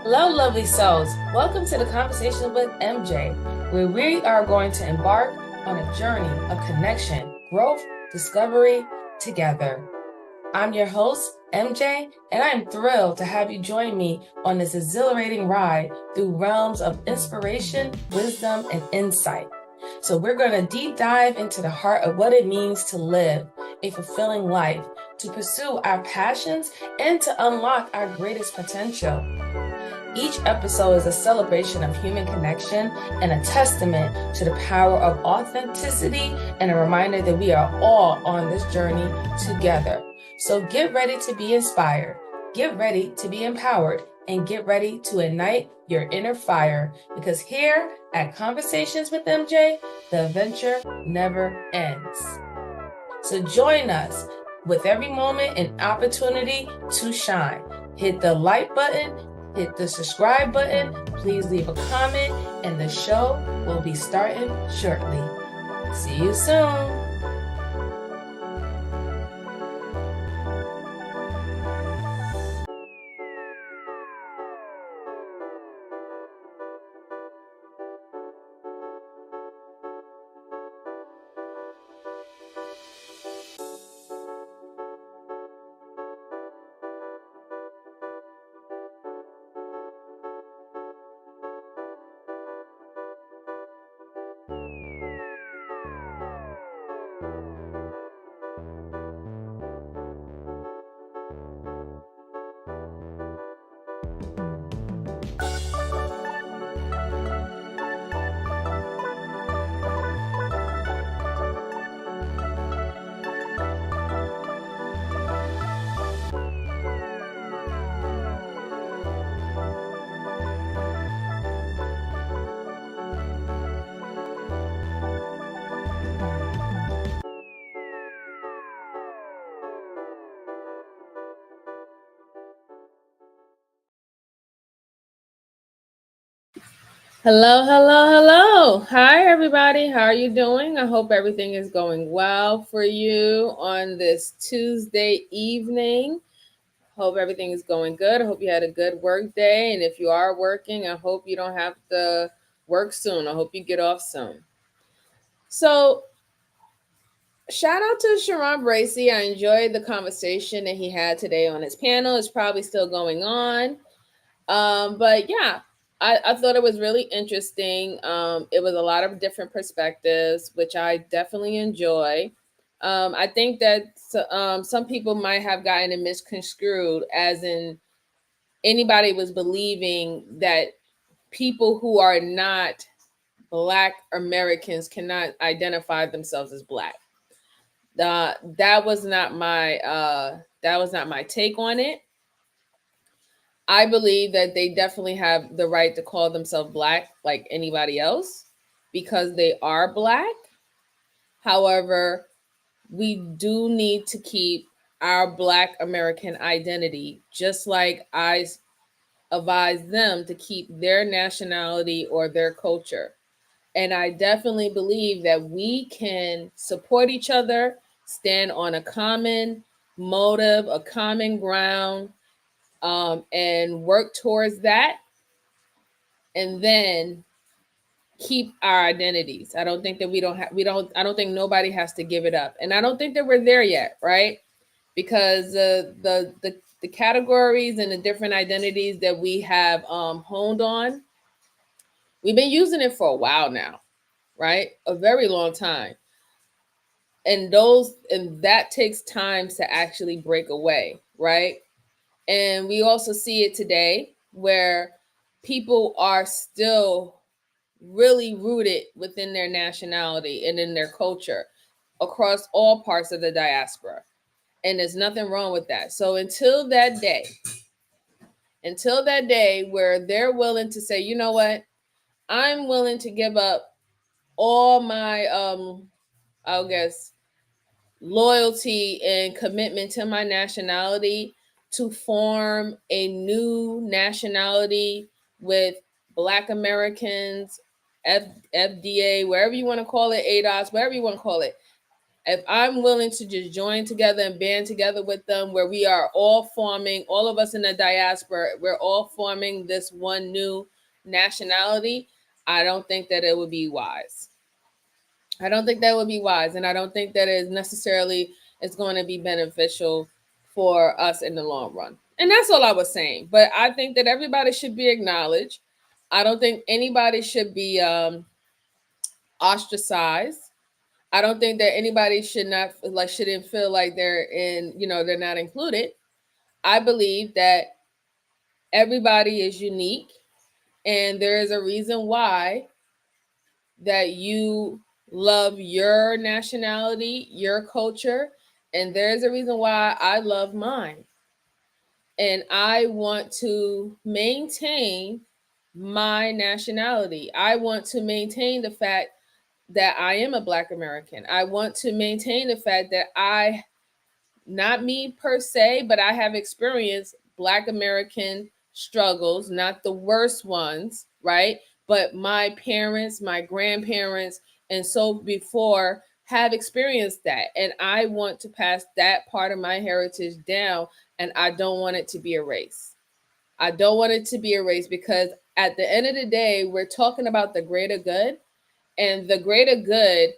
Hello, lovely souls. Welcome to the Conversation with MJ, where we are going to embark on a journey of connection, growth, discovery together. I'm your host, MJ, and I'm thrilled to have you join me on this exhilarating ride through realms of inspiration, wisdom, and insight. So, we're going to deep dive into the heart of what it means to live a fulfilling life, to pursue our passions, and to unlock our greatest potential. Each episode is a celebration of human connection and a testament to the power of authenticity and a reminder that we are all on this journey together. So get ready to be inspired, get ready to be empowered, and get ready to ignite your inner fire because here at Conversations with MJ, the adventure never ends. So join us with every moment an opportunity to shine. Hit the like button, hit the subscribe button, please leave a comment, and the show will be starting shortly. See you soon. Hello, hello, hello. Hi, everybody. How are you doing? I hope everything is going well for you on this Tuesday evening. Hope everything is going good. I hope you had a good work day. And if you are working, I hope you don't have to work soon. I hope you get off soon. So, shout out to Sharon Bracey. I enjoyed the conversation that he had today on his panel. It's probably still going on. But yeah, I thought it was really interesting. It was a lot of different perspectives, which I definitely enjoy. I think that some people might have gotten it misconstrued, as in anybody was believing that people who are not Black Americans cannot identify themselves as Black. That was not my take on it. I believe that they definitely have the right to call themselves Black like anybody else because they are Black. However, we do need to keep our Black American identity, just like I advise them to keep their nationality or their culture. And I definitely believe that we can support each other, stand on a common motive, a common ground, and work towards that, and then keep our identities. I don't think that I don't think nobody has to give it up, and I don't think that we're there yet, right? Because the categories and the different identities that we have honed on, we've been using it for a while now, right? A very long time. And that takes time to actually break away, right? And we also see it today where people are still really rooted within their nationality and in their culture across all parts of the diaspora. And there's nothing wrong with that. So until that day where they're willing to say, you know what, I'm willing to give up all my I guess loyalty and commitment to my nationality to form a new nationality with Black Americans, FDA, wherever you want to call it, ADOS, wherever you want to call it. if I'm willing to just join together and band together with them, where we are all forming, all of us in the diaspora, we're all forming this one new nationality, I don't think that it would be wise. I don't think that would be wise, and I don't think that is necessarily is going to be beneficial for us in the long run. And that's all I was saying. But I think that everybody should be acknowledged. I don't think anybody should be ostracized. I don't think that anybody should not like shouldn't feel like they're in, they're not included. I believe that everybody is unique, and there is a reason why that you love your nationality, your culture, and there's a reason why I love mine. And I want to maintain my nationality. I want to maintain the fact that I am a Black American. I want to maintain the fact that not me per se, but I have experienced Black American struggles, not the worst ones, right? But my parents, my grandparents, and so before have experienced that. And I want to pass that part of my heritage down, and I don't want it to be erased. I don't want it to be erased because at the end of the day, we're talking about the greater good, and the greater good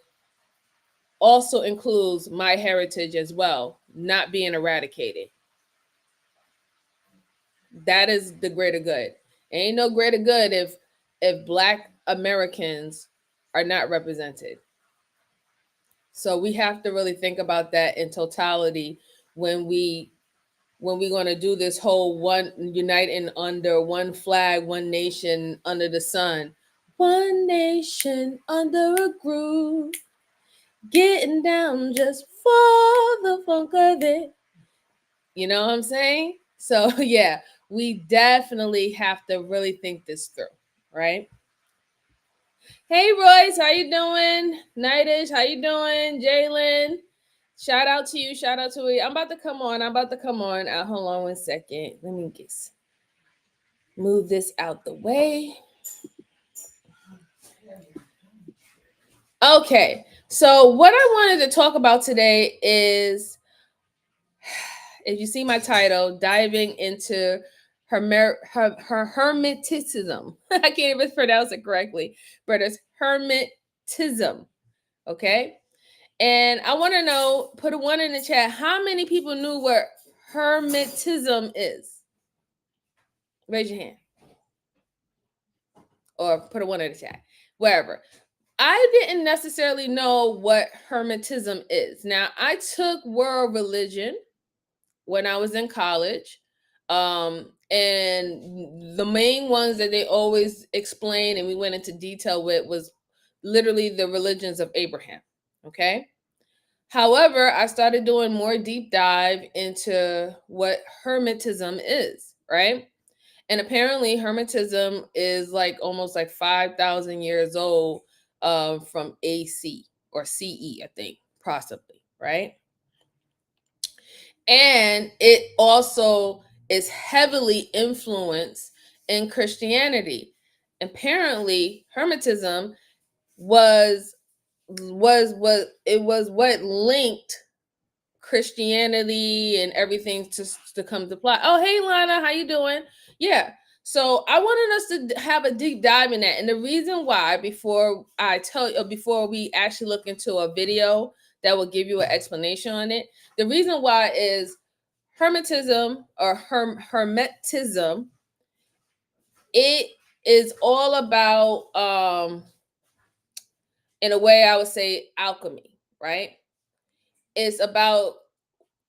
also includes my heritage as well, not being eradicated. That is the greater good. Ain't no greater good if Black Americans are not represented. So we have to really think about that in totality when we're going to do this whole one uniting under one flag, one nation under the sun. One nation under a groove, getting down just for the funk of it. You know what I'm saying? So yeah, we definitely have to really think this through, right? Hey Royce, how you doing? Nightish, how you doing? Jalen, shout out to you. Shout out to you. I'm about to come on. Hold on 1 second. Let me just move this out the way. Okay, so what I wanted to talk about today is, if you see my title, diving into Hermeticism. I can't even pronounce it correctly, but it's Hermetism. Okay. And I want to know, put a one in the chat, how many people knew what Hermetism is? Raise your hand. Or put a one in the chat. Wherever. I didn't necessarily know what Hermetism is. Now, I took world religion when I was in college. And the main ones that they always explain and we went into detail with was literally the religions of Abraham. Okay. However, I started doing more deep dive into what Hermetism is, right? And apparently, Hermetism is like almost like 5,000 years old from AC or CE, I think, possibly, right? And it also is heavily influenced in Christianity. Apparently, Hermetism was what linked Christianity and everything to come to play. Oh, hey Lana, how you doing? Yeah. So I wanted us to have a deep dive in that. And the reason why, before we actually look into a video that will give you an explanation on it, the reason why is Hermetism or Hermetism, it is all about in a way I would say alchemy, right? It's about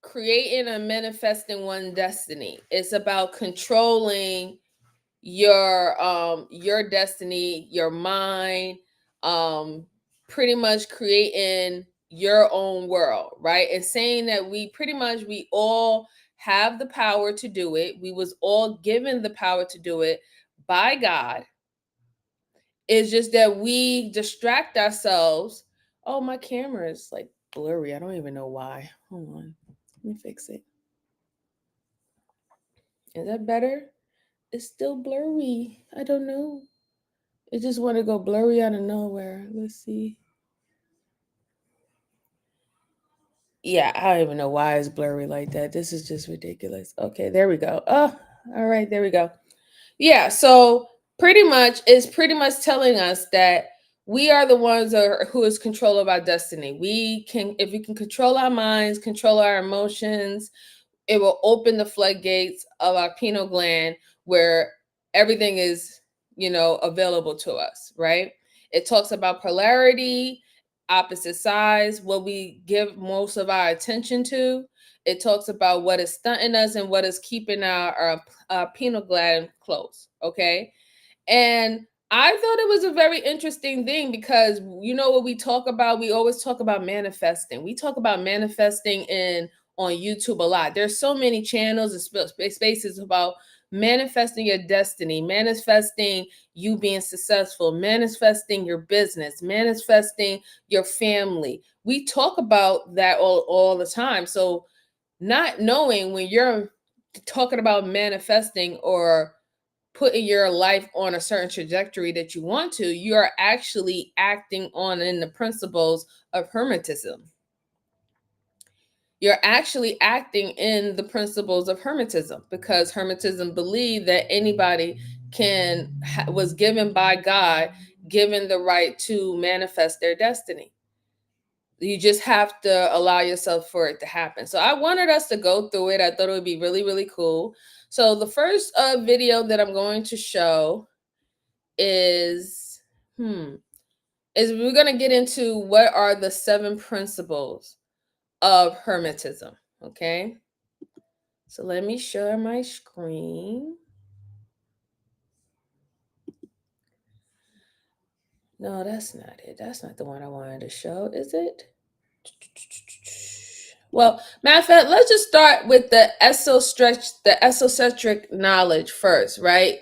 creating and manifesting one destiny. It's about controlling your destiny, your mind, pretty much creating your own world, right? And saying that we all have the power to do it. We was all given the power to do it by God. It's just that we distract ourselves. Oh, my camera is like blurry. I don't even know why. Hold on. Let me fix it. Is that better? It's still blurry. I don't know. It just want to go blurry out of nowhere. Let's see. Yeah, I don't even know why it's blurry like that. This is just ridiculous. Okay, there we go. Oh, all right, there we go. Yeah, so pretty much it's pretty much telling us that we are the ones who is control of our destiny. We can, if we can control our minds, control our emotions, it will open the floodgates of our pineal gland where everything is, available to us, right? It talks about polarity, opposite sides, what we give most of our attention to. It talks about what is stunting us and what is keeping our pineal gland close, okay? And I thought it was a very interesting thing because what we talk about, we always talk about manifesting. We talk about manifesting on YouTube a lot. There's so many channels and spaces about manifesting your destiny, manifesting you being successful, manifesting your business, manifesting your family. We talk about that all the time. So not knowing when you're talking about manifesting or putting your life on a certain trajectory that you want to, you are actually acting on in the principles of Hermetism. You're actually acting in the principles of Hermetism because Hermetism believed that anybody was given by God, given the right to manifest their destiny. You just have to allow yourself for it to happen. So I wanted us to go through it. I thought it would be really, really cool. So the first video that I'm going to show is we're going to get into what are the 7 principles of Hermetism. Okay, so let me share my screen. No, that's not it. That's not the one I wanted to show, is it? Well, matter of fact, let's just start with the esocentric knowledge first, right?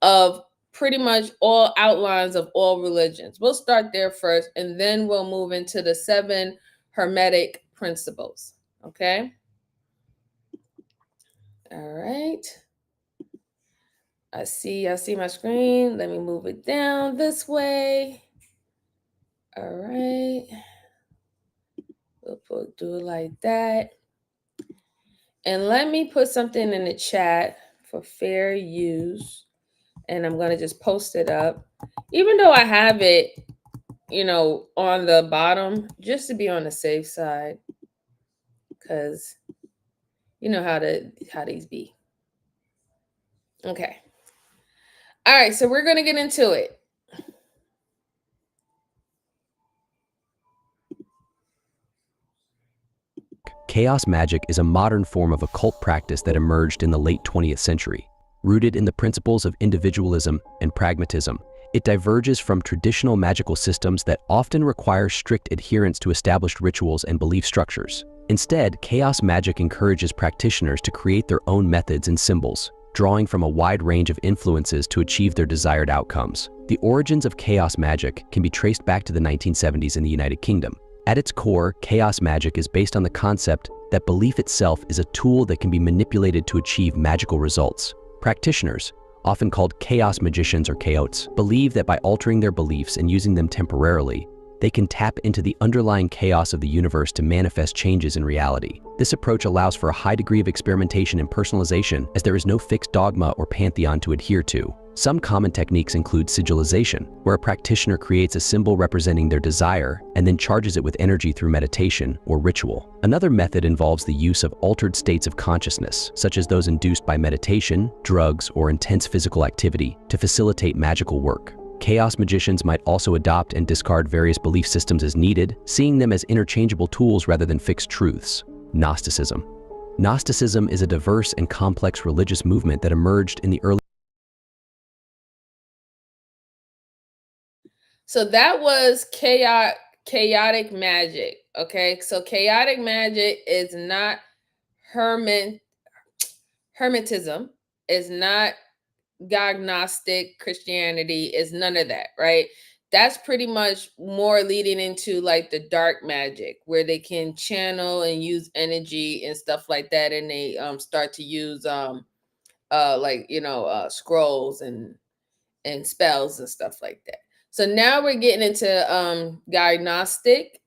Of pretty much all outlines of all religions. We'll start there first, and then we'll move into the 7 Hermetic principles. Okay. All right. I see my screen. Let me move it down this way. All right. We'll do it like that. And let me put something in the chat for fair use. And I'm going to just post it up. Even though I have it, on the bottom, just to be on the safe side. Because you know how these be. Okay. All right, so we're going to get into it. Chaos magic is a modern form of occult practice that emerged in the late 20th century. Rooted in the principles of individualism and pragmatism, it diverges from traditional magical systems that often require strict adherence to established rituals and belief structures. Instead, chaos magic encourages practitioners to create their own methods and symbols, drawing from a wide range of influences to achieve their desired outcomes. The origins of chaos magic can be traced back to the 1970s in the United Kingdom. At its core, chaos magic is based on the concept that belief itself is a tool that can be manipulated to achieve magical results. Practitioners, often called chaos magicians or chaotes, believe that by altering their beliefs and using them temporarily, they can tap into the underlying chaos of the universe to manifest changes in reality. This approach allows for a high degree of experimentation and personalization, as there is no fixed dogma or pantheon to adhere to. Some common techniques include sigilization, where a practitioner creates a symbol representing their desire and then charges it with energy through meditation or ritual. Another method involves the use of altered states of consciousness, such as those induced by meditation, drugs, or intense physical activity, to facilitate magical work. Chaos magicians might also adopt and discard various belief systems as needed, seeing them as interchangeable tools rather than fixed truths. Gnosticism. Gnosticism is a diverse and complex religious movement that emerged in the early. So that was chaotic magic. Okay, so chaotic magic is not Hermetism, is not Gnostic Christianity, is none of that, right? That's pretty much more leading into like the dark magic where they can channel and use energy and stuff like that, and they start to use scrolls and spells and stuff like that. So now we're getting into diagnostic.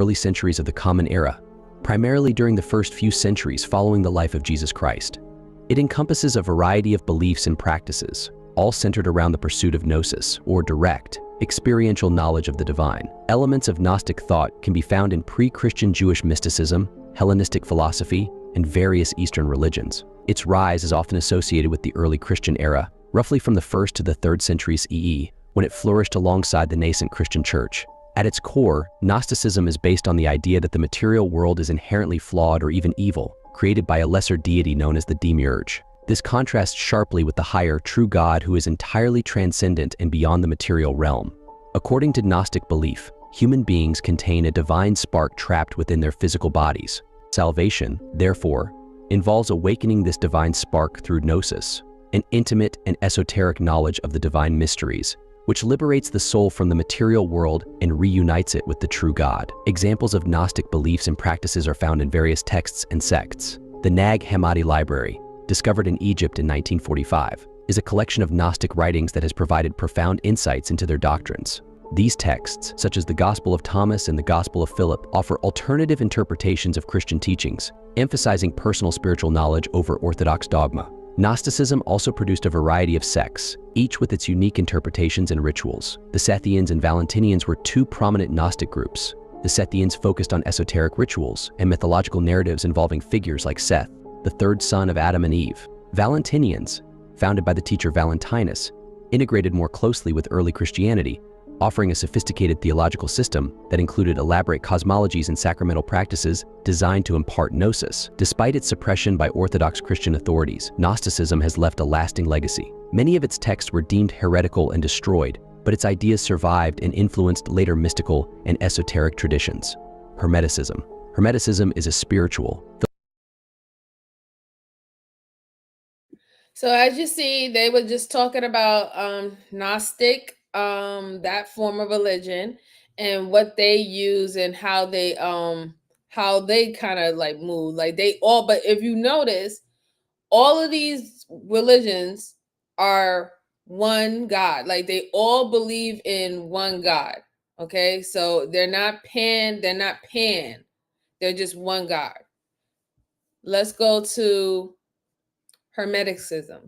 early centuries of the Common Era, primarily during the first few centuries following the life of Jesus Christ. It encompasses a variety of beliefs and practices, all centered around the pursuit of gnosis, or direct, experiential knowledge of the divine. Elements of Gnostic thought can be found in pre-Christian Jewish mysticism, Hellenistic philosophy, and various Eastern religions. Its rise is often associated with the early Christian era, roughly from the 1st to the 3rd centuries EE, when it flourished alongside the nascent Christian church. At its core, Gnosticism is based on the idea that the material world is inherently flawed or even evil, created by a lesser deity known as the demiurge. This contrasts sharply with the higher, true God who is entirely transcendent and beyond the material realm. According to Gnostic belief, human beings contain a divine spark trapped within their physical bodies. Salvation, therefore, involves awakening this divine spark through gnosis, an intimate and esoteric knowledge of the divine mysteries, which liberates the soul from the material world and reunites it with the true God. Examples of Gnostic beliefs and practices are found in various texts and sects. The Nag Hammadi Library, discovered in Egypt in 1945, is a collection of Gnostic writings that has provided profound insights into their doctrines. These texts, such as the Gospel of Thomas and the Gospel of Philip, offer alternative interpretations of Christian teachings, emphasizing personal spiritual knowledge over orthodox dogma. Gnosticism also produced a variety of sects, each with its unique interpretations and rituals. The Sethians and Valentinians were two prominent Gnostic groups. The Sethians focused on esoteric rituals and mythological narratives involving figures like Seth, the third son of Adam and Eve. Valentinians, founded by the teacher Valentinus, integrated more closely with early Christianity, offering a sophisticated theological system that included elaborate cosmologies and sacramental practices designed to impart gnosis. Despite its suppression by Orthodox Christian authorities, Gnosticism has left a lasting legacy. Many of its texts were deemed heretical and destroyed, but its ideas survived and influenced later mystical and esoteric traditions. Hermeticism. Hermeticism is a spiritual. So as you see, they were just talking about Gnostic, that form of religion, and what they use and how they kind of like move. Like they all, but if you notice, all of these religions are one God. Like they all believe in one God. Okay, so they're not pan, they're just one God. Let's go to Hermeticism.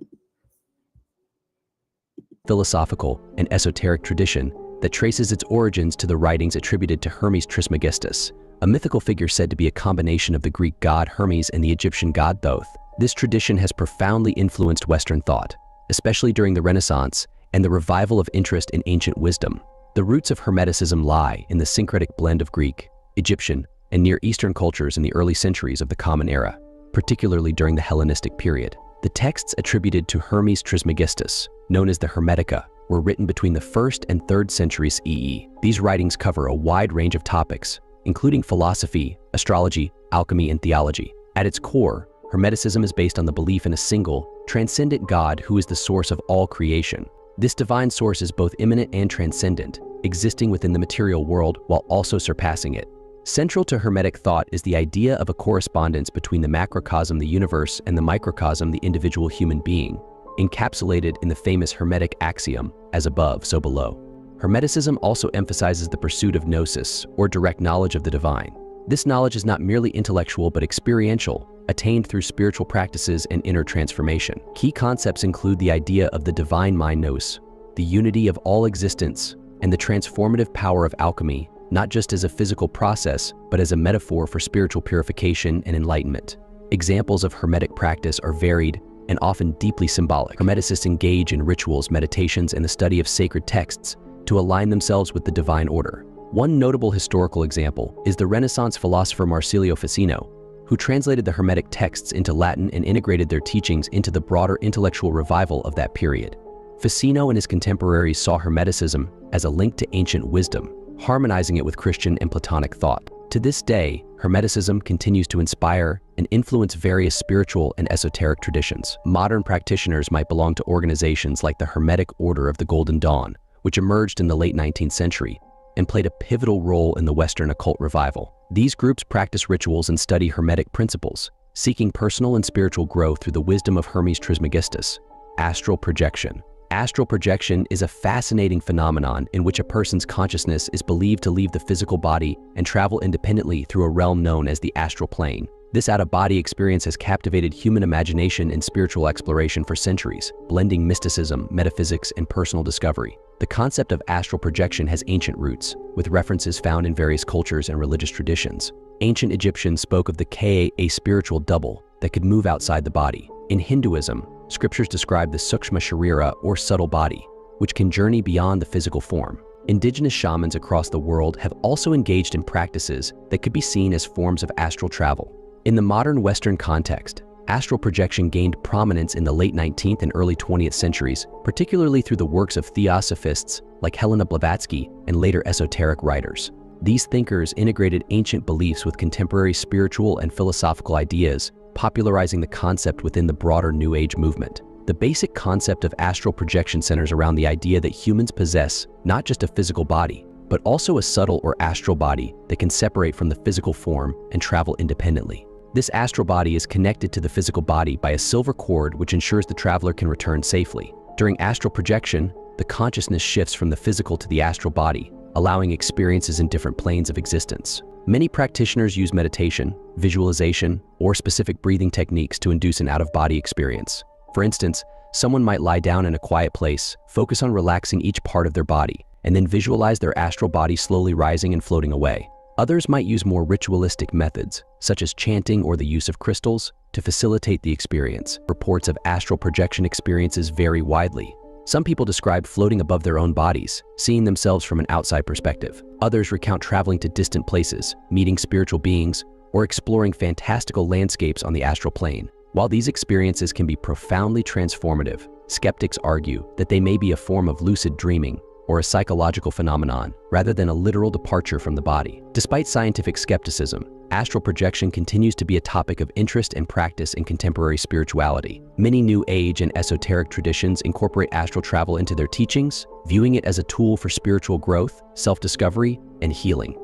Philosophical and esoteric tradition that traces its origins to the writings attributed to Hermes Trismegistus, a mythical figure said to be a combination of the Greek god Hermes and the Egyptian god Thoth. This tradition has profoundly influenced Western thought, especially during the Renaissance and the revival of interest in ancient wisdom. The roots of Hermeticism lie in the syncretic blend of Greek, Egyptian, and Near Eastern cultures in the early centuries of the Common Era, particularly during the Hellenistic period. The texts attributed to Hermes Trismegistus, known as the Hermetica, were written between the 1st and 3rd centuries EE. These writings cover a wide range of topics, including philosophy, astrology, alchemy, and theology. At its core, Hermeticism is based on the belief in a single, transcendent God who is the source of all creation. This divine source is both immanent and transcendent, existing within the material world while also surpassing it. Central to Hermetic thought is the idea of a correspondence between the macrocosm, the universe, and the microcosm, the individual human being, encapsulated in the famous Hermetic axiom, as above, so below. Hermeticism also emphasizes the pursuit of gnosis, or direct knowledge of the divine. This knowledge is not merely intellectual but experiential, attained through spiritual practices and inner transformation. Key concepts include the idea of the divine mind nous, the unity of all existence, and the transformative power of alchemy, not just as a physical process, but as a metaphor for spiritual purification and enlightenment. Examples of Hermetic practice are varied and often deeply symbolic. Hermeticists engage in rituals, meditations, and the study of sacred texts to align themselves with the divine order. One notable historical example is the Renaissance philosopher Marsilio Ficino, who translated the Hermetic texts into Latin and integrated their teachings into the broader intellectual revival of that period. Ficino and his contemporaries saw Hermeticism as a link to ancient wisdom, harmonizing it with Christian and Platonic thought. To this day, Hermeticism continues to inspire and influence various spiritual and esoteric traditions. Modern practitioners might belong to organizations like the Hermetic Order of the Golden Dawn, which emerged in the late 19th century and played a pivotal role in the Western occult revival. These groups practice rituals and study Hermetic principles, seeking personal and spiritual growth through the wisdom of Hermes Trismegistus, astral projection, Astral projection is a fascinating phenomenon in which a person's consciousness is believed to leave the physical body and travel independently through a realm known as the astral plane. This out-of-body experience has captivated human imagination and spiritual exploration for centuries, blending mysticism, metaphysics, and personal discovery. The concept of astral projection has ancient roots, with references found in various cultures and religious traditions. Ancient Egyptians spoke of the Ka, a spiritual double that could move outside the body. In Hinduism, scriptures describe the Sukshma Sharira, or subtle body, which can journey beyond the physical form. Indigenous shamans across the world have also engaged in practices that could be seen as forms of astral travel. In the modern Western context, astral projection gained prominence in the late 19th and early 20th centuries, particularly through the works of theosophists like Helena Blavatsky and later esoteric writers. These thinkers integrated ancient beliefs with contemporary spiritual and philosophical ideas, popularizing the concept within the broader New Age movement. The basic concept of astral projection centers around the idea that humans possess not just a physical body, but also a subtle or astral body that can separate from the physical form and travel independently. This astral body is connected to the physical body by a silver cord which ensures the traveler can return safely. During astral projection, the consciousness shifts from the physical to the astral body, allowing experiences in different planes of existence. Many practitioners use meditation, visualization, or specific breathing techniques to induce an out-of-body experience. For instance, someone might lie down in a quiet place, focus on relaxing each part of their body, and then visualize their astral body slowly rising and floating away. Others might use more ritualistic methods, such as chanting or the use of crystals, to facilitate the experience. Reports of astral projection experiences vary widely. Some people describe floating above their own bodies, seeing themselves from an outside perspective. Others recount traveling to distant places, meeting spiritual beings, or exploring fantastical landscapes on the astral plane. While these experiences can be profoundly transformative, skeptics argue that they may be a form of lucid dreaming or a psychological phenomenon, rather than a literal departure from the body. Despite scientific skepticism, astral projection continues to be a topic of interest and practice in contemporary spirituality. Many New Age and esoteric traditions incorporate astral travel into their teachings, viewing it as a tool for spiritual growth, self-discovery, and healing.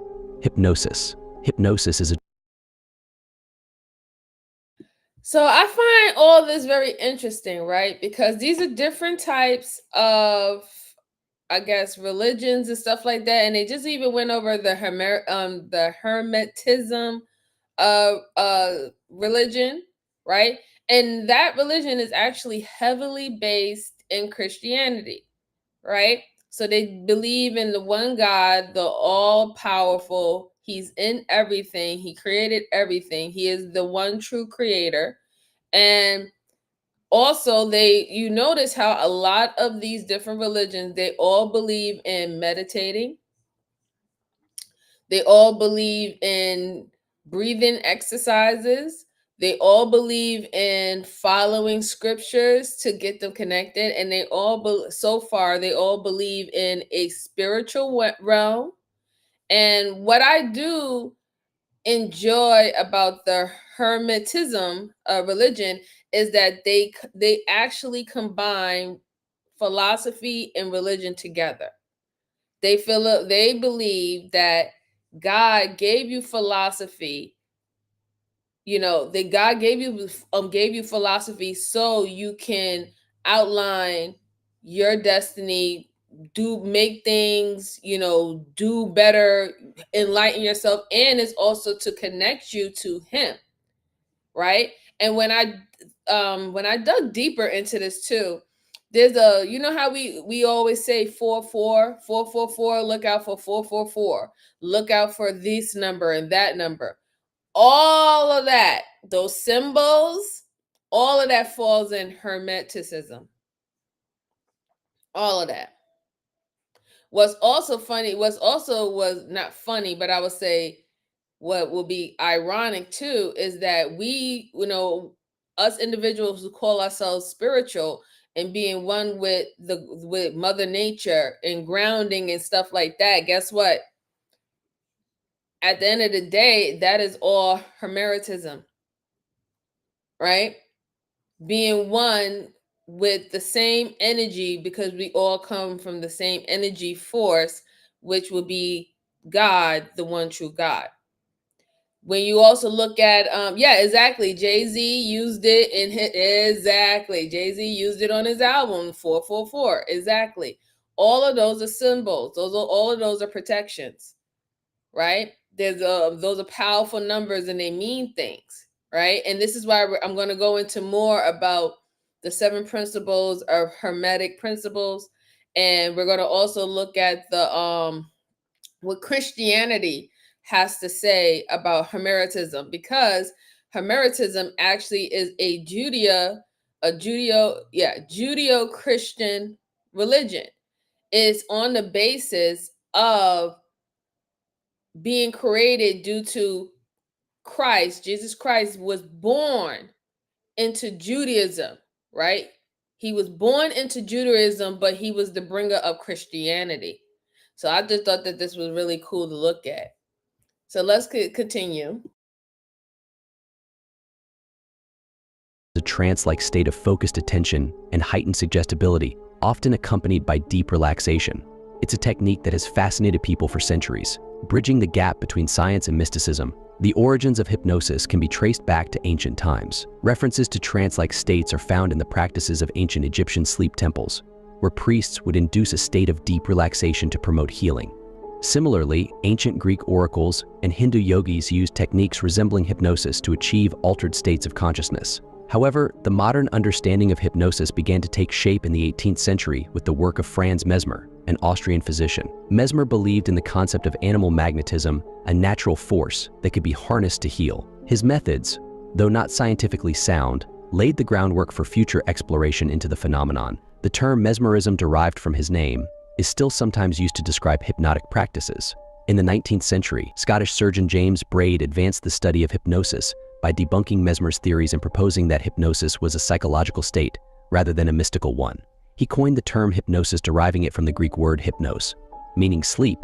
Hypnosis. Hypnosis is a So I find all this very interesting, right? Because these are different types of, I guess, religions and stuff like that, and they just even went over the Hermetism of religion, right? And that religion is actually heavily based in Christianity, right? So they believe in the one God, the all powerful. He's in everything. He created everything. He is the one true creator, and also you notice how a lot of these different religions, they all believe in meditating. They all believe in breathing exercises. They all believe in following scriptures to get them connected, and they all so far they all believe in a spiritual realm. And what I do enjoy about the Hermetism religion is that they actually combine philosophy and religion together. They believe that God gave you philosophy. You know, that God gave you philosophy so you can outline your destiny, make things, do better, enlighten yourself, and it's also to connect you to him, right? And when I dug deeper into this too, there's how we always say 444, look out for 444, look out for this number and that number. All of that, those symbols, all of that falls in Hermeticism. All of that. What's also funny, was not funny, but I would say what will be ironic too is that we, us individuals who call ourselves spiritual and being one with Mother Nature and grounding and stuff like that, guess what? At the end of the day, that is all Hermeticism, right? Being one with the same energy, because we all come from the same energy force, which would be God, the one true God. When you also look at, yeah, exactly. Jay-Z used it in his, exactly. Jay-Z used it on his album 444. Exactly. All of those are symbols. All of those are protections, right? Those are powerful numbers and they mean things, right? And this is why I'm going to go into more about the 7 principles of Hermetic principles, and we're going to also look at the what Christianity has to say about Hermeticism, because Hermeticism actually is a Judeo-Christian religion. It's on the basis of being created due to Christ. Jesus Christ was born into Judaism, right? He was born into Judaism, but he was the bringer of Christianity. So I just thought that this was really cool to look at. So let's continue. A trance-like state of focused attention and heightened suggestibility, often accompanied by deep relaxation. It's a technique that has fascinated people for centuries, bridging the gap between science and mysticism. The origins of hypnosis can be traced back to ancient times. References to trance-like states are found in the practices of ancient Egyptian sleep temples, where priests would induce a state of deep relaxation to promote healing. Similarly, ancient Greek oracles and Hindu yogis used techniques resembling hypnosis to achieve altered states of consciousness. However, the modern understanding of hypnosis began to take shape in the 18th century with the work of Franz Mesmer, an Austrian physician. Mesmer believed in the concept of animal magnetism, a natural force that could be harnessed to heal. His methods, though not scientifically sound, laid the groundwork for future exploration into the phenomenon. The term mesmerism, derived from his name, is still sometimes used to describe hypnotic practices. In the 19th century, Scottish surgeon James Braid advanced the study of hypnosis by debunking Mesmer's theories and proposing that hypnosis was a psychological state rather than a mystical one. He coined the term hypnosis, deriving it from the Greek word hypnos, meaning sleep,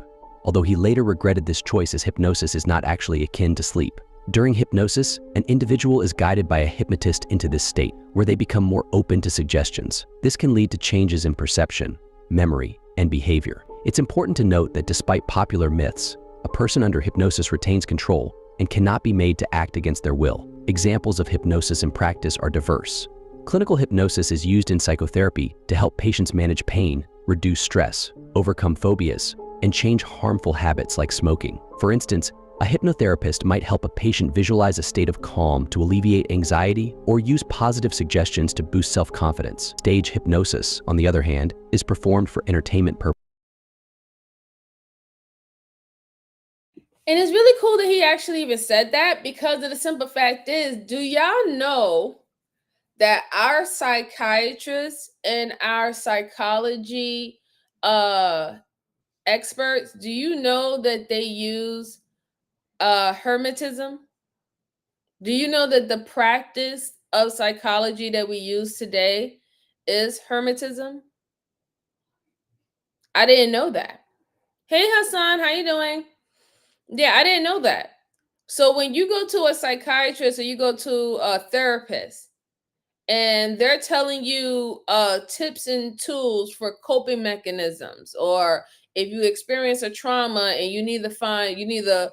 although he later regretted this choice as hypnosis is not actually akin to sleep. During hypnosis, an individual is guided by a hypnotist into this state, where they become more open to suggestions. This can lead to changes in perception, memory, and behavior. It's important to note that despite popular myths, a person under hypnosis retains control and cannot be made to act against their will. Examples of hypnosis in practice are diverse. Clinical hypnosis is used in psychotherapy to help patients manage pain, reduce stress, overcome phobias, and change harmful habits like smoking. For instance, a hypnotherapist might help a patient visualize a state of calm to alleviate anxiety or use positive suggestions to boost self-confidence. Stage hypnosis, on the other hand, is performed for entertainment purposes. And it's really cool that he actually even said that, because of the simple fact is, do y'all know that our psychiatrists and our psychology experts, do you know that they use Hermetism? Do you know that the practice of psychology that we use today is Hermetism? I didn't know that. Hey Hassan, how you doing? Yeah, I didn't know that. So when you go to a psychiatrist or you go to a therapist and they're telling you tips and tools for coping mechanisms, or if you experience a trauma and you need to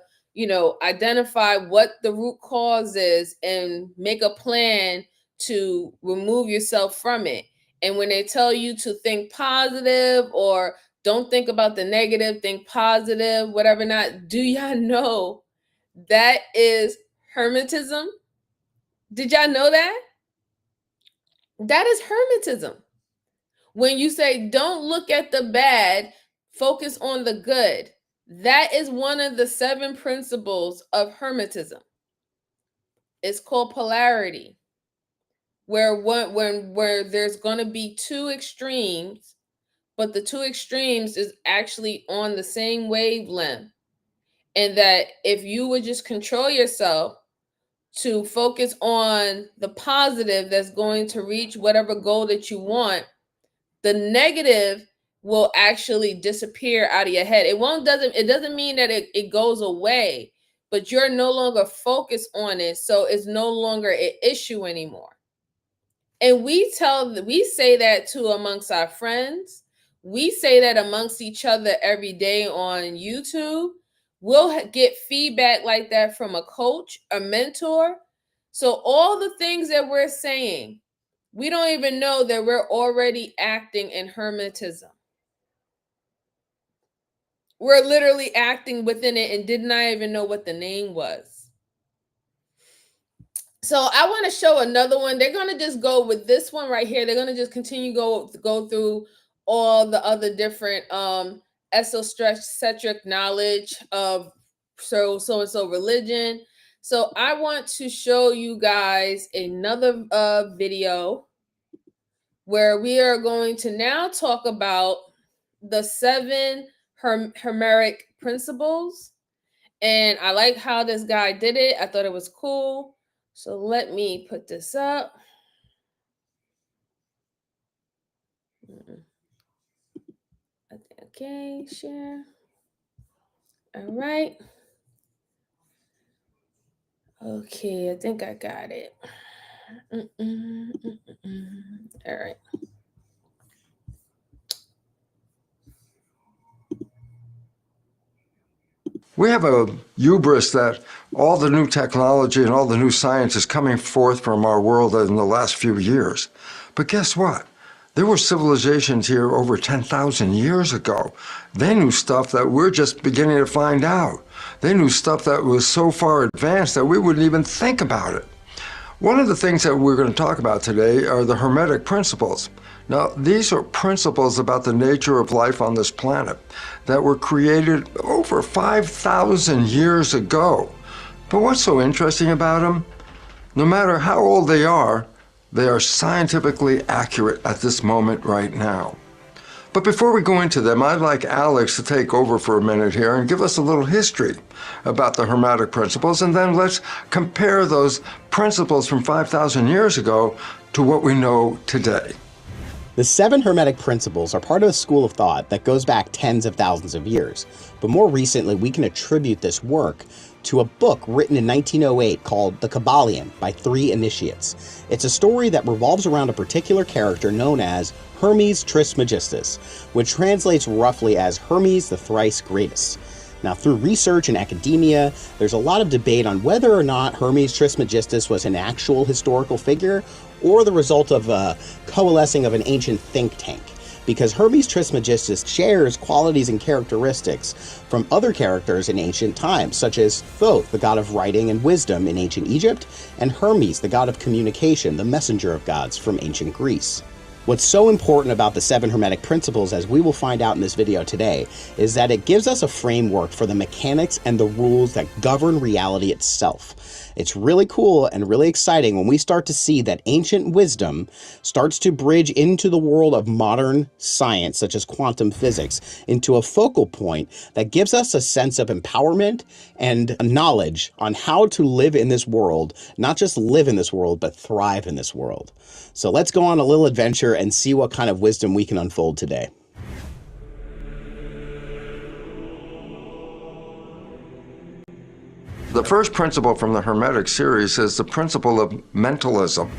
identify what the root cause is and make a plan to remove yourself from it. And when they tell you to think positive or don't think about the negative, think positive, whatever, not, do y'all know that is Hermetism? Did y'all know that? That is Hermetism. When you say, don't look at the bad, focus on the good. That is one of the 7 principles of Hermetism. It's called Polarity, where there's going to be 2 extremes, but the 2 extremes is actually on the same wavelength. And that if you would just control yourself to focus on the positive that's going to reach whatever goal that you want, the negative will actually disappear out of your head. It doesn't mean that it goes away, but you're no longer focused on it, so it's no longer an issue anymore. And we say that to amongst our friends. We say that amongst each other every day on YouTube. We'll get feedback like that from a coach, a mentor. So all the things that we're saying, we don't even know that we're already acting in Hermetism. We're literally acting within it and did not even know what the name was. So I want to show another one. They're going to just go with this one right here. They're going to just continue go through all the other different esoteric knowledge of so and so religion. So I want to show you guys another video where we are going to now talk about the 7 Hermetic Principles. And I like how this guy did it. I thought it was cool. So let me put this up. Okay, share. All right. Okay, I think I got it. All right. We have a hubris that all the new technology and all the new science is coming forth from our world in the last few years. But guess what? There were civilizations here over 10,000 years ago. They knew stuff that we're just beginning to find out. They knew stuff that was so far advanced that we wouldn't even think about it. One of the things that we're going to talk about today are the Hermetic Principles. Now, these are principles about the nature of life on this planet that were created over 5,000 years ago. But what's so interesting about them? No matter how old they are scientifically accurate at this moment right now. But before we go into them, I'd like Alex to take over for a minute here and give us a little history about the Hermetic Principles, and then let's compare those principles from 5,000 years ago to what we know today. The 7 Hermetic Principles are part of a school of thought that goes back tens of thousands of years, but more recently we can attribute this work to a book written in 1908 called The Kybalion by 3 initiates. It's a story that revolves around a particular character known as Hermes Trismegistus, which translates roughly as Hermes the Thrice Greatest. Now, through research and academia, there's a lot of debate on whether or not Hermes Trismegistus was an actual historical figure or the result of a coalescing of an ancient think tank, because Hermes Trismegistus shares qualities and characteristics from other characters in ancient times, such as Thoth, the god of writing and wisdom in ancient Egypt, and Hermes, the god of communication, the messenger of gods from ancient Greece. What's so important about the 7 Hermetic Principles, as we will find out in this video today, is that it gives us a framework for the mechanics and the rules that govern reality itself. It's really cool and really exciting when we start to see that ancient wisdom starts to bridge into the world of modern science, such as quantum physics, into a focal point that gives us a sense of empowerment and knowledge on how to live in this world, not just live in this world, but thrive in this world. So let's go on a little adventure and see what kind of wisdom we can unfold today. The first principle from the Hermetic series is the principle of mentalism.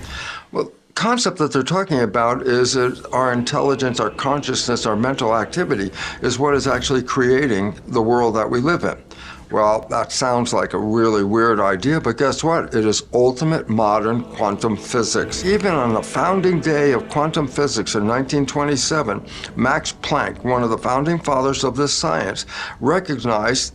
Well, concept that they're talking about is that our intelligence, our consciousness, our mental activity is what is actually creating the world that we live in. Well, that sounds like a really weird idea, but guess what? It is ultimate modern quantum physics. Even on the founding day of quantum physics in 1927, Max Planck, one of the founding fathers of this science, recognized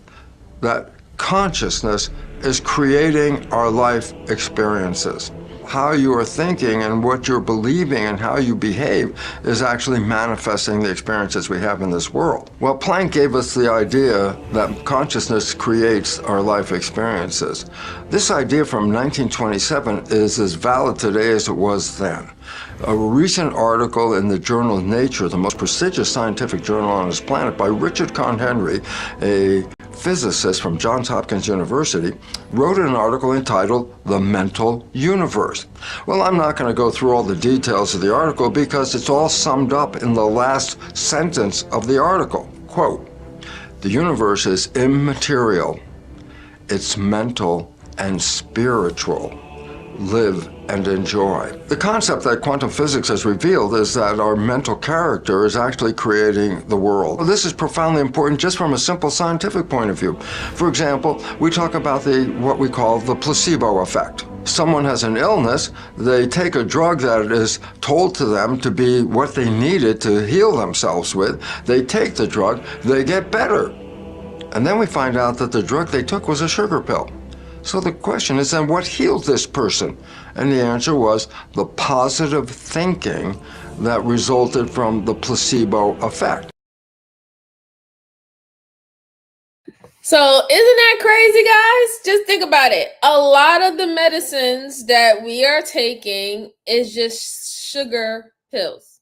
that consciousness is creating our life experiences. How you are thinking and what you're believing and how you behave is actually manifesting the experiences we have in this world. Well, Planck gave us the idea that consciousness creates our life experiences. This idea from 1927 is as valid today as it was then. A recent article in the journal Nature, the most prestigious scientific journal on this planet, by Richard Conn Henry, a physicist from Johns Hopkins University, wrote an article entitled The Mental Universe. Well, I'm not going to go through all the details of the article because it's all summed up in the last sentence of the article. Quote, "The universe is immaterial. It's mental and spiritual." live, and enjoy. The concept that quantum physics has revealed is that our mental character is actually creating the world. Well, this is profoundly important just from a simple scientific point of view. For example, we talk about what we call the placebo effect. Someone has an illness, they take a drug that is told to them to be what they needed to heal themselves with, they take the drug, they get better. And then we find out that the drug they took was a sugar pill. So the question is then, what healed this person? And the answer was the positive thinking that resulted from the placebo effect. So isn't that crazy, guys? Just think about it. A lot of the medicines that we are taking is just sugar pills.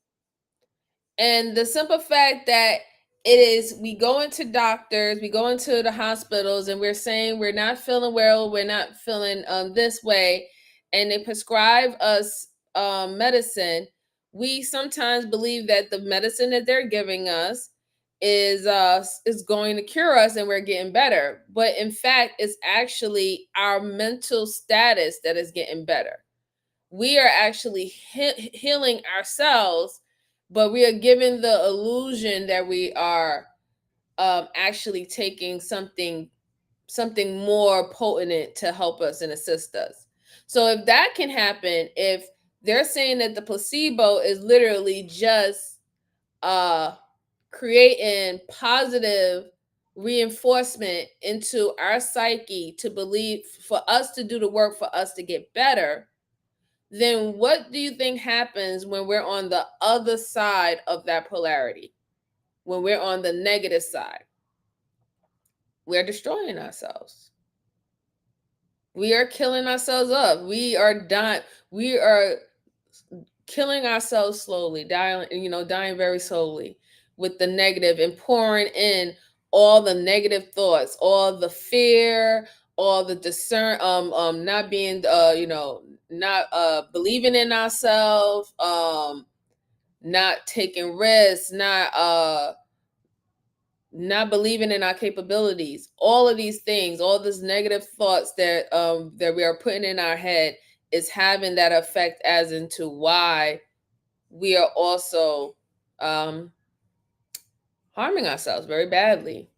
And the simple fact that it is, we go into doctors, we go into the hospitals, and we're saying we're not feeling well, we're not feeling this way, and they prescribe us medicine. We sometimes believe that the medicine that they're giving us is going to cure us and we're getting better. But in fact, it's actually our mental status that is getting better. We are actually healing ourselves, but we are given the illusion that we are actually taking something more potent to help us and assist us. So if that can happen, if they're saying that the placebo is literally just creating positive reinforcement into our psyche to believe, for us to do the work, for us to get better, then what do you think happens when we're on the other side of that polarity? When we're on the negative side, we're destroying ourselves. We are killing ourselves up. We are dying. We are killing ourselves slowly, dying very slowly with the negative, and pouring in all the negative thoughts, all the fear, all the not being, not believing in ourselves, not taking risks, not believing in our capabilities. All of these things, all these negative thoughts that we are putting in our head is having that effect as into why we are also harming ourselves very badly.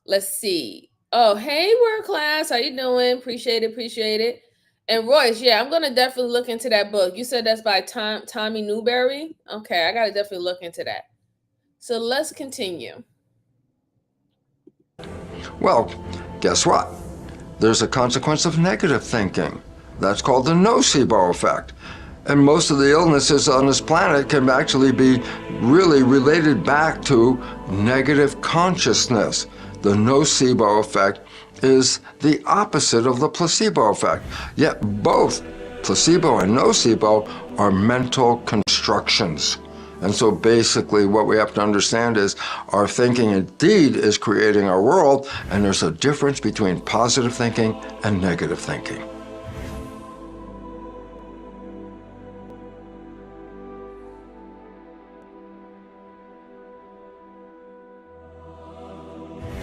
Let's see. Oh, hey, world class. How you doing? Appreciate it. And Royce, yeah, I'm gonna definitely look into that book. You said that's by Tommy Newberry? Okay, I gotta definitely look into that. So let's continue. Well, guess what? There's a consequence of negative thinking. That's called the nocebo effect. And most of the illnesses on this planet can actually be really related back to negative consciousness. The nocebo effect is the opposite of the placebo effect. Yet both placebo and nocebo are mental constructions. And so basically what we have to understand is our thinking indeed is creating our world, and there's a difference between positive thinking and negative thinking.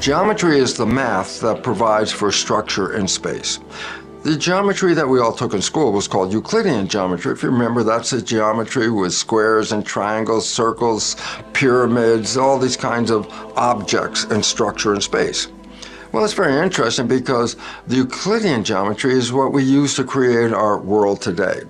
Geometry is the math that provides for structure in space. The geometry that we all took in school was called Euclidean geometry. If you remember, that's a geometry with squares and triangles, circles, pyramids, all these kinds of objects and structure in space. Well, it's very interesting because the Euclidean geometry is what we use to create our world today.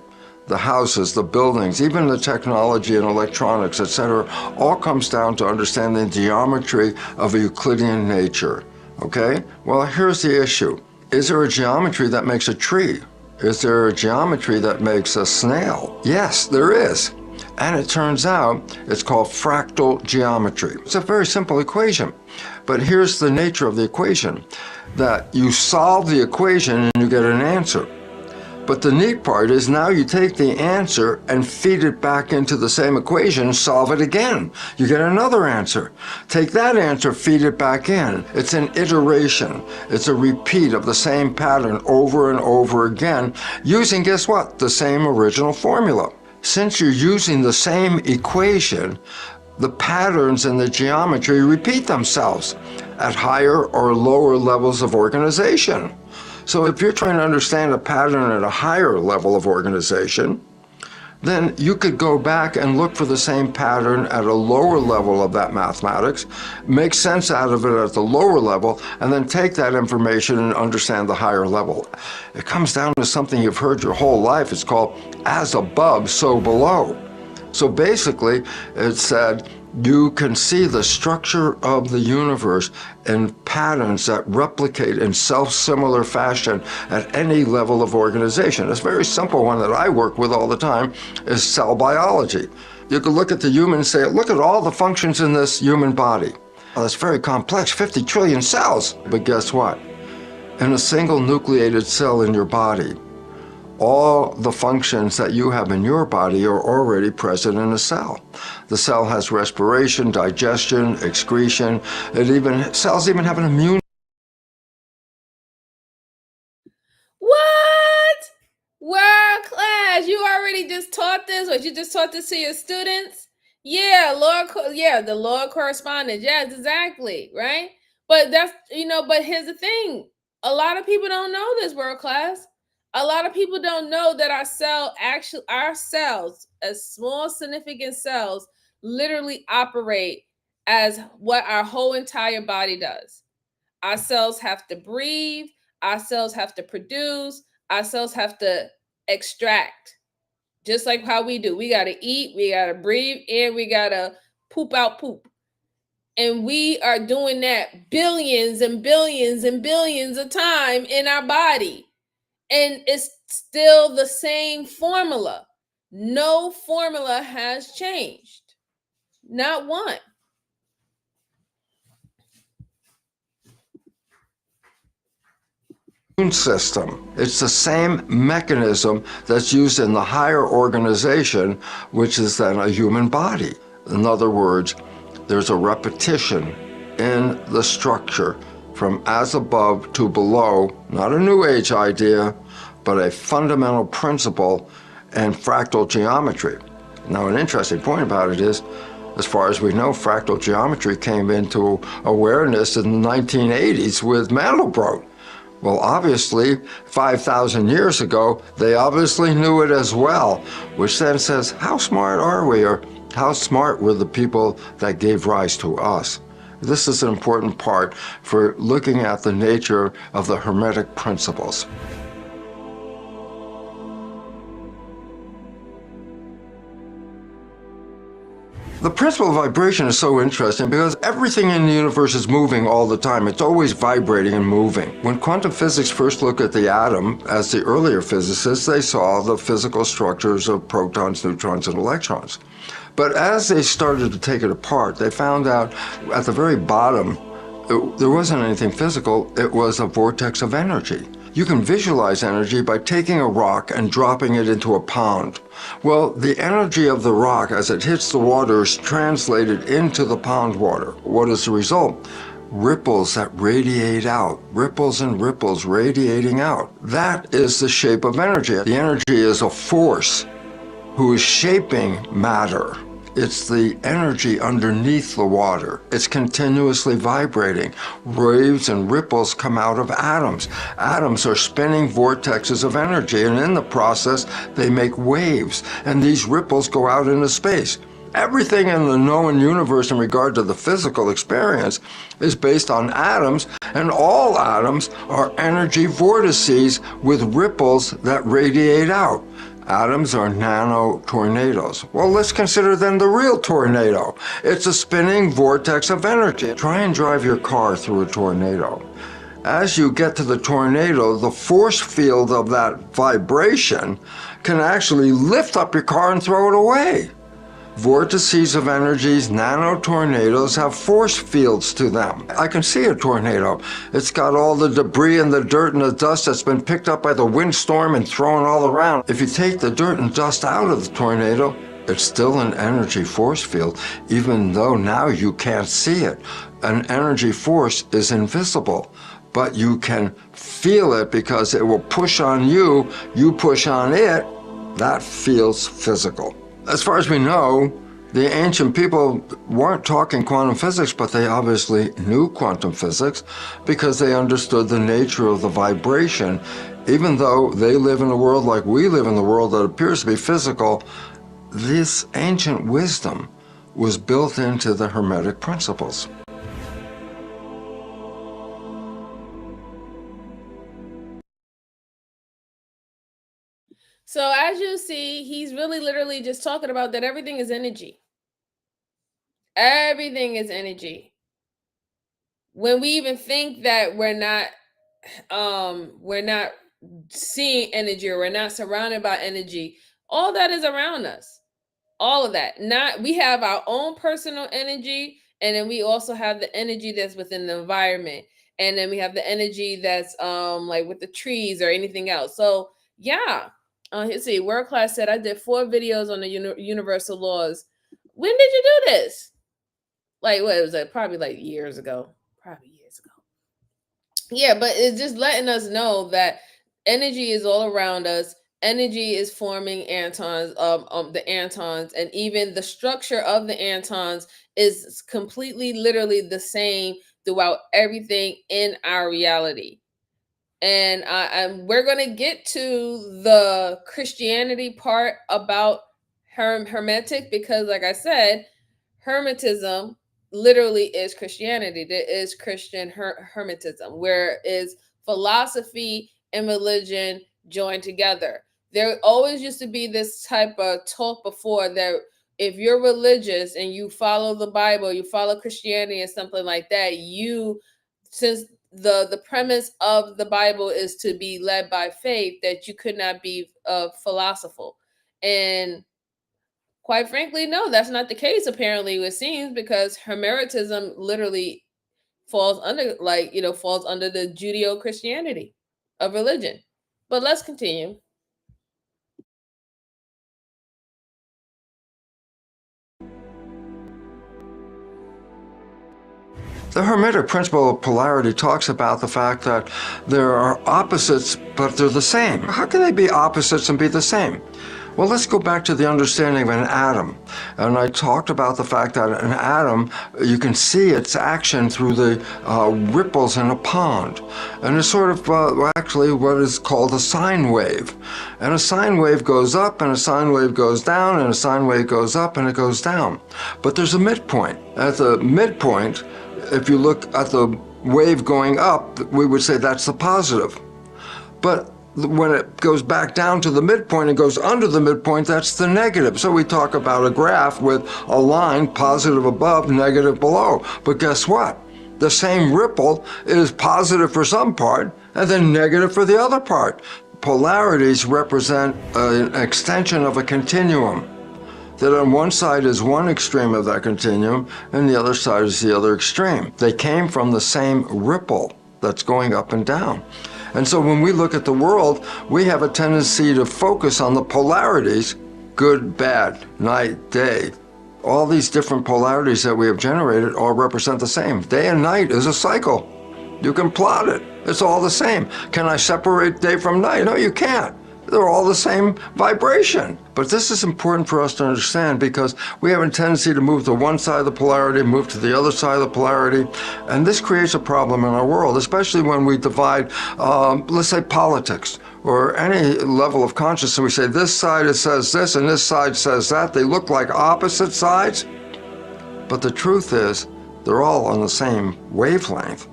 The houses, the buildings, even the technology and electronics, etc., all comes down to understanding the geometry of a Euclidean nature, okay? Well, here's the issue. Is there a geometry that makes a tree? Is there a geometry that makes a snail? Yes, there is. And it turns out it's called fractal geometry. It's a very simple equation. But here's the nature of the equation, that you solve the equation and you get an answer. But the neat part is now you take the answer and feed it back into the same equation, solve it again. You get another answer. Take that answer, feed it back in. It's an iteration. It's a repeat of the same pattern over and over again using, guess what? The same original formula. Since you're using the same equation, the patterns in the geometry repeat themselves at higher or lower levels of organization. So if you're trying to understand a pattern at a higher level of organization, then you could go back and look for the same pattern at a lower level of that mathematics, make sense out of it at the lower level, and then take that information and understand the higher level. It comes down to something you've heard your whole life. It's called as above, so below. So basically, it said you can see the structure of the universe in patterns that replicate in self-similar fashion at any level of organization. It's a very simple one that I work with all the time is cell biology. You can look at the human and say, look at all the functions in this human body. Well, that's very complex, 50 trillion cells. But guess what? In a single nucleated cell in your body, all the functions that you have in your body are already present in a cell. The cell has respiration, digestion, excretion. Cells even have an immune. What? World class. You already just taught this, or you just taught this to your students? Yeah, the Lord correspondence. Yes, exactly. Right. But that's, but here's the thing. A lot of people don't know this, world class. A lot of people don't know that our cells, as small significant cells, literally operate as what our whole entire body does. Our cells have to breathe, our cells have to produce, our cells have to extract, just like how we do. We got to eat, we got to breathe, and we got to poop out poop. And we are doing that billions and billions and billions of time in our body. And it's still the same formula. No formula has changed. Not one. System. It's the same mechanism that's used in the higher organization, which is then a human body. In other words, there's a repetition in the structure from as above to below, not a new age idea, but a fundamental principle in fractal geometry. Now, an interesting point about it is, as far as we know, fractal geometry came into awareness in the 1980s with Mandelbrot. Well, obviously, 5,000 years ago, they obviously knew it as well, which then says, how smart are we, or how smart were the people that gave rise to us? This is an important part for looking at the nature of the Hermetic Principles. The principle of vibration is so interesting because everything in the universe is moving all the time. It's always vibrating and moving. When quantum physics first looked at the atom, as the earlier physicists, they saw the physical structures of protons, neutrons, and electrons. But as they started to take it apart, they found out at the very bottom, there wasn't anything physical. It was a vortex of energy. You can visualize energy by taking a rock and dropping it into a pond. Well, the energy of the rock as it hits the water is translated into the pond water. What is the result? Ripples that radiate out, ripples and ripples radiating out. That is the shape of energy. The energy is a force who is shaping matter. It's the energy underneath the water. It's continuously vibrating. Waves and ripples come out of atoms. Atoms are spinning vortexes of energy, and in the process, they make waves, and these ripples go out into space. Everything in the known universe in regard to the physical experience is based on atoms, and all atoms are energy vortices with ripples that radiate out. Atoms are nano tornadoes. Well, let's consider then the real tornado. It's a spinning vortex of energy. Try and drive your car through a tornado. As you get to the tornado, the force field of that vibration can actually lift up your car and throw it away. Vortices of energies, nano tornadoes, have force fields to them. I can see a tornado. It's got all the debris and the dirt and the dust that's been picked up by the windstorm and thrown all around. If you take the dirt and dust out of the tornado, it's still an energy force field, even though now you can't see it. An energy force is invisible, but you can feel it because it will push on you, you push on it. That feels physical. As far as we know, The ancient people weren't talking quantum physics, but they obviously knew quantum physics because they understood the nature of the vibration. Even though they live in a world like we live in the world that appears to be physical, this ancient wisdom was built into the Hermetic principles. So as you see, he's really literally just talking about that everything is energy. Everything is energy. When we even think that we're not seeing energy, or we're not surrounded by energy, all that is around us. All of that. Not we have our own personal energy, and then we also have the energy that's within the environment. And then we have the energy that's like with the trees or anything else. So yeah. Let's see. World Class said I did 4 videos on the universal laws. When did you do this? Like what was it? Probably like years ago. Probably years ago. Yeah, but it's just letting us know that energy is all around us. Energy is forming antons, the antons, and even the structure of the antons is completely, literally the same throughout everything in our reality. And we're going to get to the Christianity part about Hermetic, because, like I said, Hermetism literally is Christianity. There is Christian Hermetism, where is philosophy and religion joined together. There always used to be this type of talk before that if you're religious and you follow the Bible, you follow Christianity and something like that, since the premise of the Bible is to be led by faith, that you could not be philosophical. And quite frankly, no, that's not the case. Apparently, it seems, because Hermeticism literally falls under, falls under the Judeo-Christianity of religion. But let's continue. The Hermetic principle of polarity talks about the fact that there are opposites, but they're the same. How can they be opposites and be the same? Well, let's go back to the understanding of an atom. And I talked about the fact that an atom, you can see its action through the ripples in a pond. And it's sort of actually what is called a sine wave. And a sine wave goes up, and a sine wave goes down, and a sine wave goes up, and it goes down. But there's a midpoint. At the midpoint, if you look at the wave going up, we would say that's the positive. But when it goes back down to the midpoint and goes under the midpoint, that's the negative. So we talk about a graph with a line, positive above, negative below. But guess what? The same ripple is positive for some part and then negative for the other part. Polarities represent an extension of a continuum. That on one side is one extreme of that continuum, and the other side is the other extreme. They came from the same ripple that's going up and down. And so when we look at the world, we have a tendency to focus on the polarities, good, bad, night, day. All these different polarities that we have generated all represent the same. Day and night is a cycle. You can plot it. It's all the same. Can I separate day from night? No, you can't. They're all the same vibration. But this is important for us to understand, because we have a tendency to move to one side of the polarity, move to the other side of the polarity, and this creates a problem in our world, especially when we divide, let's say, politics or any level of consciousness. We say this side says this and this side says that. They look like opposite sides, but the truth is they're all on the same wavelength.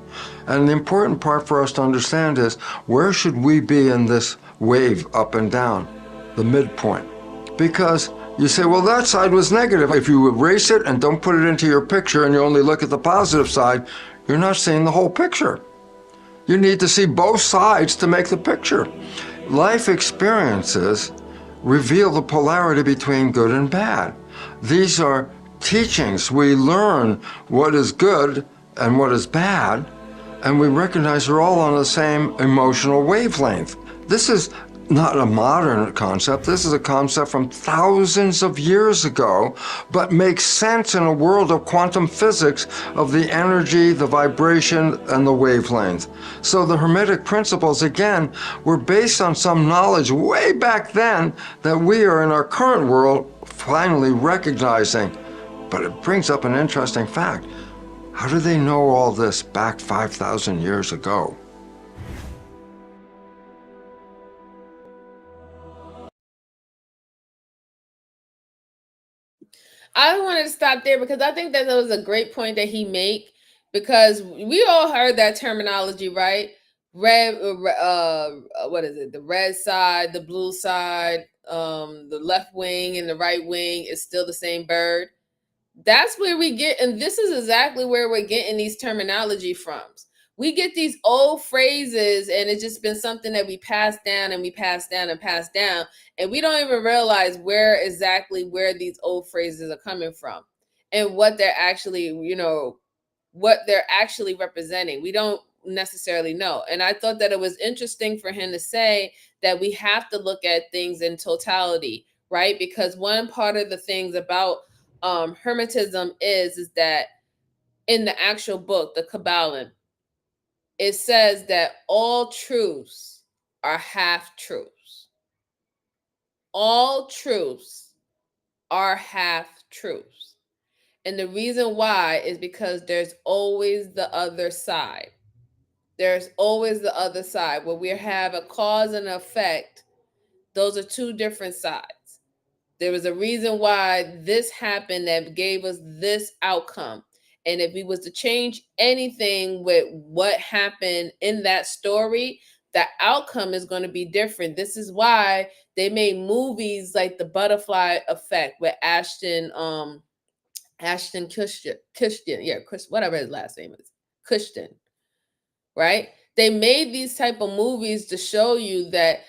And the important part for us to understand is, where should we be in this wave up and down? The midpoint. Because you say, well, that side was negative. If you erase it and don't put it into your picture and you only look at the positive side, you're not seeing the whole picture. You need to see both sides to make the picture. Life experiences reveal the polarity between good and bad. These are teachings. We learn what is good and what is bad, and we recognize they're all on the same emotional wavelength. This is not a modern concept. This is a concept from thousands of years ago, but makes sense in a world of quantum physics of the energy, the vibration, and the wavelength. So the Hermetic principles, again, were based on some knowledge way back then that we are in our current world finally recognizing. but it brings up an interesting fact. How do they know all this back 5,000 years ago? I wanted to stop there because I think that was a great point that he made, because we all heard that terminology, right? Red, what is it? The red side, the blue side, the left wing and the right wing is still the same bird. That's where we get, and this is exactly where we're getting these terminology from. We get these old phrases, and it's just been something that we pass down and we pass down and pass down, and we don't even realize where these old phrases are coming from and what they're actually, what they're actually representing. We don't necessarily know. And I thought that it was interesting for him to say that we have to look at things in totality, right? Because one part of the things about Hermetism is that in the actual book, the Kabbalah, it says that all truths are half truths. All truths are half truths. And the reason why is because there's always the other side. There's always the other side. Where we have a cause and effect, those are two different sides. There was a reason why this happened that gave us this outcome. And if we was to change anything with what happened in that story, the outcome is going to be different. This is why they made movies like The Butterfly Effect with Ashton Kutcher, whatever his last name is, Kutcher, right? They made these type of movies to show you that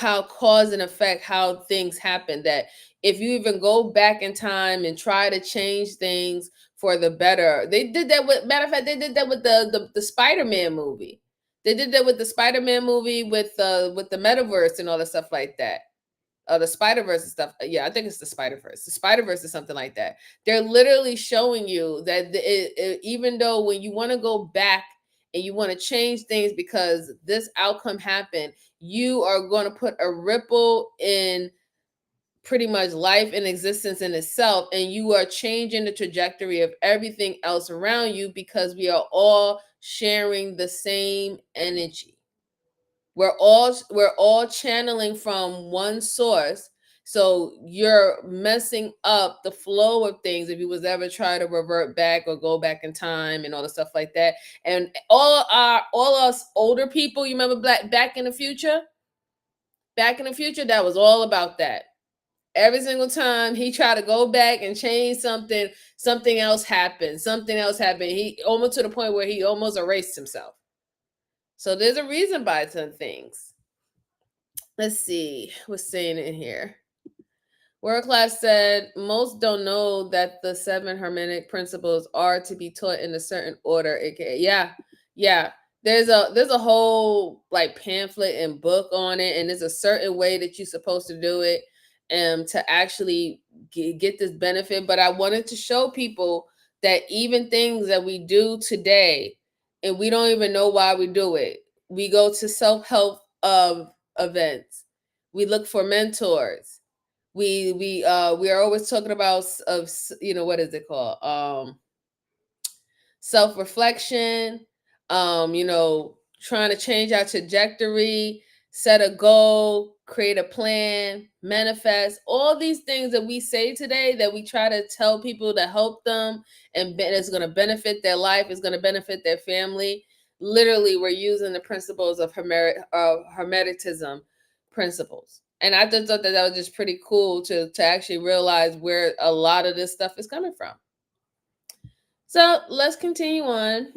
how cause and effect, how things happen, that if you even go back in time and try to change things for the better. They did that with, matter of fact, they did that with the Spider-Man movie. They did that with the Spider-Man movie with the metaverse and all the stuff like that. The Spider-Verse and stuff. Yeah, I think it's the Spider-Verse. The Spider-Verse is something like that. They're literally showing you that even though when you want to go back and you want to change things because this outcome happened, you are going to put a ripple in pretty much life and existence in itself, and you are changing the trajectory of everything else around you because we are all sharing the same energy. We're all channeling from one source. So you're messing up the flow of things if you was ever try to revert back or go back in time and all the stuff like that. And all us older people, you remember Back in the Future? Back in the Future, that was all about that. Every single time he tried to go back and change something, something else happened. Something else happened. He almost to the point where he almost erased himself. So there's a reason by some things. Let's see what's saying in here. World Class said, most don't know that the 7 Hermetic principles are to be taught in a certain order. Yeah. There's a whole like pamphlet and book on it, and there's a certain way that you're supposed to do it to actually get this benefit. But I wanted to show people that even things that we do today, and we don't even know why we do it. We go to self-help events. We look for mentors. We are always talking about what is it called? Self-reflection, trying to change our trajectory, set a goal, create a plan, manifest, all these things that we say today that we try to tell people to help them and it's going to benefit their life, it's going to benefit their family. Literally, we're using the principles of Hermeticism principles. And I just thought that was just pretty cool to actually realize where a lot of this stuff is coming from. So let's continue on.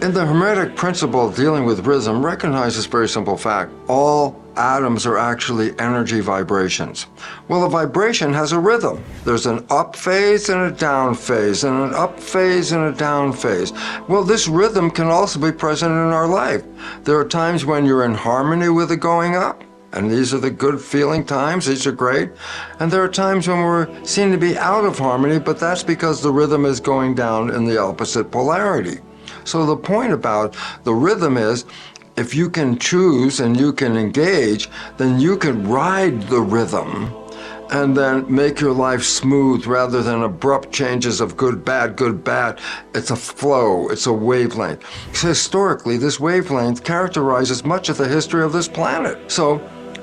In the Hermetic principle dealing with rhythm, recognize this very simple fact. All atoms are actually energy vibrations. Well, a vibration has a rhythm. There's an up phase and a down phase, and an up phase and a down phase. Well, this rhythm can also be present in our life. There are times when you're in harmony with the going up, and these are the good feeling times, these are great. And there are times when we seem to be out of harmony, but that's because the rhythm is going down in the opposite polarity. So the point about the rhythm is, if you can choose and you can engage, then you can ride the rhythm and then make your life smooth rather than abrupt changes of good, bad, good, bad. It's a flow, it's a wavelength. Historically, this wavelength characterizes much of the history of this planet. So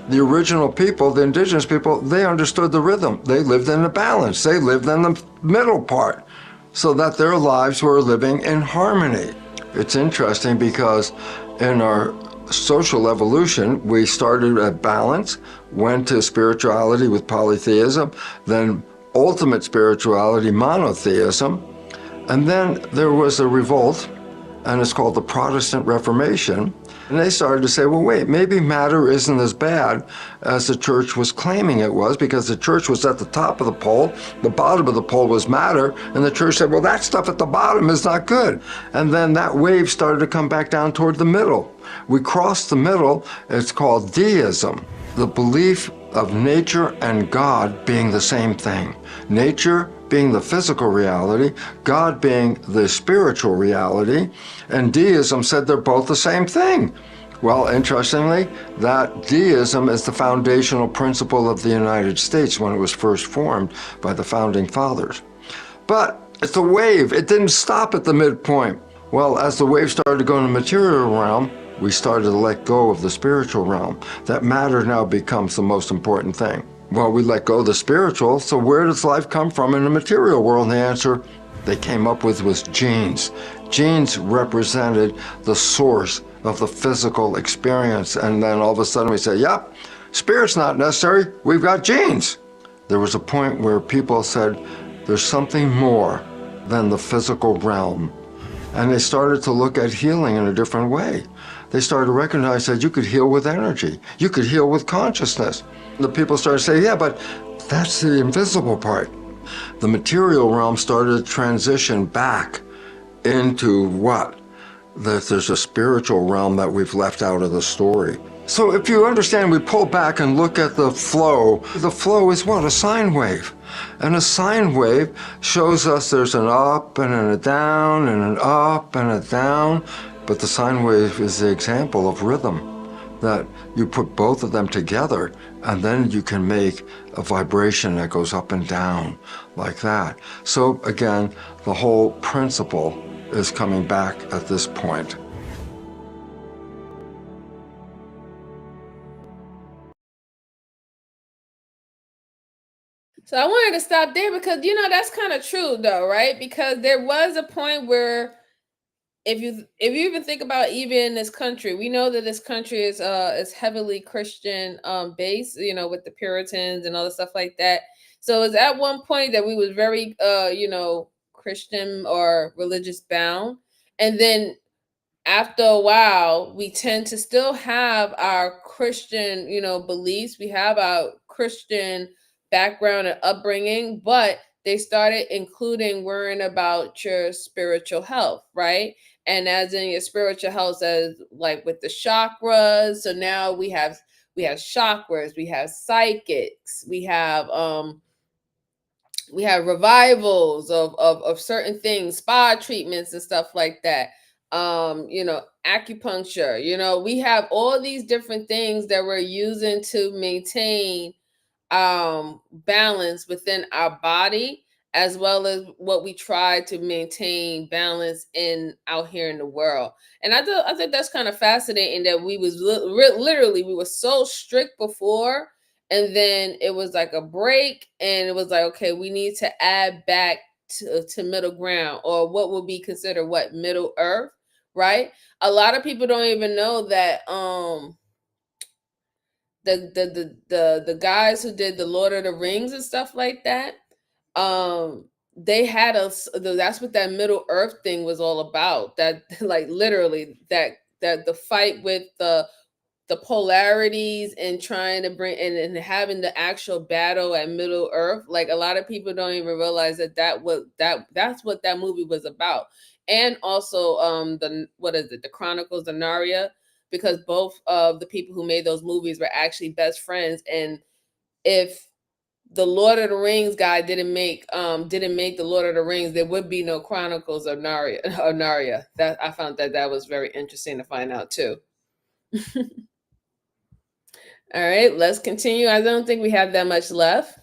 the original people, the indigenous people, they understood the rhythm. They lived in the balance. They lived in the middle part so that their lives were living in harmony. It's interesting because in our social evolution, we started at balance, went to spirituality with polytheism, then ultimate spirituality, monotheism, and then there was a revolt, and it's called the Protestant Reformation. And they started to say, well, wait, maybe matter isn't as bad as the church was claiming it was, because the church was at the top of the pole, the bottom of the pole was matter, and the church said, well, that stuff at the bottom is not good. And then that wave started to come back down toward the middle. We crossed the middle, it's called deism, the belief of nature and God being the same thing. Nature being the physical reality, God being the spiritual reality, and deism said they're both the same thing. Well, interestingly, that deism is the foundational principle of the United States when it was first formed by the founding fathers. But it's a wave, it didn't stop at the midpoint. Well, as the wave started to go in the material realm, we started to let go of the spiritual realm. That matter now becomes the most important thing. Well, we let go of the spiritual, so where does life come from in the material world? And the answer they came up with was genes. Genes represented the source of the physical experience. And then all of a sudden we say, yep, spirit's not necessary, we've got genes. There was a point where people said, there's something more than the physical realm. And they started to look at healing in a different way. They started to recognize that you could heal with energy. You could heal with consciousness. The people started to say, yeah, but that's the invisible part. The material realm started to transition back into what? That there's a spiritual realm that we've left out of the story. So if you understand, we pull back and look at the flow. The flow is what? A sine wave. And a sine wave shows us there's an up and a down and an up and a down. But the sine wave is the example of rhythm, that you put both of them together and then you can make a vibration that goes up and down like that. So again, the whole principle is coming back at this point. So I wanted to stop there because, that's kind of true though, right? Because there was a point where if you even think about even this country, we know that this country is heavily Christian based, with the Puritans and all the stuff like that. So it's at one point that we was very Christian or religious bound. And then after a while, we tend to still have our Christian, beliefs. We have our Christian background and upbringing, but they started including worrying about your spiritual health, right? And as in your spiritual health, as like with the chakras. So now we have chakras, we have psychics, we have revivals of certain things, spa treatments and stuff like that. Acupuncture, we have all these different things that we're using to maintain balance within our body, as well as what we try to maintain balance in out here in the world. And I think that's kind of fascinating that we was literally we were so strict before, and then it was like a break, and it was like, okay, we need to add back to middle ground, or what would be considered what middle earth, right? A lot of people don't even know that the guys who did the Lord of the Rings and stuff like that, they had that's what that Middle Earth thing was all about. That like literally that the fight with the polarities and trying to bring and having the actual battle at Middle Earth. Like a lot of people don't even realize that's what that movie was about. And also the Chronicles of Narnia, because both of the people who made those movies were actually best friends. And if the Lord of the Rings guy didn't make the Lord of the Rings, there would be no Chronicles of Narnia. That I found that was very interesting to find out too. All right, let's continue. I don't think we have that much left.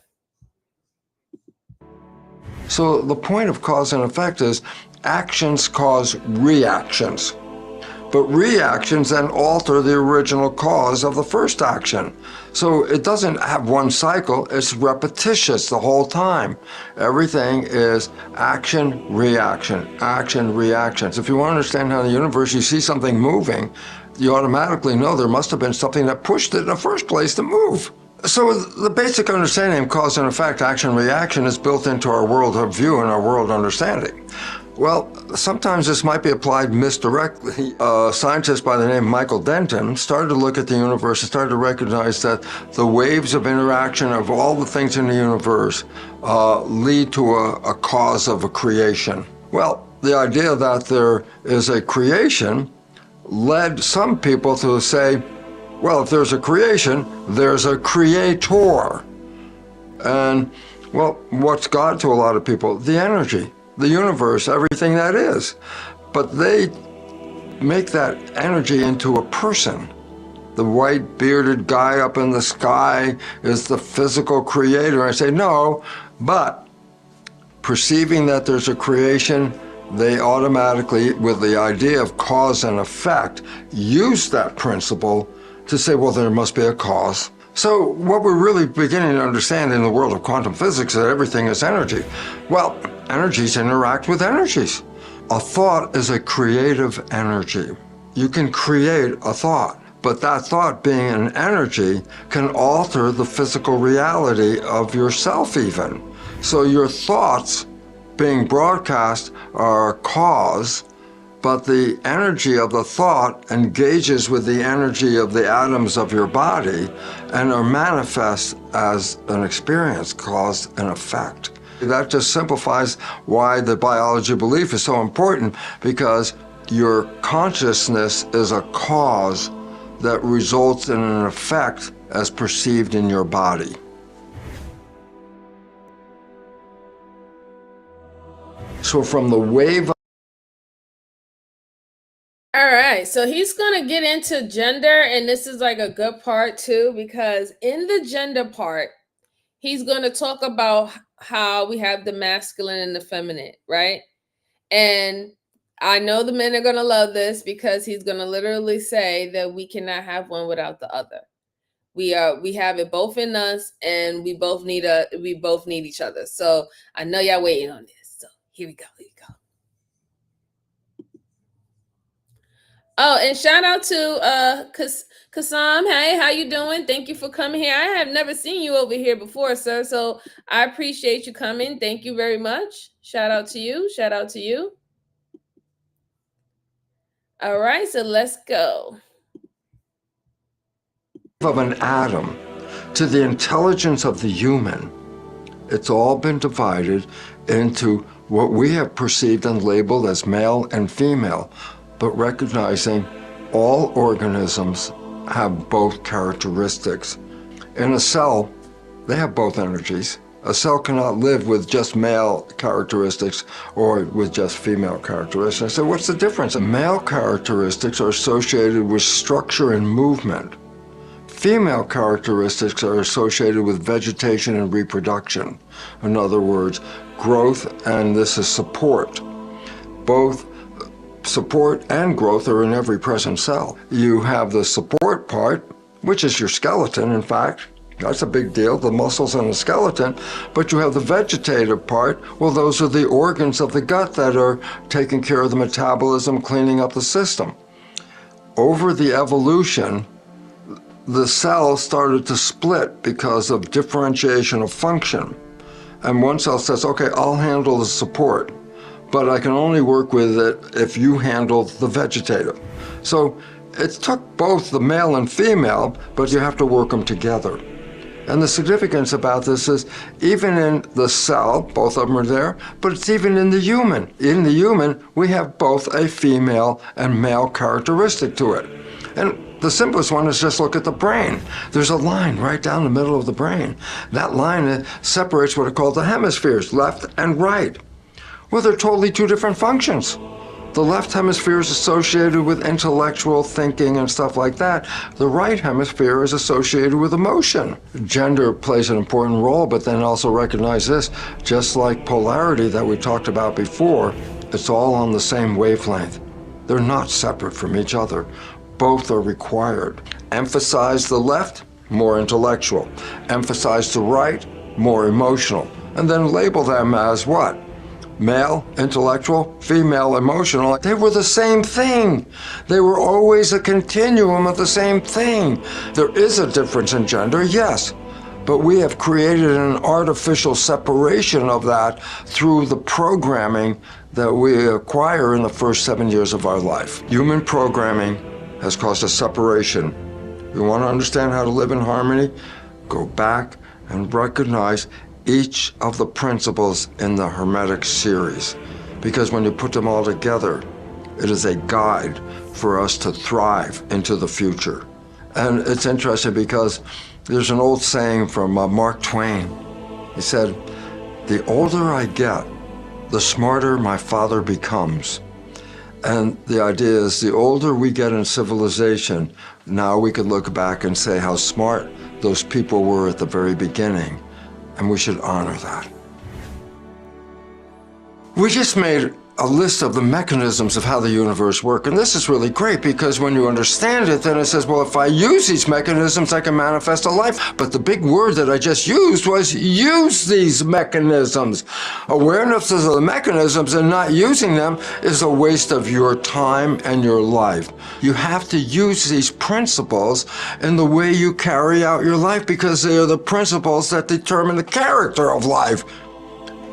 So the point of cause and effect is actions cause reactions. But reactions then alter the original cause of the first action. So it doesn't have one cycle, it's repetitious the whole time. Everything is action, reaction, action, reactions. If you want to understand how in the universe you see something moving, you automatically know there must have been something that pushed it in the first place to move. So the basic understanding of cause and effect, action, reaction is built into our world of view and our world understanding. Well, sometimes this might be applied misdirectly. A scientist by the name of Michael Denton started to look at the universe and started to recognize that the waves of interaction of all the things in the universe lead to a cause of a creation. Well, the idea that there is a creation led some people to say, well, if there's a creation, there's a creator. And, well, what's God to a lot of people? The energy. The universe, everything that is. But they make that energy into a person. The white bearded guy up in the sky is the physical creator. I say, no, but perceiving that there's a creation, they automatically, with the idea of cause and effect, use that principle to say, well, there must be a cause. So what we're really beginning to understand in the world of quantum physics is that everything is energy. Well, energies interact with energies. A thought is a creative energy. You can create a thought, but that thought being an energy can alter the physical reality of yourself even. So your thoughts being broadcast are a cause, but the energy of the thought engages with the energy of the atoms of your body and are manifest as an experience, cause and effect. That just simplifies why the biology belief is so important, because your consciousness is a cause that results in an effect as perceived in your body. So from the wave. All right, so he's going to get into gender, and this is like a good part too, because in the gender part, he's going to talk about how we have the masculine and the feminine, right? And I know the men are going to love this, because he's going to literally say that we cannot have one without the other. We have it both in us, and we both need each other. So I know y'all waiting on this. So here we go. Oh, and shout out to Kasam. Hey, how you doing? Thank you for coming here. I have never seen you over here before, sir. So I appreciate you coming. Thank you very much. Shout out to you. Shout out to you. All right, so let's go. Of an atom to the intelligence of the human, it's all been divided into what we have perceived and labeled as male and female, but recognizing all organisms have both characteristics. In a cell, they have both energies. A cell cannot live with just male characteristics or with just female characteristics. So what's the difference? Male characteristics are associated with structure and movement. Female characteristics are associated with vegetation and reproduction. In other words, growth, and this is support. Both support and growth are in every present cell. You have the support part, which is your skeleton, in fact. That's a big deal, the muscles and the skeleton. But you have the vegetative part. Well, those are the organs of the gut that are taking care of the metabolism, cleaning up the system. Over the evolution, the cell started to split because of differentiation of function. And one cell says, okay, I'll handle the support, but I can only work with it if you handle the vegetative. So it took both the male and female, but you have to work them together. And the significance about this is even in the cell, both of them are there, but it's even in the human. In the human, we have both a female and male characteristic to it. And the simplest one is just look at the brain. There's a line right down the middle of the brain. That line separates what are called the hemispheres, left and right. Well, they're totally two different functions. The left hemisphere is associated with intellectual thinking and stuff like that. The right hemisphere is associated with emotion. Gender plays an important role, but then also recognize this, just like polarity that we talked about before, it's all on the same wavelength. They're not separate from each other. Both are required. Emphasize the left, more intellectual. Emphasize the right, more emotional. And then label them as what? Male, intellectual, female, emotional. They were the same thing. They were always a continuum of the same thing. There is a difference in gender, yes, but we have created an artificial separation of that through the programming that we acquire in the first 7 years of our life. Human programming has caused a separation. You want to understand how to live in harmony? Go back and recognize each of the principles in the Hermetic series, because when you put them all together, it is a guide for us to thrive into the future. And it's interesting because there's an old saying from Mark Twain. He said, "The older I get, the smarter my father becomes." And the idea is the older we get in civilization, now we can look back and say how smart those people were at the very beginning. And we should honor that. We just made a list of the mechanisms of how the universe works, and this is really great because when you understand it, then it says, well, if I use these mechanisms, I can manifest a life. But the big word that I just used was use these mechanisms. Awareness of the mechanisms and not using them is a waste of your time and your life. You have to use these principles in the way you carry out your life because they are the principles that determine the character of life.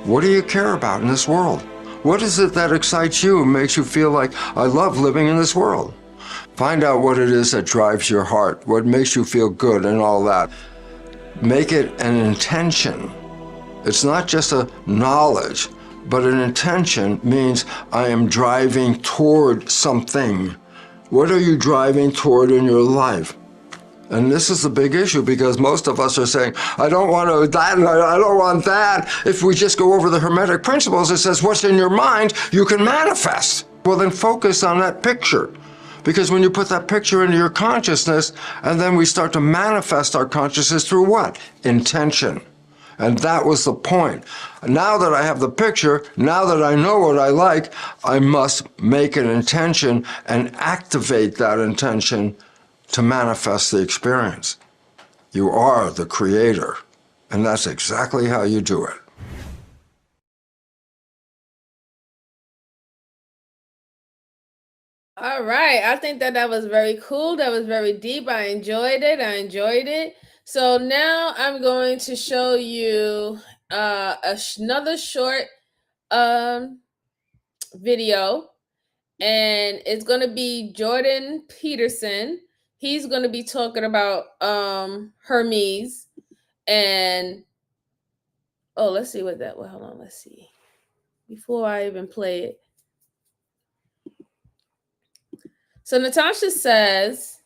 What do you care about in this world? What is it that excites you and makes you feel like, I love living in this world? Find out what it is that drives your heart, what makes you feel good and all that. Make it an intention. It's not just a knowledge, but an intention means I am driving toward something. What are you driving toward in your life? And this is the big issue because most of us are saying, I don't want that, and I don't want that. If we just go over the Hermetic Principles, it says what's in your mind, you can manifest. Well, then focus on that picture. Because when you put that picture into your consciousness, and then we start to manifest our consciousness through what? Intention. And that was the point. Now that I have the picture, now that I know what I like, I must make an intention and activate that intention to manifest the experience. You are the creator, and that's exactly how you do it. All right. I think that was very cool. That was very deep. I enjoyed it. So now I'm going to show you another short video, and it's going to be Jordan Peterson. He's going to be talking about Hermes, and let's see what that. Well, hold on. Let's see. Before I even play it. So Natasha says,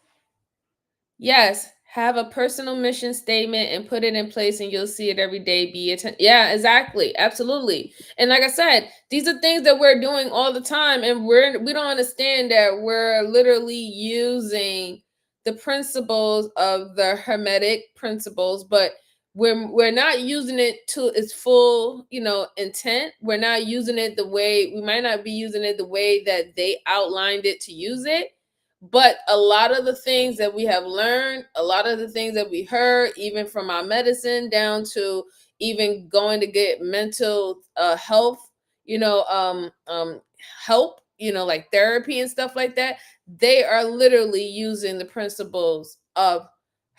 yes, have a personal mission statement and put it in place and you'll see it every day. Yeah, exactly. Absolutely. And like I said, these are things that we're doing all the time, and we don't understand that we're literally using the principles of the Hermetic principles, but we're not using it to its full, intent. We're not using it the way we might not be using it the way that they outlined it to use it. But a lot of the things that we have learned, a lot of the things that we heard, even from our medicine down to even going to get mental health, help, like therapy and stuff like that, they are literally using the principles of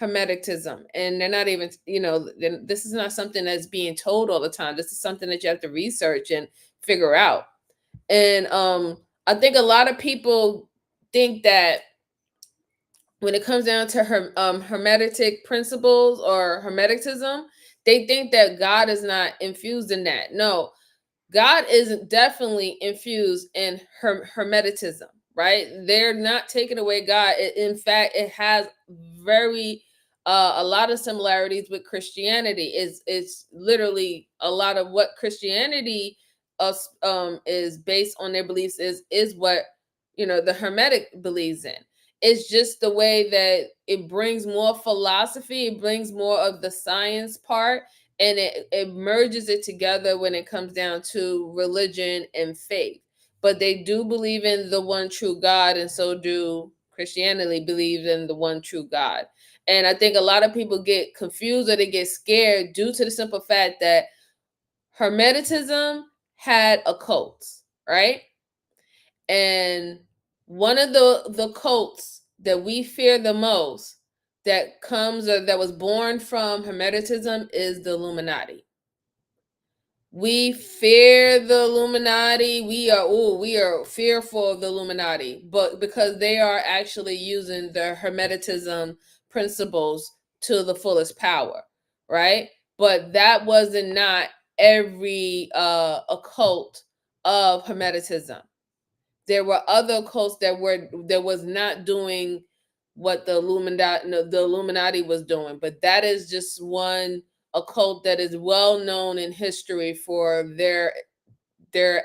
Hermeticism. And they're not even, this is not something that's being told all the time. This is something that you have to research and figure out. And I think a lot of people think that when it comes down to Hermetic principles or Hermeticism, they think that God is not infused in that. No, God is definitely infused in Hermeticism, right? They're not taking away God. In fact, it has very a lot of similarities with Christianity. It's literally a lot of what Christianity is based on their beliefs is what, you know, the Hermetic believes in. It's just the way that it brings more philosophy, it brings more of the science part, and it merges it together when it comes down to religion and faith. But they do believe in the one true God, and so do Christianity believes in the one true God. And I think a lot of people get confused or they get scared due to the simple fact that Hermeticism had occults, right? And one of the cults that we fear the most that comes or that was born from Hermeticism is the Illuminati. We fear the Illuminati. We are fearful of the Illuminati, but because they are actually using the Hermetism principles to the fullest power, right? But that wasn't not every occult of Hermetism. There were other cults that was not doing what the Illuminati was doing, but that is just one occult that is well known in history for their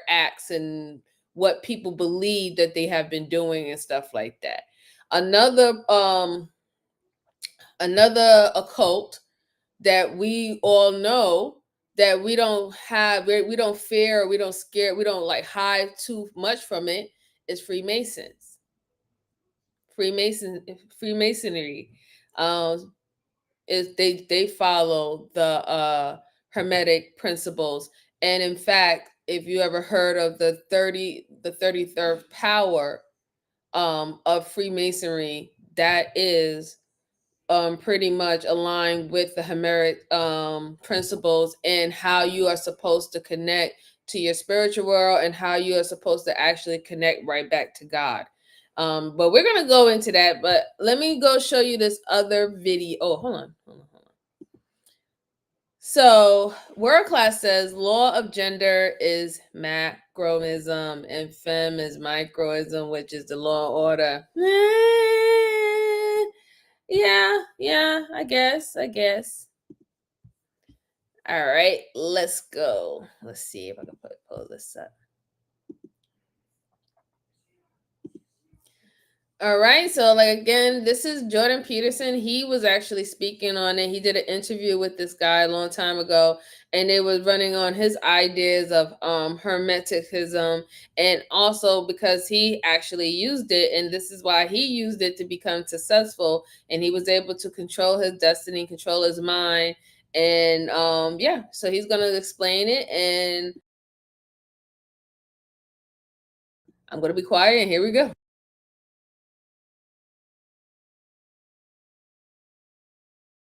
acts and what people believe that they have been doing and stuff like that. Another occult that we all know that we don't fear, we don't scare, we don't like hide too much from it is Freemasons. Freemasonry is they follow the Hermetic principles. And in fact, if you ever heard of the 33rd power of Freemasonry, that is pretty much aligned with the Hermetic principles and how you are supposed to connect to your spiritual world and how you are supposed to actually connect right back to God. But we're going to go into that. But let me go show you this other video. Oh, hold on. So, World Class says law of gender is macroism and fem is microism, which is the law of order. Yeah, I guess. All right, let's go. Let's see if I can pull this up. All right, so like again, this is Jordan Peterson. He was actually speaking on it. He did an interview with this guy a long time ago, and it was running on his ideas of Hermeticism, and also because he actually used it, and this is why he used it to become successful, and he was able to control his destiny, control his mind, and yeah. So he's gonna explain it, and I'm gonna be quiet, and here we go.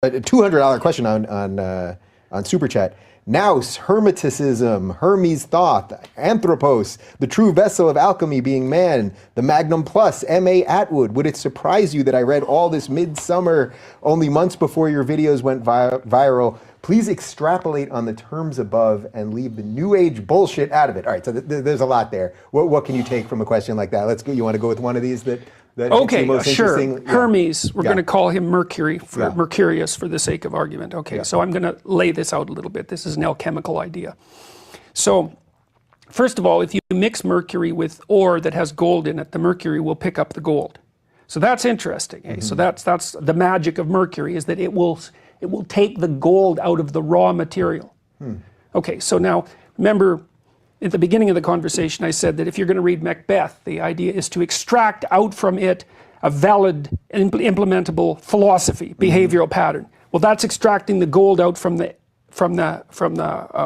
A $200 question on Super Chat. Nous, Hermeticism, Hermes thought, Anthropos, the true vessel of alchemy being man, the Magnum Plus, M.A. Atwood. Would it surprise you that I read all this midsummer, only months before your videos went viral? Please extrapolate on the terms above and leave the new age bullshit out of it. All right, so there's a lot there. What can you take from a question like that? Let's go. You want to go with one of these that okay, sure. Yeah. Hermes, we're going to call him Mercury, Mercurius for the sake of argument. Okay, so I'm going to lay this out a little bit. This is an alchemical idea. So, first of all, if you mix mercury with ore that has gold in it, the mercury will pick up the gold. So that's interesting. Mm-hmm. So that's the magic of mercury, is that it will take the gold out of the raw material. Okay, so now remember, at the beginning of the conversation, I said that if you're going to read Macbeth, the idea is to extract out from it a valid, implementable philosophy, behavioral pattern. Well, that's extracting the gold out from the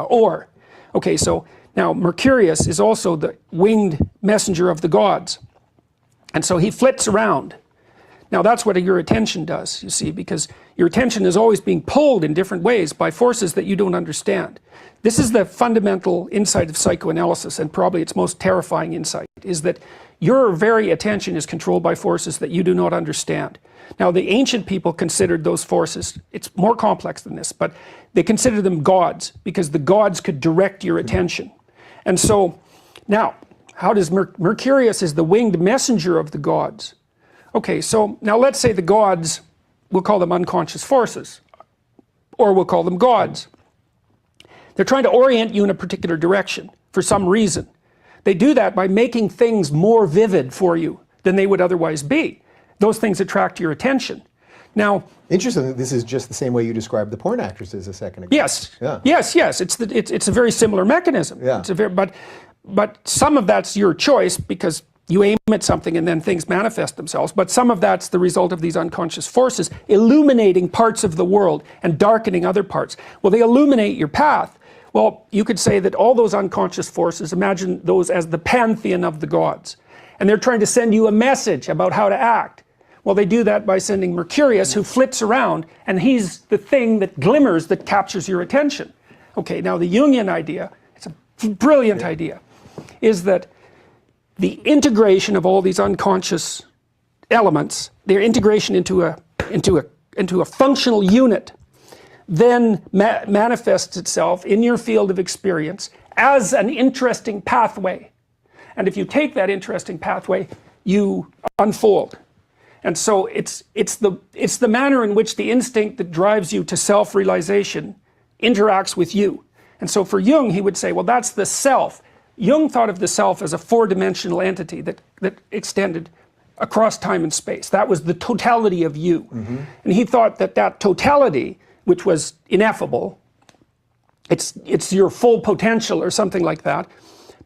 ore. Okay, so now Mercurius is also the winged messenger of the gods, and so he flits around. Now that's what your attention does, you see, because your attention is always being pulled in different ways by forces that you don't understand. This is the fundamental insight of psychoanalysis, and probably its most terrifying insight, is that your very attention is controlled by forces that you do not understand. Now, the ancient people considered those forces, it's more complex than this, but they considered them gods, because the gods could direct your attention. And so, now, how does Mercurius is the winged messenger of the gods. Okay, so now let's say the gods, we'll call them unconscious forces, or we'll call them gods. They're trying to orient you in a particular direction. for some reason. They do that by making things more vivid for you than they would otherwise be. Those things attract your attention. Now, interesting. This is just the same way you described the porn actresses a second ago. yes, Yeah. yes. It's a very similar mechanism. Yeah. But some of that's your choice because you aim at something and then things manifest themselves. But some of that's the result of these unconscious forces illuminating parts of the world and darkening other parts. Well, they illuminate your path. Well, you could say that all those unconscious forces, imagine those as the pantheon of the gods. And they're trying to send you a message about how to act. Well, they do that by sending Mercurius, who flits around, and he's the thing that glimmers, that captures your attention. Okay, now the Jungian idea, it's a brilliant idea, is that the integration of all these unconscious elements, their integration into a functional unit, then manifests itself in your field of experience as an interesting pathway. And if you take that interesting pathway, you unfold. And so it's the manner in which the instinct that drives you to self-realization interacts with you. And so for Jung, he would say, well, that's the self. Jung thought of the self as a four-dimensional entity that extended across time and space. That was the totality of you. Mm-hmm. And he thought that that totality, which was ineffable, it's your full potential or something like that,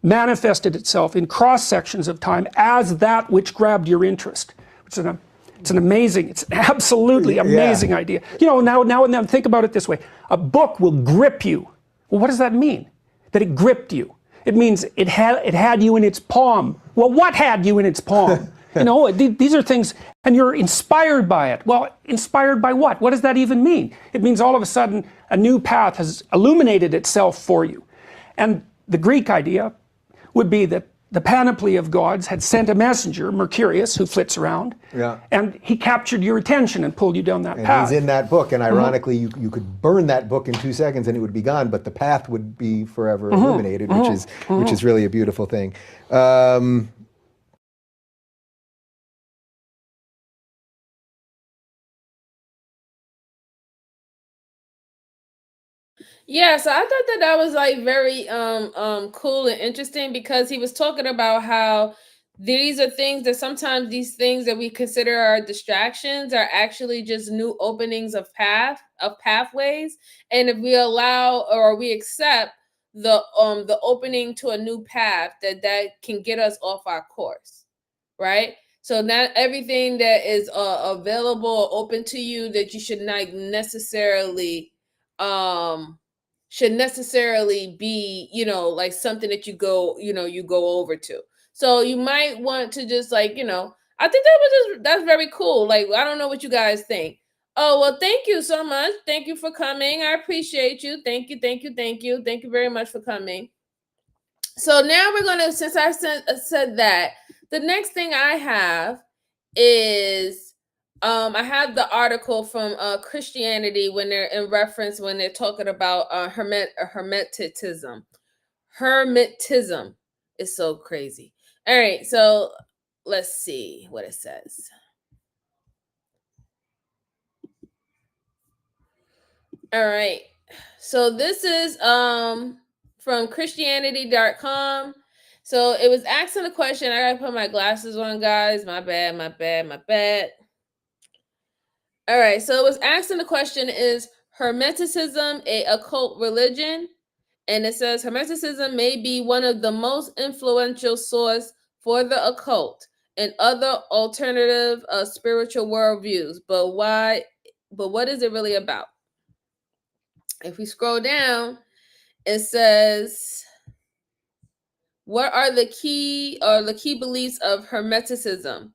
manifested itself in cross sections of time as that which grabbed your interest. It's an amazing, it's an absolutely amazing idea. You know, now and then think about it this way. A book will grip you. Well, what does that mean? That it gripped you. It means it had you in its palm. Well, what had you in its palm? You know, these are things, and you're inspired by it. Well, inspired by what? What does that even mean? It means all of a sudden a new path has illuminated itself for you. And the Greek idea would be that the panoply of gods had sent a messenger, Mercurius, who flits around, and he captured your attention and pulled you down that path. He's in that book, and ironically, you could burn that book in 2 seconds and it would be gone, but the path would be forever illuminated, which is really a beautiful thing. Yeah, so I thought that was like very cool and interesting, because he was talking about how these are things that sometimes these things that we consider are distractions are actually just new openings of pathways. And if we allow or we accept the opening to a new path, that can get us off our course, right? So not everything that is available or open to you that you should not necessarily be, you know, like something that you go over to. So you might want to just like, you know, I think that's very cool. Like, I don't know what you guys think. Oh, well, thank you so much. Thank you for coming. I appreciate you. Thank you very much for coming. So now we're going to, since I said that, the next thing I have is I have the article from Christianity when they're talking about Hermeticism. Hermetism is so crazy. All right, so let's see what it says. All right, so this is from Christianity.com. So it was asking a question. I gotta put my glasses on, guys. My bad. All right, so it was asking the question, is Hermeticism a occult religion? And it says Hermeticism may be one of the most influential source for the occult and other alternative spiritual worldviews. But what is it really about? If we scroll down, it says, what are the key beliefs of Hermeticism?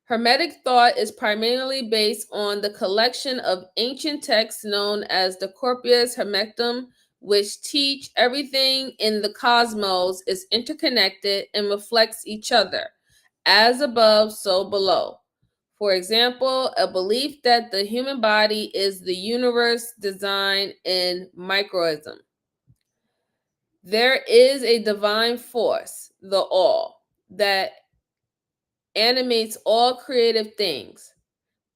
Hermetic thought is primarily based on the collection of ancient texts known as the Corpus Hermeticum, which teach everything in the cosmos is interconnected and reflects each other, as above, so below. For example, a belief that the human body is the universe design in microism. There is a divine force, the all, that animates all creative things.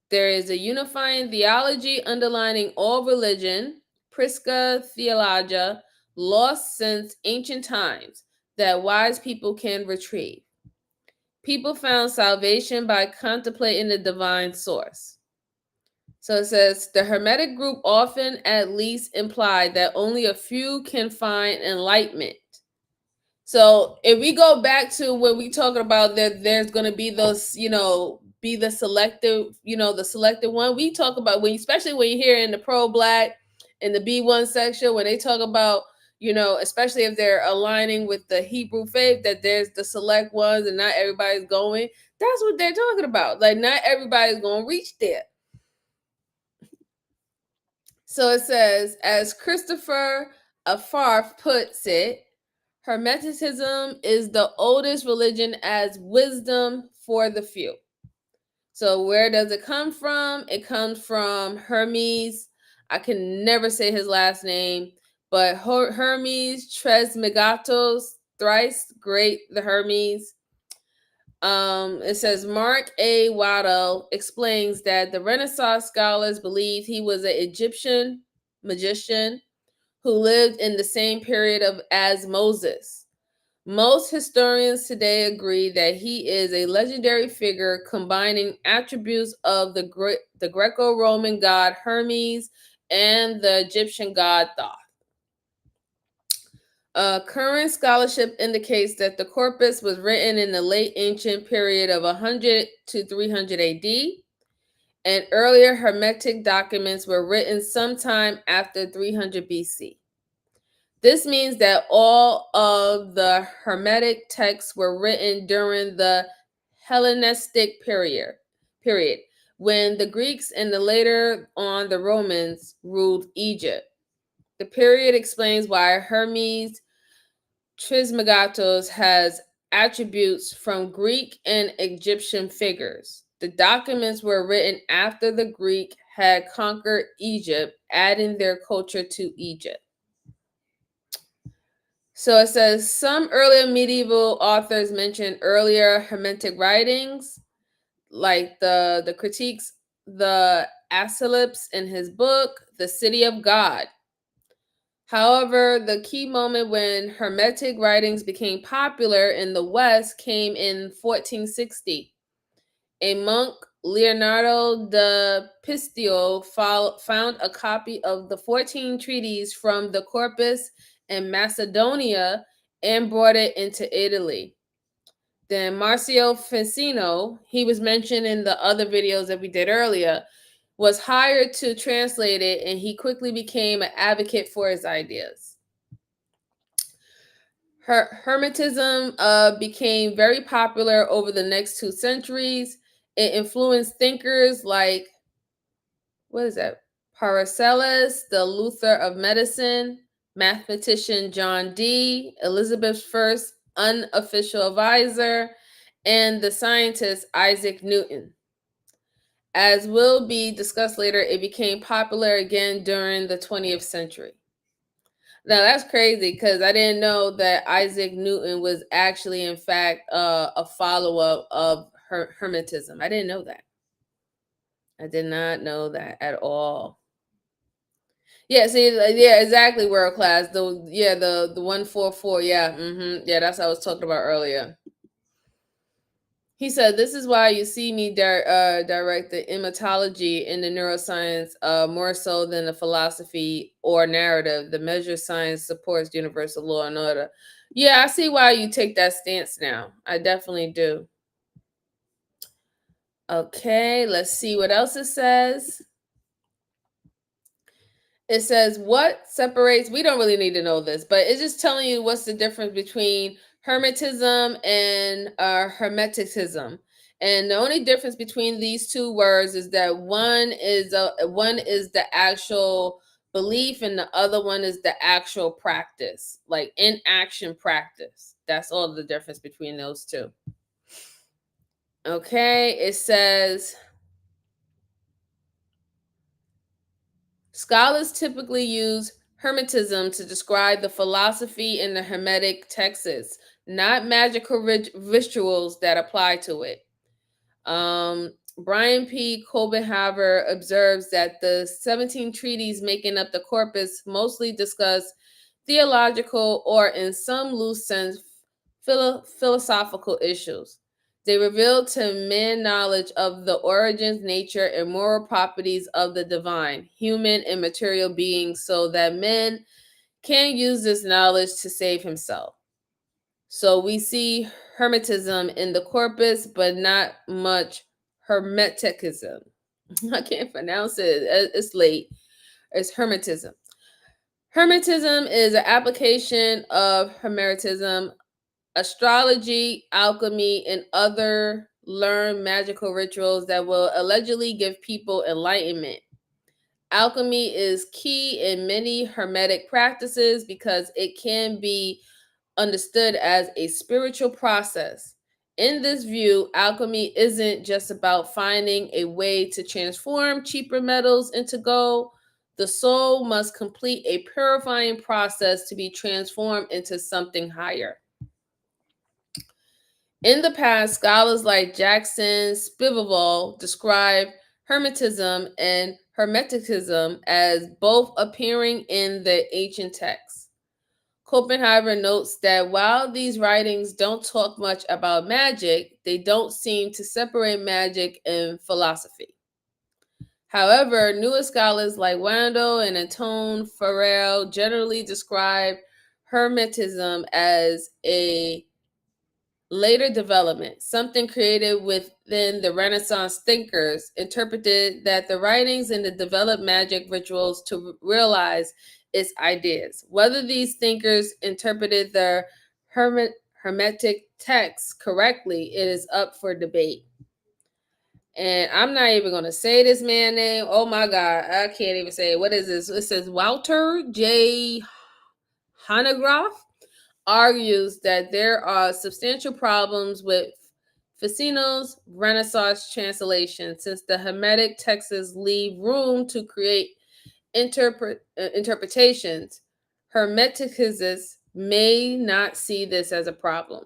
There is a unifying theology underlining all religion, Prisca Theologia, lost since ancient times. that wise people can retrieve. People found salvation by contemplating the divine source. So it says the Hermetic group often at least implied that only a few can find enlightenment. So if we go back to when we talking about that there's going to be those, be the selective, the selected one, we talk about when, especially when you hear in the pro-black in the B1 section, when they talk about, especially if they're aligning with the Hebrew faith, that there's the select ones and not everybody's going. That's what they're talking about. Like, not everybody's going to reach there. So it says, as Christopher Afarf puts it, Hermeticism is the oldest religion as wisdom for the few. So where does it come from? It comes from Hermes. I can never say his last name, but Hermes Trismegistus, thrice great the Hermes. It says Mark A. Waddell explains that the Renaissance scholars believed he was an Egyptian magician who lived in the same period as Moses. Most historians today agree that he is a legendary figure combining attributes of the Greco-Roman god Hermes and the Egyptian god Thoth. Current scholarship indicates that the corpus was written in the late ancient period of 100 to 300 AD, and earlier Hermetic documents were written sometime after 300 BC. This means that all of the Hermetic texts were written during the Hellenistic period, when the Greeks and later on the Romans ruled Egypt. The period explains why Hermes Trismegistus has attributes from Greek and Egyptian figures. The documents were written after the Greek had conquered Egypt, adding their culture to Egypt. So it says some earlier medieval authors mentioned earlier Hermetic writings, like the critiques, the Aesculapius in his book, The City of God. However, the key moment when Hermetic writings became popular in the West came in 1460. A monk, Leonardo da Pistio, found a copy of the 14 treatises from the corpus in Macedonia and brought it into Italy. Then Marcio Ficino, he was mentioned in the other videos that we did earlier, was hired to translate it, and he quickly became an advocate for his ideas. Hermetism became very popular over the next 2 centuries. It influenced thinkers like, Paracelsus, the Luther of medicine, mathematician John Dee, Elizabeth's first unofficial advisor, and the scientist Isaac Newton. As will be discussed later, it became popular again during the 20th century. Now, that's crazy because I didn't know that Isaac Newton was actually, in fact, a follower of Hermetism. I didn't know that. I did not know that at all. Yeah, see, yeah, exactly, world class. The 144. Yeah, yeah, that's what I was talking about earlier. He said, "This is why you see me direct the emetology in the neuroscience more so than the philosophy or narrative. The measure science supports universal law and order." Yeah, I see why you take that stance now. I definitely do. Okay, let's see what else it says. It says, what separates, we don't really need to know this, but it's just telling you what's the difference between Hermetism and Hermeticism. And the only difference between these two words is that one is the actual belief and the other one is the actual practice, like in action practice. That's all the difference between those two. Okay, it says, scholars typically use Hermetism to describe the philosophy in the Hermetic texts, not magical rituals that apply to it. Brian P. Kobenhaver observes that the 17 treatises making up the corpus mostly discuss theological or, in some loose sense, philosophical issues. They reveal to man knowledge of the origins, nature, and moral properties of the divine, human, and material beings so that men can use this knowledge to save himself. So we see Hermetism in the corpus, but not much Hermeticism. I can't pronounce it. It's late. It's Hermetism. Hermetism is an application of Hermetism, astrology, alchemy, and other learned magical rituals that will allegedly give people enlightenment. Alchemy is key in many Hermetic practices because it can be understood as a spiritual process. In this view, alchemy isn't just about finding a way to transform cheaper metals into gold. The soul must complete a purifying process to be transformed into something higher. In the past, scholars like Jackson Spivak describe Hermetism and Hermeticism as both appearing in the ancient texts. Copenhagen notes that while these writings don't talk much about magic, they don't seem to separate magic and philosophy. However, newer scholars like Wando and Antoine Farrell generally describe Hermetism as a later development, something created within the Renaissance thinkers, interpreted that the writings and the developed magic rituals to realize its ideas. Whether these thinkers interpreted the Hermetic texts correctly, it is up for debate. And I'm not even going to say this man's name. Oh my God, I can't even say it. What is this? It says Walter J. Hanegraaff argues that there are substantial problems with Ficino's Renaissance translation, since the Hermetic texts leave room to create interpretations. Hermeticists may not see this as a problem.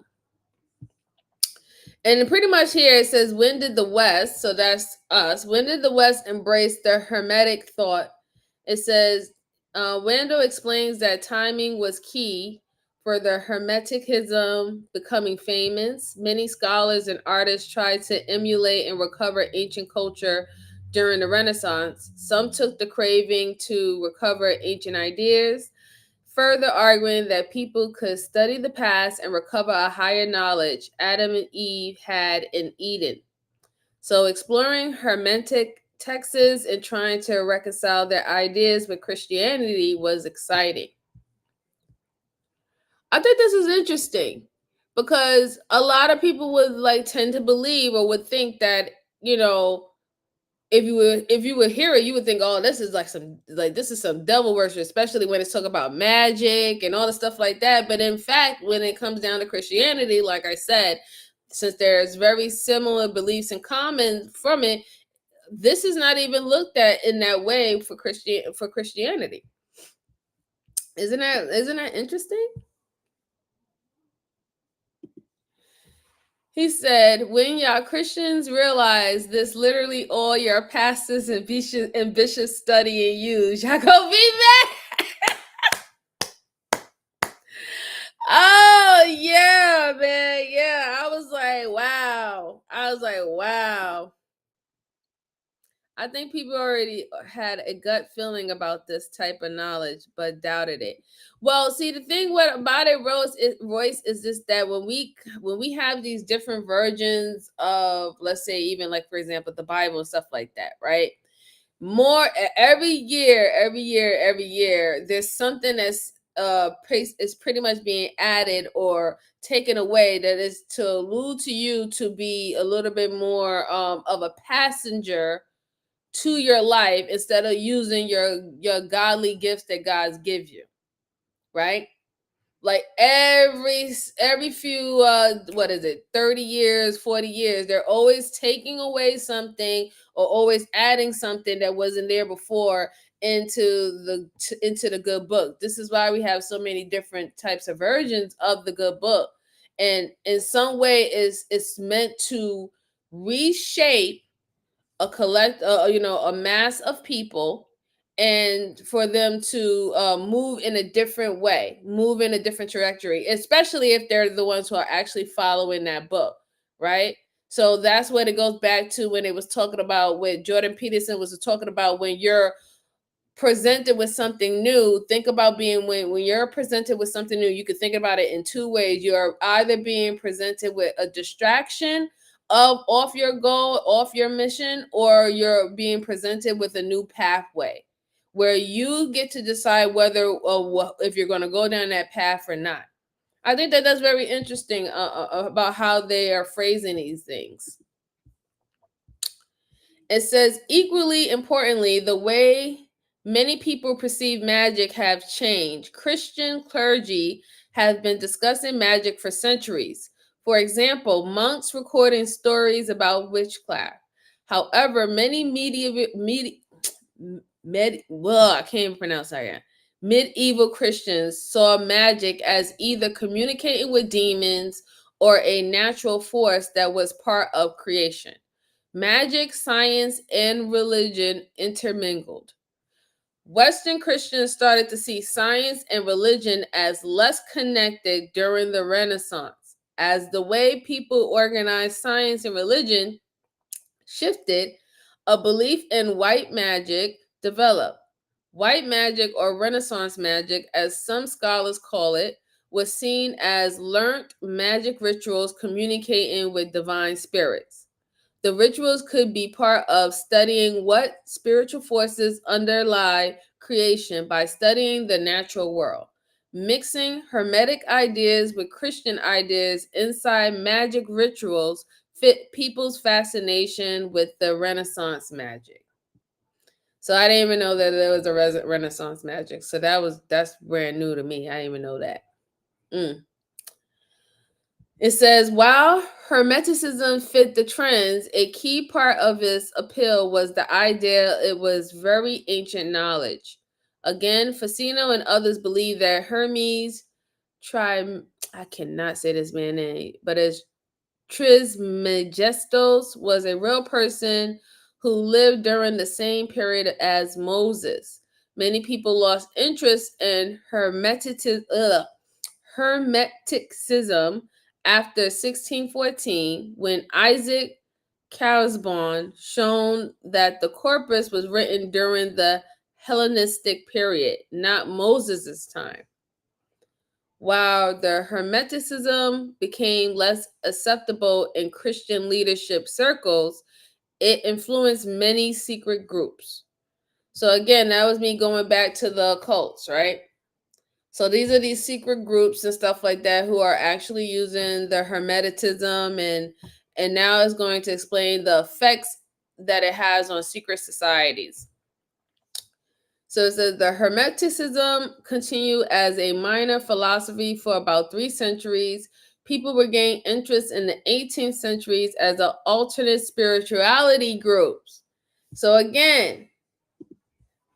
And pretty much here it says, when did the West, so that's us, when did the West embrace the Hermetic thought? It says, Wando explains that timing was key for the Hermeticism becoming famous. Many scholars and artists tried to emulate and recover ancient culture during the Renaissance. Some took the craving to recover ancient ideas, further arguing that people could study the past and recover a higher knowledge Adam and Eve had in Eden. So exploring Hermetic texts and trying to reconcile their ideas with Christianity was exciting. I think this is interesting because a lot of people would tend to believe or would think that, if you would hear it, you would think, oh, this is some devil worship, especially when it's talking about magic and all the stuff like that. But in fact, when it comes down to Christianity, like I said, since there's very similar beliefs in common from it, this is not even looked at in that way for Christianity. Isn't that interesting? He said, when y'all Christians realize this, literally all your pastors and bishops study and use, y'all gonna be mad. Oh, yeah, man. Yeah. I was like, wow. I think people already had a gut feeling about this type of knowledge, but doubted it. Well, see, the thing about it, Royce, is just that when we have these different versions of, let's say, even like, for example, the Bible and stuff like that, right? More every year, there's something that's is pretty much being added or taken away that is to allude to you to be a little bit more of a passenger to your life instead of using your godly gifts that God's give you, right? Like every few 30 years, 40 years, they're always taking away something or always adding something that wasn't there before into the good book. This is why we have so many different types of versions of the good book, and in some way it's meant to reshape a mass of people and for them to move in a different way, move in a different trajectory, especially if they're the ones who are actually following that book, right? So that's what it goes back to when it was talking about what Jordan Peterson was talking about. When you're presented with something new, think about being when you're presented with something new, you could think about it in two ways. You're either being presented with a distraction of off your goal, off your mission, or you're being presented with a new pathway where you get to decide whether if you're going to go down that path or not. I think that that's very interesting about how they are phrasing these things. It says, equally importantly, the way many people perceive magic have changed. Christian clergy have been discussing magic for centuries. For example, monks recording stories about witchcraft. However, many medieval Christians saw magic as either communicating with demons or a natural force that was part of creation. Magic, science, and religion intermingled. Western Christians started to see science and religion as less connected during the Renaissance, as the way people organized science and religion shifted. A belief in white magic developed. White magic, or Renaissance magic, as some scholars call it, was seen as learnt magic rituals communicating with divine spirits. The rituals could be part of studying what spiritual forces underlie creation by studying the natural world. Mixing Hermetic ideas with Christian ideas inside magic rituals fit people's fascination with the Renaissance magic. So I didn't even know that there was a Renaissance magic. So that's brand new to me. I didn't even know that. It says, while Hermeticism fit the trends, a key part of its appeal was the idea it was very ancient knowledge. Again, Facino and others believe that Hermes I cannot say this man's name, but it's Trismegistos was a real person who lived during the same period as Moses. Many people lost interest in Hermeticism after 1614, when Isaac Casaubon shown that the corpus was written during the Hellenistic period, not Moses' time. While the Hermeticism became less acceptable in Christian leadership circles, it influenced many secret groups. So again, that was me going back to the occults, right? So these are these secret groups and stuff like that who are actually using the Hermeticism, and now it's going to explain the effects that it has on secret societies. So it says the Hermeticism continued as a minor philosophy for about 3 centuries. People regained interest in the 18th centuries as an alternate spirituality groups. So again,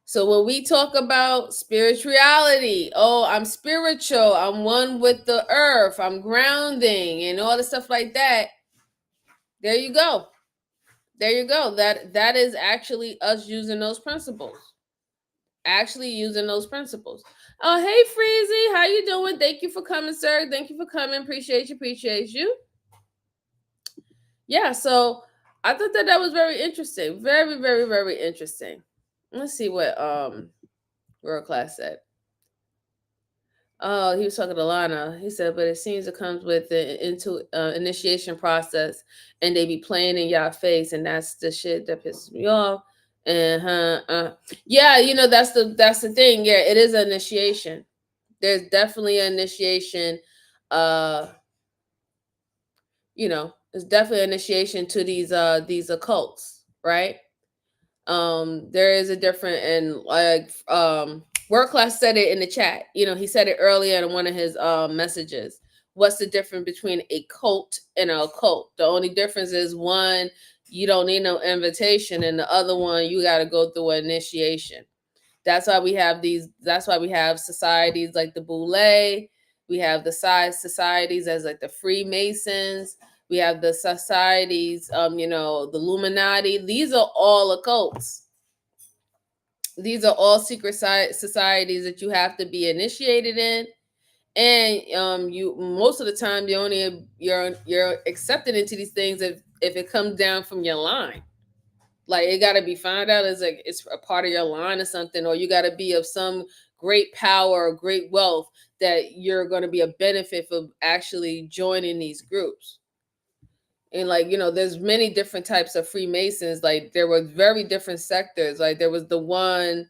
so when we talk about spirituality, oh, I'm spiritual, I'm one with the earth, I'm grounding, and all the stuff like that. There you go. There you go. That is actually us using those principles. Actually using those principles. Oh, hey, Freezy, how you doing? Thank you for coming, sir. Thank you for coming. Appreciate you. Yeah, so I thought that was very interesting. Very, very, very interesting. Let's see what World Class said. Oh, he was talking to Lana. He said, but it seems it comes with the initiation process, and they be playing in y'all face, and that's the shit that pisses me off. Yeah, that's the thing. Yeah, it is an initiation. There's definitely an initiation. It's definitely an initiation to these occults, right? There is a different, and like World Class said it in the chat. He said it earlier in one of his messages. What's the difference between a cult and an occult? The only difference is one, you don't need no invitation, and the other one, you got to go through an initiation. That's why we have societies like the Boule. We have the societies as like the Freemasons. We have the societies, the Illuminati. These are all occults. These are all secret societies that you have to be initiated in, and you most of the time you're accepted into these things if it comes down from your line. Like it got to be found out as like it's a part of your line or something, or you got to be of some great power or great wealth that you're going to be a benefit for actually joining these groups. And like, there's many different types of Freemasons. Like there were very different sectors. Like there was the one,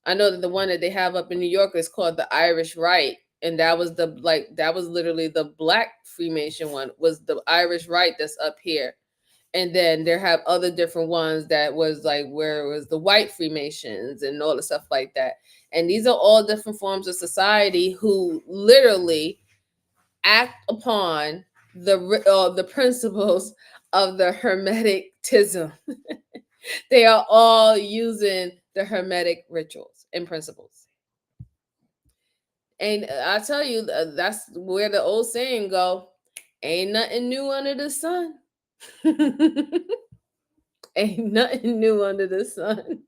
I know that the one that they have up in New York is called the Irish Rite. And that was that was literally the Black Freemason one, was the Irish Rite that's up here. And then there have other different ones that was like where it was the white Freemasons and all the stuff like that. And these are all different forms of society who literally act upon the principles of the Hermeticism. They are all using the Hermetic rituals and principles. And I tell you, that's where the old saying go, ain't nothing new under the sun. Ain't nothing new under the sun.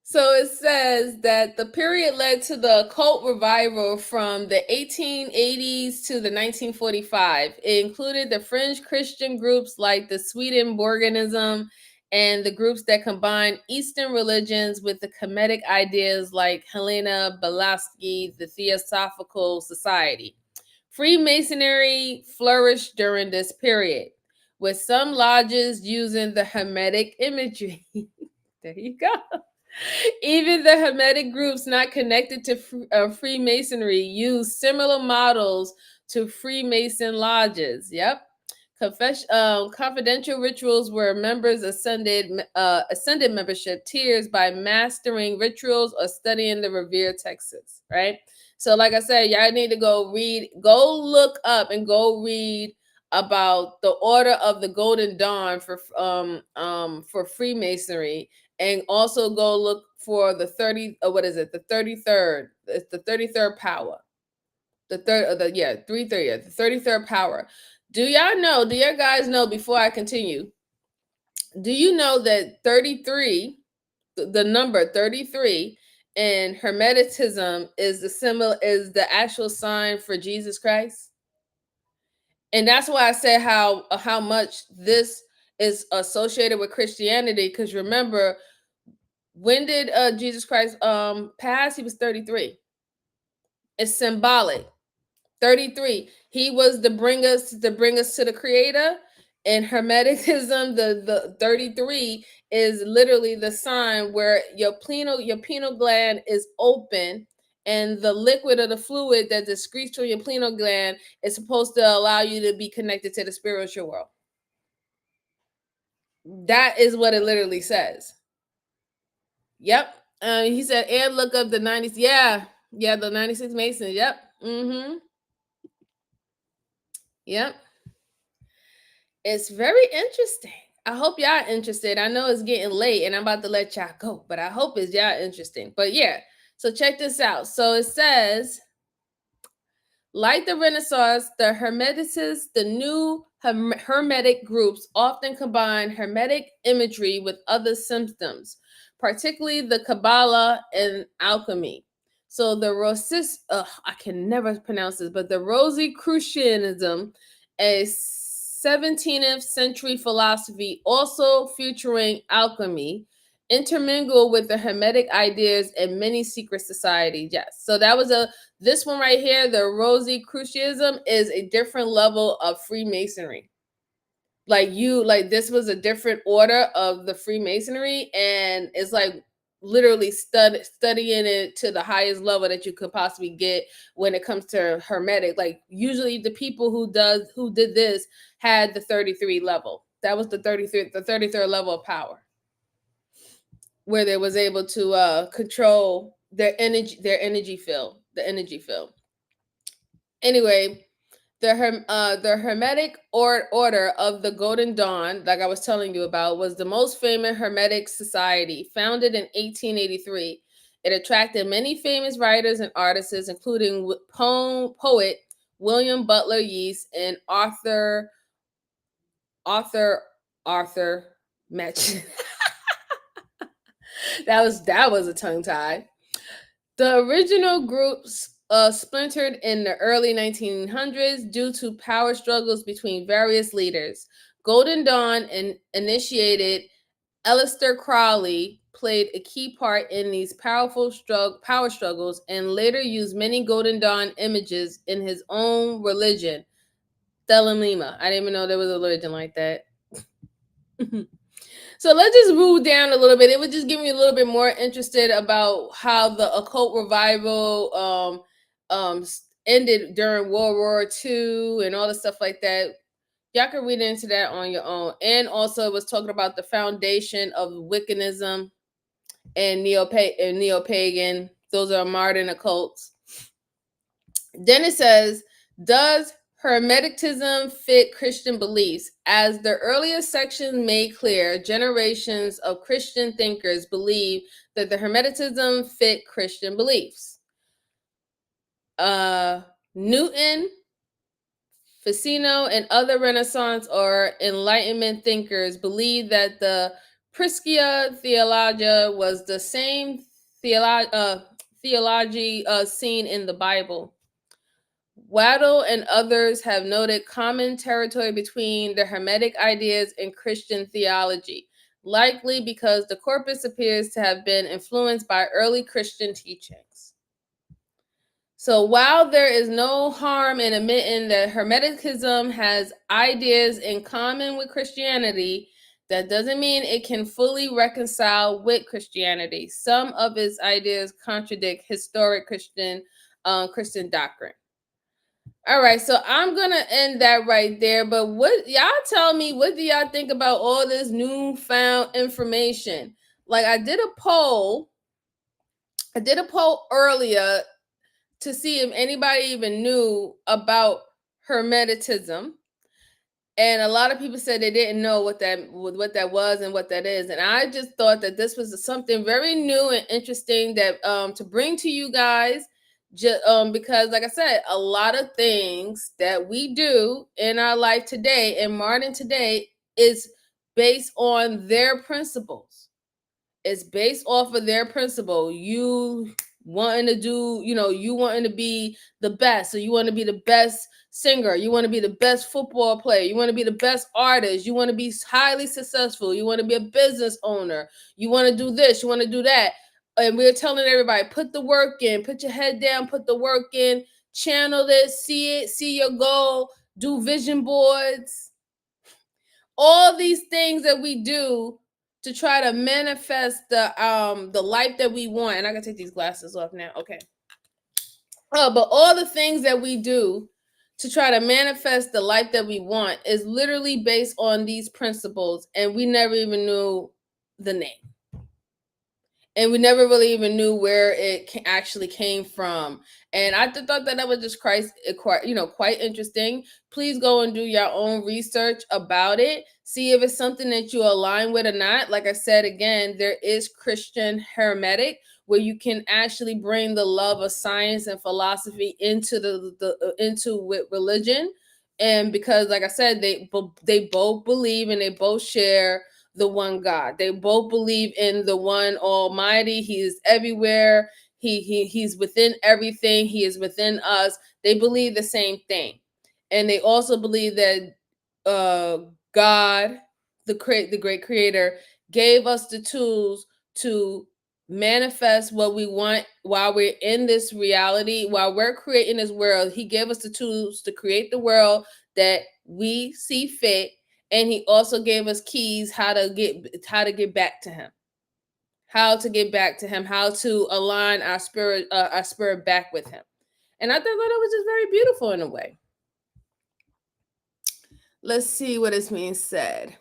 So it says that the period led to the occult revival from the 1880s to the 1945. It included the fringe Christian groups like the Swedenborgianism and the groups that combine Eastern religions with the Kemetic ideas like Helena Blavatsky, the Theosophical Society. Freemasonry flourished during this period, with some lodges using the Hermetic imagery. There you go. Even the Hermetic groups not connected to Freemasonry use similar models to Freemason lodges. Yep. Confidential rituals where members ascended membership tiers by mastering rituals or studying the revered texts. Right. So, like I said, y'all need to go look up and go read about the Order of the Golden Dawn for Freemasonry, and also go look for the 33rd. It's the 33rd power. The 33rd power. Do you guys know, before I continue, do you know that 33, the number 33 in Hermeticism is the actual sign for Jesus Christ? And that's why I said how much this is associated with Christianity, because remember, when did Jesus Christ pass? He was 33. It's symbolic. 33. He was to bring us to the Creator. In Hermeticism, the 33 is literally the sign where your pineal gland is open, and the liquid or the fluid that excretes from your pineal gland is supposed to allow you to be connected to the spiritual world. That is what it literally says. Yep. He said, and look up the 90s. Yeah, the 96 Masons. Yep. Yep. It's very interesting. I hope y'all interested. I know it's getting late and I'm about to let y'all go, but I hope it's y'all interesting. But yeah, so check this out. So it says, like the Renaissance, the Hermeticists, the new Hermetic groups often combine Hermetic imagery with other systems, particularly the Kabbalah and alchemy. So the I can never pronounce this, but the Rosicrucianism, a 17th century philosophy also featuring alchemy, intermingle with the Hermetic ideas and many secret societies. Yes. So that was this one right here, the Rosicrucianism, is a different level of Freemasonry. Like this was a different order of the Freemasonry, and it's like literally studying it to the highest level that you could possibly get when it comes to Hermetic. Like usually the people who did this had the 33 level. That was the 33rd level of power, where they was able to control their energy field. Anyway, the Hermetic Order of the Golden Dawn, like I was telling you about, was the most famous Hermetic society, founded in 1883. It attracted many famous writers and artists, including poet William Butler Yeats and Arthur Machen. that was a tongue tie. The original groups splintered in the early 1900s due to power struggles between various leaders. Golden Dawn initiated Aleister Crowley played a key part in these power struggles and later used many Golden Dawn images in his own religion, Thelema. I didn't even know there was a religion like that. So let's just move down a little bit. It would just give me a little bit more interested about how the occult revival ended during World War II and all the stuff like that. Y'all can read into that on your own. And also it was talking about the foundation of Wiccanism and neo-pagan. Those are modern occults. Then it says, does Hermeticism fit Christian beliefs? As the earliest sections made clear, generations of Christian thinkers believe that the Hermeticism fit Christian beliefs. Newton, Ficino, and other Renaissance or Enlightenment thinkers believe that the Prisca Theologia was the same theology seen in the Bible. Waddell and others have noted common territory between the Hermetic ideas and Christian theology, likely because the corpus appears to have been influenced by early Christian teachings. So while there is no harm in admitting that Hermeticism has ideas in common with Christianity, that doesn't mean it can fully reconcile with Christianity. Some of its ideas contradict historic Christian doctrine. All right, so I'm gonna end that right there. But what y'all tell me? What do y'all think about all this newfound information? Like I did a poll earlier to see if anybody even knew about Hermeticism, and a lot of people said they didn't know what that was and what that is. And I just thought that this was something very new and interesting that to bring to you guys. Because like I said, a lot of things that we do in our life today and modern today is based on their principles. It's based off of their principle. You wanting to do, you wanting to be the best. So you want to be the best singer. You want to be the best football player. You want to be the best artist. You want to be highly successful. You want to be a business owner. You want to do this. You want to do that. And we're telling everybody, put the work in, put your head down, put the work in, channel this, see it, see your goal, do vision boards. All these things that we do to try to manifest the life that we want. And I can take these glasses off now. Okay. But all the things that we do to try to manifest the life that we want is literally based on these principles, and we never even knew the name. And we never really even knew where it actually came from. And I thought that was just quite interesting. Please go and do your own research about it. See if it's something that you align with or not. Like I said, again, there is Christian Hermetic, where you can actually bring the love of science and philosophy into with religion. And because, like I said, they both believe and they both share the one God. They both believe in the one Almighty. He is everywhere. He's within everything. He is within us. They believe the same thing. And they also believe that God, the great creator, gave us the tools to manifest what we want while we're in this reality, while we're creating this world. He gave us the tools to create the world that we see fit. And he also gave us keys how to get back to him, how to align our spirit back with him. And I thought that it was just very beautiful in a way. Let's see what is being said.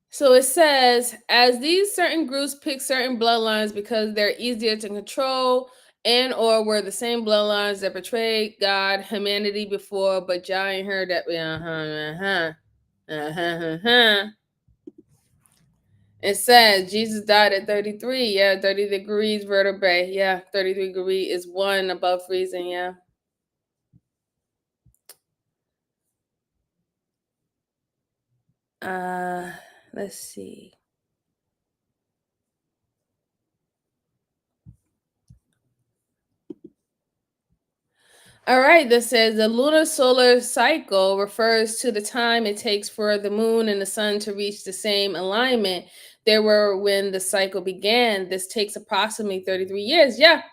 So it says, as these certain groups pick certain bloodlines because they're easier to control and or were the same bloodlines that betrayed God, humanity before, but y'all ain't heard that. It says Jesus died at 33. Yeah, 30 degrees vertebrae. Yeah, 33 degrees is 1 above freezing. Yeah. let's see. All right, this says the lunar solar cycle refers to the time it takes for the moon and the sun to reach the same alignment they were when the cycle began. This takes approximately 33 years. Yeah.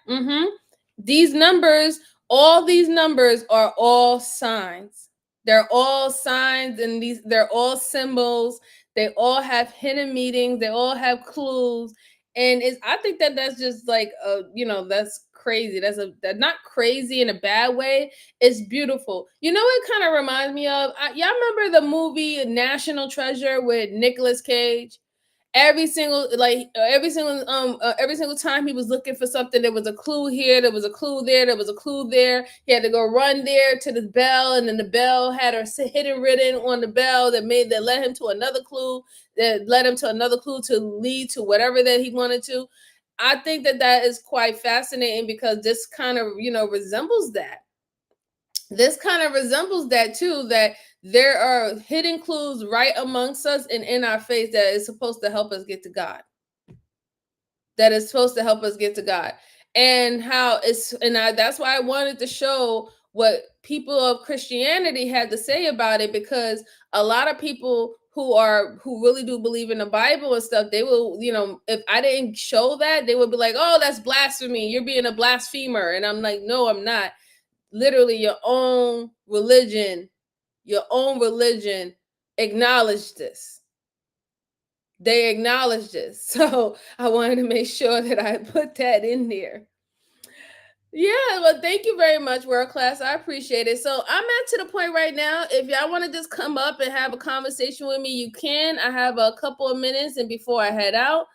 These numbers, all these numbers are all signs. They're all signs, and they're all symbols. They all have hidden meanings. They all have clues. And I think that that's just like that's crazy. That's not crazy in a bad way. It's beautiful. You know what it kind of reminds me of? Y'all remember the movie National Treasure with Nicolas Cage? Every single time he was looking for something, there was a clue here, there was a clue there, there was a clue there. He had to go run there to the bell, and then the bell had a hidden written on the bell that led him to another clue, that led him to another clue to lead to whatever that he wanted to. I think that is quite fascinating, because this kind of resembles that. This kind of resembles that too, that there are hidden clues right amongst us and in our face that is supposed to help us get to God. That is supposed to help us get to God. And that's why I wanted to show what people of Christianity had to say about it, because a lot of people who really do believe in the Bible and stuff, they will, if I didn't show that, they would be like, oh, that's blasphemy. You're being a blasphemer. And I'm like, no, I'm not. Literally, your own religion acknowledged this. They acknowledged this. So I wanted to make sure that I put that in there. Yeah, well, thank you very much, World Class. I appreciate it. So I'm to the point right now. If y'all want to just come up and have a conversation with me, you can. I have a couple of minutes and before I head out.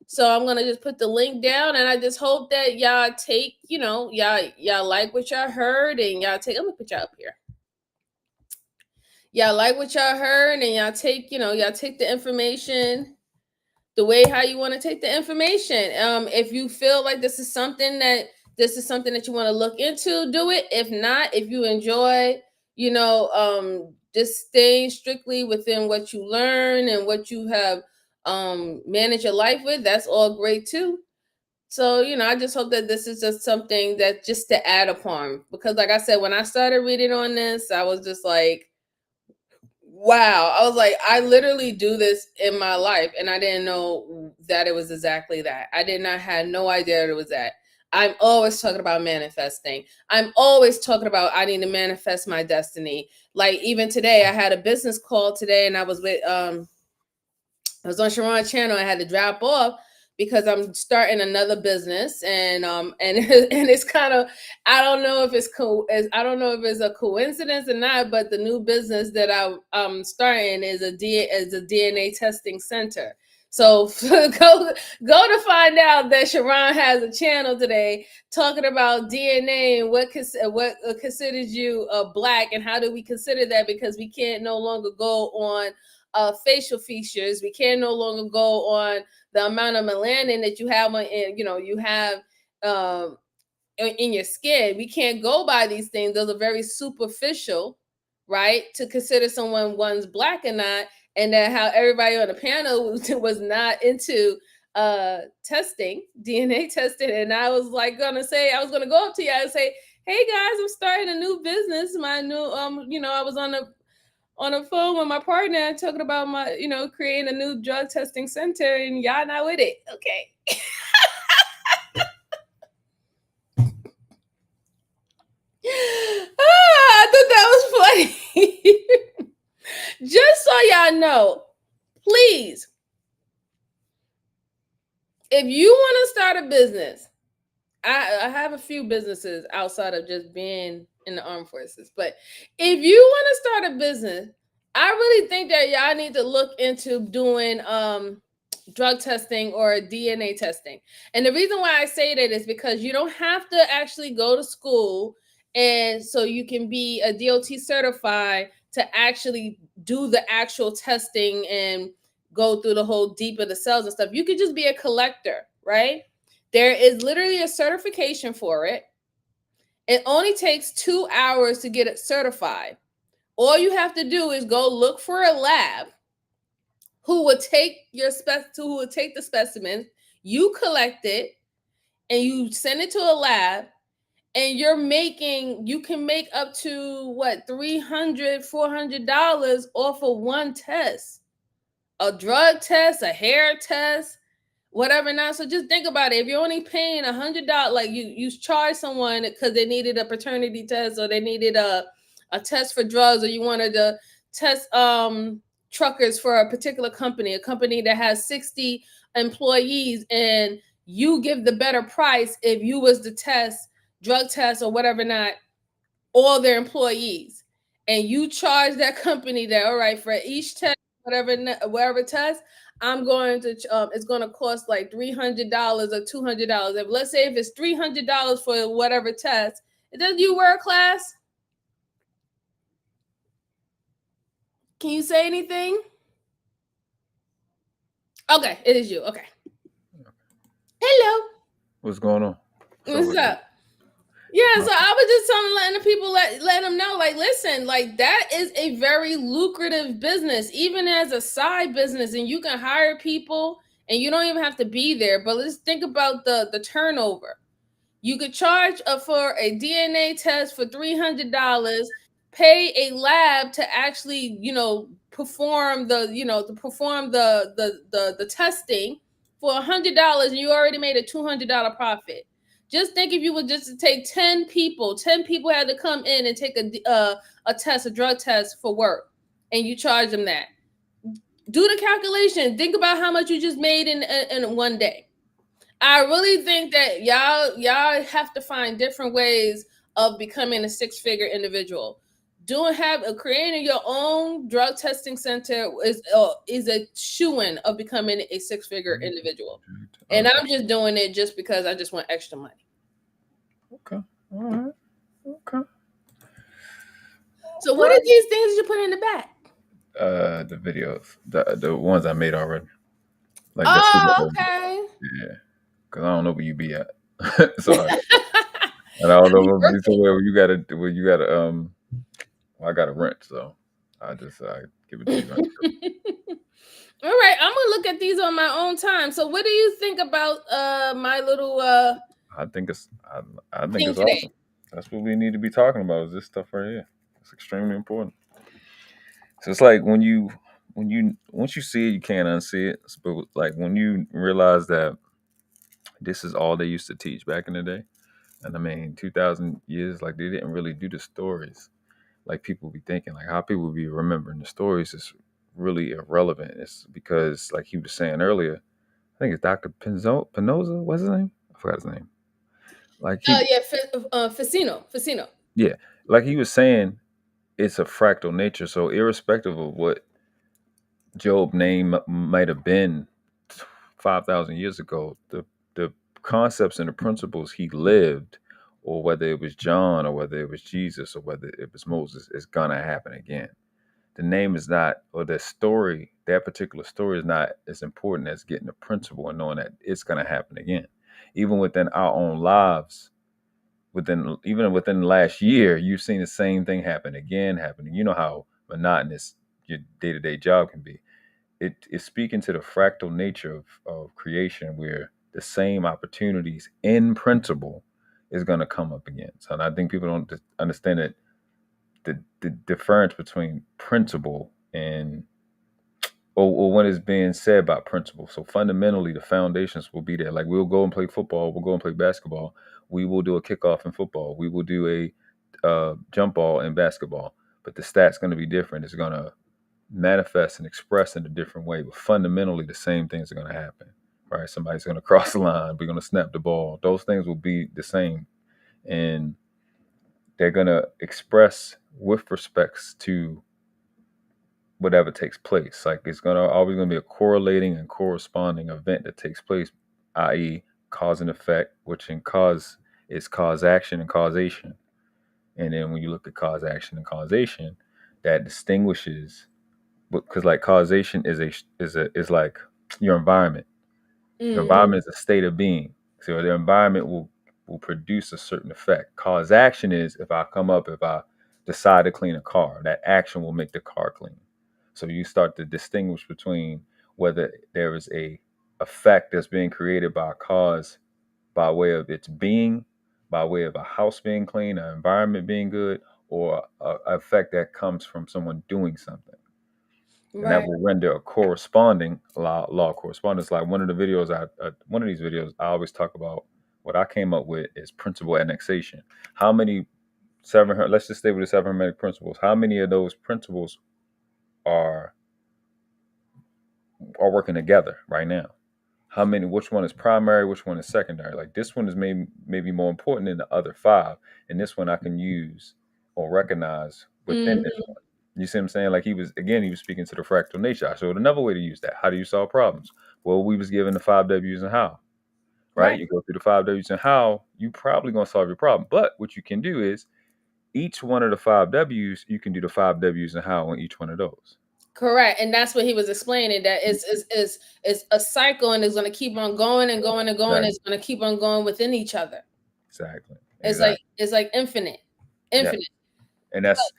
So I'm gonna just put the link down, and I just hope that y'all take, y'all like what y'all heard, and y'all take. I'm gonna put y'all up here. Y'all like what y'all heard, and y'all take, y'all take the information the way how you want to take the information. If you feel like this is something that you want to look into, do it. If not, if you enjoy, just staying strictly within what you learn and what you have manage your life with, that's all great too. So, I just hope that this is just something that just to add upon, because like I said, when I started reading on this, I was just like, wow. I was like, I literally do this in my life, and I didn't know that it was exactly that. I had no idea that it was that. I'm always talking about manifesting. I'm always talking about I need to manifest my destiny. Like even today, I had a business call today, and I was with I was on Sharon's channel. I had to drop off because I'm starting another business, and and it's kind of, I don't know if it's a coincidence or not, but the new business that I'm starting is a DNA testing center. So go to find out that Sharon has a channel today talking about DNA and what considers you Black, and how do we consider that, because we can't no longer go on facial features. We can no longer go on the amount of melanin that you have in your skin. We can't go by these things. Those are very superficial, right? To consider one's Black or not, and that how everybody on the panel was not into testing, DNA testing. And I was like I was gonna go up to you and say, hey guys, I'm starting a new business. My new I was on the phone with my partner talking about my, creating a new drug testing center, and y'all not with it. Okay. I thought that was funny. Just so y'all know, please, if you want to start a business, I have a few businesses outside of just being in the armed forces, but if you want to start a business, I really think that y'all need to look into doing drug testing or DNA testing. And the reason why I say that is because you don't have to actually go to school, and so you can be a DOT certified to actually do the actual testing and go through the whole deep of the cells and stuff. You could just be a collector, right? There is literally a certification for it. It only takes 2 hours to get it certified. All you have to do is go look for a lab, who would take the specimen, you collect it, and you send it to a lab, and you can make up to what, $300-$400 off of one test, a drug test, a hair test, whatever. Not so, just think about it. If you're only paying $100, like you charge someone because they needed a paternity test, or they needed a test for drugs, or you wanted to test truckers for a particular company, a company that has 60 employees, and you give the better price if you was to test drug test or whatever, not all their employees, and you charge that company that, all right, for each test, whatever test, I'm going to it's going to cost like $300 or $200. If, let's say, if it's $300 for whatever test, does you work class? Can you say anything? Okay, it is you. Okay. Hello. What's going on? What's up? Yeah, so I was just letting the people let them know, like, listen, like, that is a very lucrative business, even as a side business, and you can hire people and you don't even have to be there. But let's think about the turnover. You could charge for a DNA test for $300, pay a lab to actually, perform the testing for $100, and you already made a $200 profit. Just think, if you would just take 10 people had to come in and take a drug test for work, and you charge them that. Do the calculation. Think about how much you just made in one day. I really think that y'all have to find different ways of becoming a six-figure individual. Creating your own drug testing center is a shoo-in of becoming a six-figure individual. And I'm just doing it just because I just want extra money. Okay. All right. Okay. So what are these things you put in the back? The videos, the ones I made already. Like, oh, okay. Yeah, because I don't know where you be at. So and I don't know where you gotta I gotta rent, so I give it to you. All right, I'm gonna look at these on my own time. So what do you think about my little I think it's awesome. That's what we need to be talking about, is this stuff right here. It's extremely important. So it's like once you see it, you can't unsee it. But like when you realize that this is all they used to teach back in the day, and I mean 2,000 years, like they didn't really do the stories like people be thinking. Like how people be remembering the stories is really irrelevant. It's because, like he was saying earlier, I think it's Dr. Pinoza. What's his name? I forgot his name. Like Facino. Yeah, like he was saying, it's a fractal nature. So irrespective of what Job's name might have been 5,000 years ago, the concepts and the principles he lived, or whether it was John, or whether it was Jesus, or whether it was Moses, is gonna happen again. The name is not, or the story, that particular story is not as important as getting the principle and knowing that it's gonna happen again. Even within our own lives, even within the last year, you've seen the same thing happening. You know how monotonous your day-to-day job can be. It is speaking to the fractal nature of creation, where the same opportunities in principle is going to come up again. So I think people don't understand that the difference between principle and or what is being said about principle. So fundamentally, the foundations will be there. Like we'll go and play football, we'll go and play basketball. We will do a kickoff in football. We will do a jump ball in basketball. But the stat's going to be different. It's going to manifest and express in a different way. But fundamentally, the same things are going to happen. Right? Somebody's going to cross the line. We're going to snap the ball. Those things will be the same. And they're going to express with respects to whatever takes place. Like it's always gonna be a correlating and corresponding event that takes place, i.e., cause and effect, which in cause is cause action and causation. And then when you look at cause action and causation, that distinguishes, because like causation is like your environment. Your environment is a state of being. So the environment will produce a certain effect. Cause action is if I decide to clean a car, that action will make the car clean. So you start to distinguish between whether there is a effect that's being created by a cause by way of its being, by way of a house being clean, an environment being good, or a effect that comes from someone doing something. And that Right. will render a corresponding law of correspondence. Like one of the videos, one of these videos, I always talk about what I came up with is principle annexation. How many let's just stay with the 7 Hermetic principles. How many of those principles are working together right now? How many? Which one is primary? Which one is secondary? Like this one is maybe more important than the other 5, and this one I can use or recognize within this one. You see what I'm saying? Like he was speaking to the fractal nature. I showed another way to use that. How do you solve problems? Well, we was given the 5 W's and how. Right? You go through the 5 W's and how, you probably gonna solve your problem. But what you can do is each one of the 5 W's, you can do the 5 W's and how on each one of those. Correct, and that's what he was explaining. That is a cycle, and it's going to keep on going and going and going. Exactly. It's going to keep on going within each other. Exactly. It's like infinite. Yeah. And that's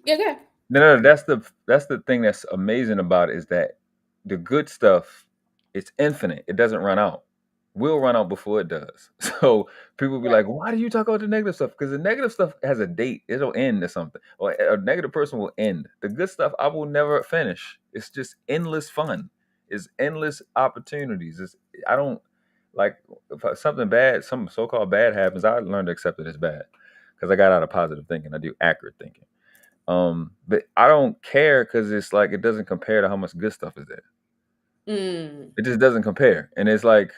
yeah. No, that's the thing that's amazing about it, is that the good stuff, it's infinite. It doesn't run out. We'll run out before it does. So people be like, why do you talk about the negative stuff? Because the negative stuff has a date. It'll end or something. Or a negative person will end. The good stuff I will never finish. It's just endless fun. It's endless opportunities. I don't like if something bad, some so-called bad happens, I learned to accept it as bad. Because I got out of positive thinking. I do accurate thinking. But I don't care because it's like it doesn't compare to how much good stuff is there. It just doesn't compare. And it's like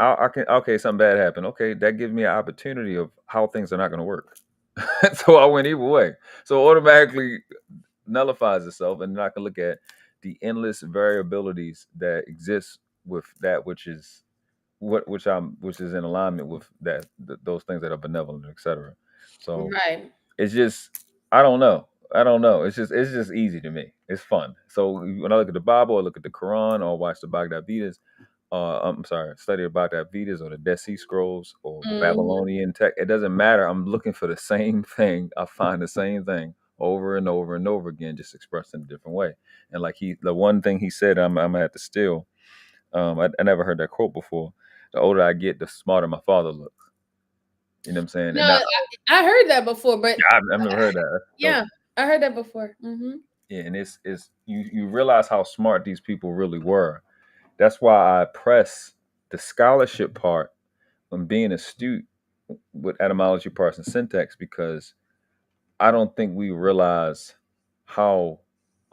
I can something bad happened. Okay, that gives me an opportunity of how things are not going to work. So I went either way. So automatically nullifies itself, and then I can look at the endless variabilities that exist with that which is which is in alignment with those things that are benevolent, etc. So it's just I don't know. It's just easy to me. It's fun. So when I look at the Bible, I look at the Quran, or watch the Bhagavad Gita's, I'm sorry, study about that Vedas or the Dead Sea Scrolls or Babylonian tech. It doesn't matter. I'm looking for the same thing. I find the same thing over and over and over again, just expressed in a different way. And like the one thing he said, I'm gonna have to steal. I never heard that quote before. The older I get, the smarter my father looks. You know what I'm saying? No, I heard that before, but I've never heard that. Yeah, I heard that before. Yeah, and it's you realize how smart these people really were. That's why I press the scholarship part on being astute with etymology, parts, and syntax, because I don't think we realize how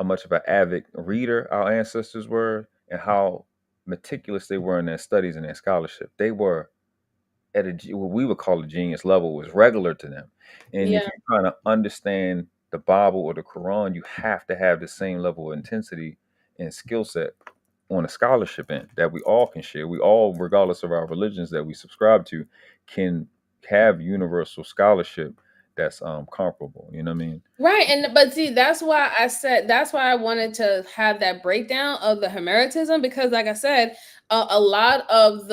much of an avid reader our ancestors were and how meticulous they were in their studies and their scholarship. They were at what we would call a genius level, was regular to them. And if you're trying to understand the Bible or the Quran, you have to have the same level of intensity and skill set on a scholarship end that we all can share. We all, regardless of our religions that we subscribe to, can have universal scholarship that's comparable. You know what I mean? Right. But see, that's why I wanted to have that breakdown of the Hermeticism, because like I said, a lot of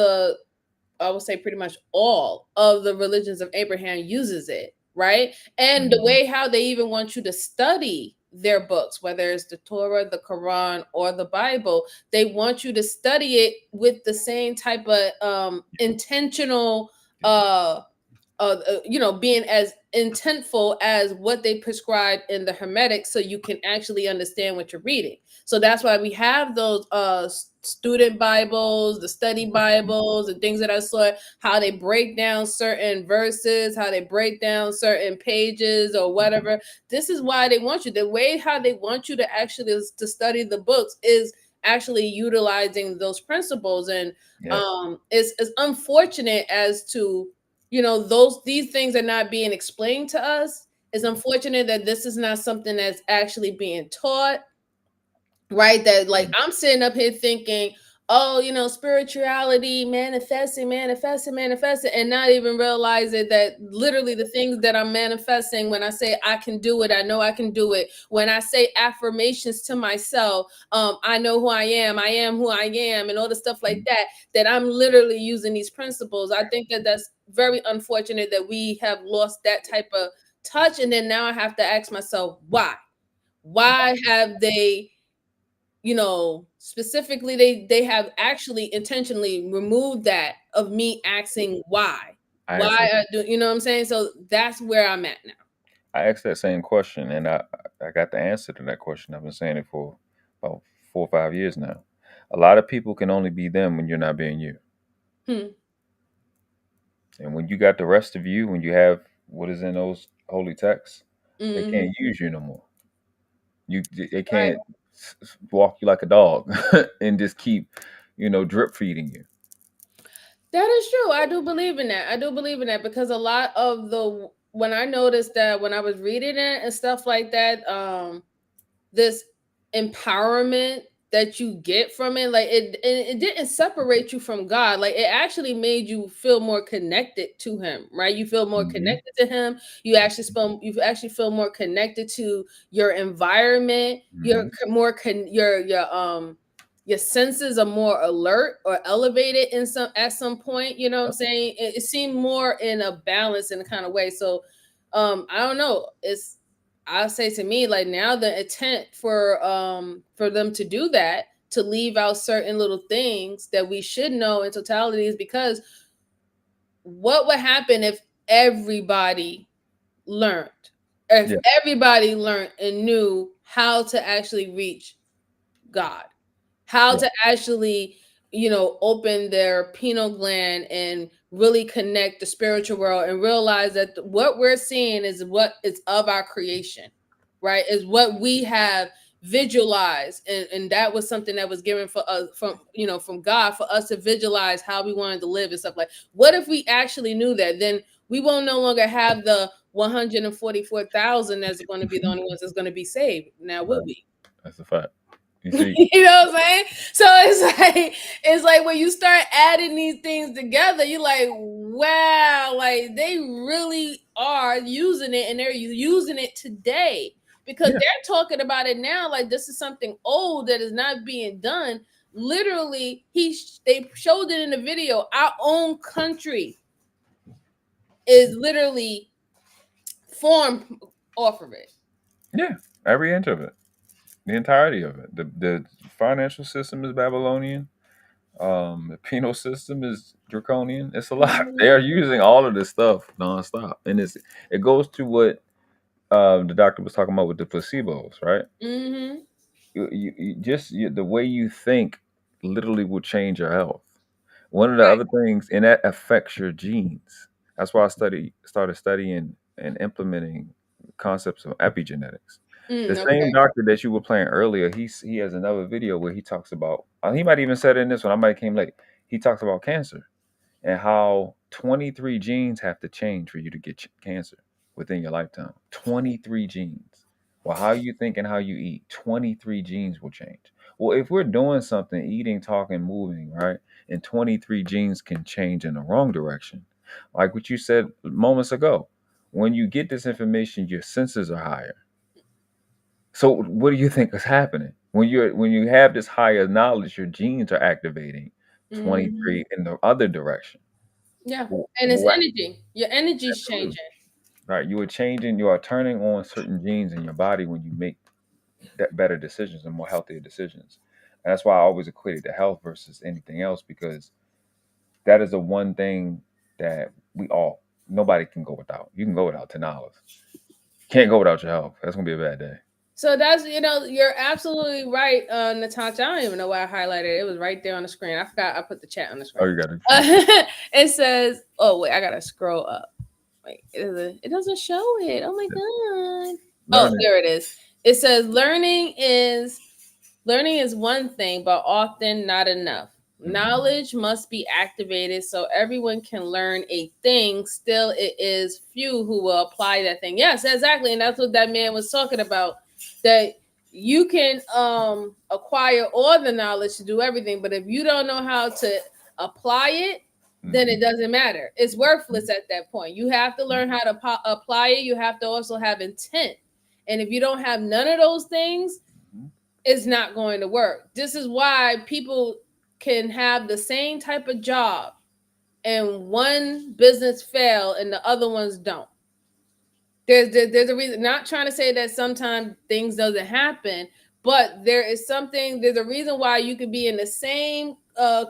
I would say pretty much all of the religions of Abraham uses it, right? And the way how they even want you to study their books, whether it's the Torah, the Quran, or the Bible, they want you to study it with the same type of intentional being as intentful as what they prescribe in the Hermetic, so you can actually understand what you're reading. So that's why we have those student Bibles, the study Bibles, and things that I saw, how they break down certain verses, how they break down certain pages or whatever. This is why they want you. The way how they want you to actually to study the books is actually utilizing those principles. And it's unfortunate as to these things are not being explained to us. It's unfortunate that this is not something that's actually being taught, right? That like I'm sitting up here thinking, oh, spirituality, manifesting, and not even realizing that literally the things that I'm manifesting, when I say I can do it, I know I can do it. When I say affirmations to myself, I know who I am who I am, and all the stuff like that I'm literally using these principles. I think that that's very unfortunate that we have lost that type of touch. And then now I have to ask myself, why have they specifically they have actually intentionally removed that of me asking why. I Why asked that, I do, you know what I'm saying? So that's where I'm at now. I asked that same question, and I got the answer to that question. I've been saying it for about 4 or 5 years now. A lot of people can only be them when you're not being you. Hmm. And when you got the rest of you, when you have what is in those holy texts, they Hmm. can't use you no more. They Right. can't walk you like a dog and just keep, drip feeding you. That is true. I do believe in that. I do believe in that because a lot of the when I noticed that when I was reading it and stuff like that, this empowerment that you get from it, like it didn't separate you from God. Like it actually made you feel more connected to him, right? You feel more Hmm. connected to him. You actually feel more connected to your environment. Hmm. Your senses are more alert or elevated in some at some point, you know what I'm saying? It seemed more in a balance in a kind of way. So I don't know. I'll say to me, like now the intent for them to do that, to leave out certain little things that we should know in totality, is because what would happen if everybody learned, if Yeah, everybody learned and knew how to actually reach God, how yeah, to actually, open their pineal gland and really connect the spiritual world and realize that what we're seeing is what is of our creation, right? Is what we have visualized. And that was something that was given for us from God, for us to visualize how we wanted to live and stuff. Like, what if we actually knew that? Then we won't no longer have the 144,000 that's going to be the only ones that's going to be saved. Now, will right. we? That's a fact. You see, You know what I'm saying? So it's like when you start adding these things together, you're like, wow, like they really are using it, and they're using it today because yeah, they're talking about it now like this is something old that is not being done. Literally, they showed it in the video. Our own country is literally formed off of it. yeah. Every inch of it, the entirety of it. The financial system is Babylonian. The penal system is draconian. It's a lot. They Mhm. are using all of this stuff nonstop, and it goes to what the doctor was talking about with the placebos, right? Mhm. The way you think literally will change your health. One of the Right. other things, and that affects your genes. That's why I started studying and implementing concepts of epigenetics. The same Okay. doctor that you were playing earlier, he has another video where he talks about. He might even said it in this one. I might have came late. He talks about cancer and how 23 genes have to change for you to get cancer within your lifetime. 23 genes. Well, how you think and how you eat, 23 genes will change. Well, if we're doing something, eating, talking, moving, right, and 23 genes can change in the wrong direction, like what you said moments ago, when you get this information, your senses are higher. So, what do you think is happening when you have this higher knowledge? Your genes are activating Mhm. 23 in the other direction. Yeah. Well, And it's what? energy. Your energy's Absolutely. changing. Right. You are turning on certain genes in your body when you make that better decisions and more healthier decisions. And that's why I always equated to health versus anything else, because that is the one thing that nobody can go without. You can go without $10. Can't go without your health. That's gonna be a bad day. So that's, you're absolutely right, Natasha. I don't even know why I highlighted it. It was right there on the screen. I forgot I put the chat on the Oh, screen. you got to. It says, oh wait, I gotta scroll up. Wait, it doesn't show it. Oh my god. Oh, Learning. there it is. It says learning is one thing, but often not enough. Mhm. Knowledge must be activated so everyone can learn a thing. Still, it is few who will apply that thing. Yes, exactly. And that's what that man was talking about. That you can acquire all the knowledge to do everything, but if you don't know how to apply it, then it Mhm. doesn't matter. It's worthless at that point. You have to learn how to apply it. You have to also have intent. And if you don't have none of those things, Mhm. it's not going to work. This is why people can have the same type of job and one business fail and the other ones don't. There's a reason. Not trying to say that sometimes things doesn't happen, But there's a reason why you could be in the same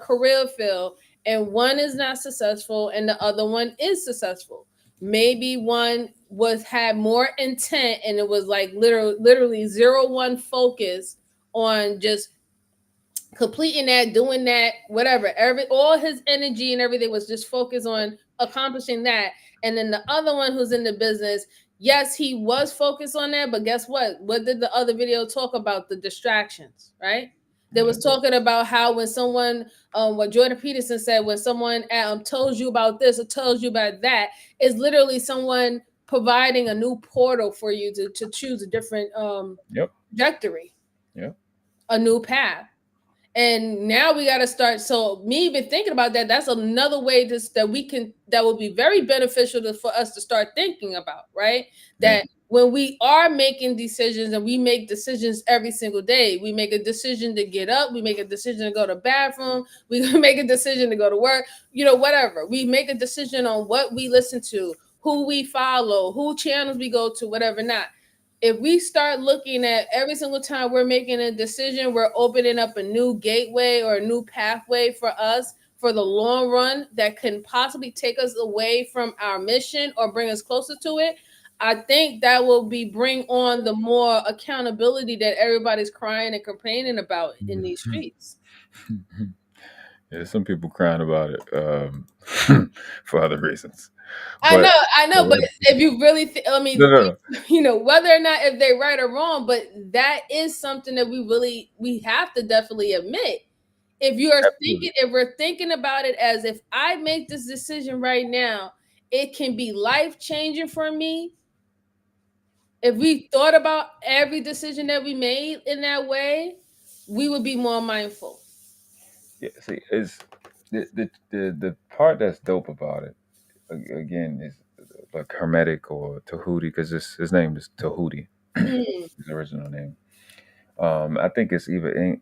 career field and one is not successful and the other one is successful. Maybe one had more intent and it was like literally 0-1 focus on just completing that, doing that, whatever. All his energy and everything was just focused on accomplishing that. And then the other one who's in the business, yes, he was focused on that, but guess what? What did the other video talk about? The distractions, right? They was talking about how when someone, what Jordan Peterson said, when someone tells you about this or tells you about that, is literally someone providing a new portal for you to choose a different trajectory, a new path. And now we got to start. So me even thinking about that, that's another way that will be very beneficial for us to start thinking about, right? That when we are making decisions, and we make decisions every single day, we make a decision to get up, we make a decision to go to the bathroom, we make a decision to go to work, whatever. We make a decision on what we listen to, who we follow, who channels we go to, whatever not. If we start looking at every single time we're making a decision, we're opening up a new gateway or a new pathway for us for the long run that can possibly take us away from our mission or bring us closer to it. I think that will bring on the more accountability that everybody's crying and complaining about in these streets. Yeah, some people crying about it for other reasons. I know, but if you really, whether or not if they're right or wrong, but that is something that we have to definitely admit. If we're thinking about it as if I make this decision right now, it can be life changing for me. If we thought about every decision that we made in that way, we would be more mindful. Yeah, see, it's the part that's dope about it. Again, is like Hermetic or Tahuti, because his name is Tahuti, his original name. I think it's either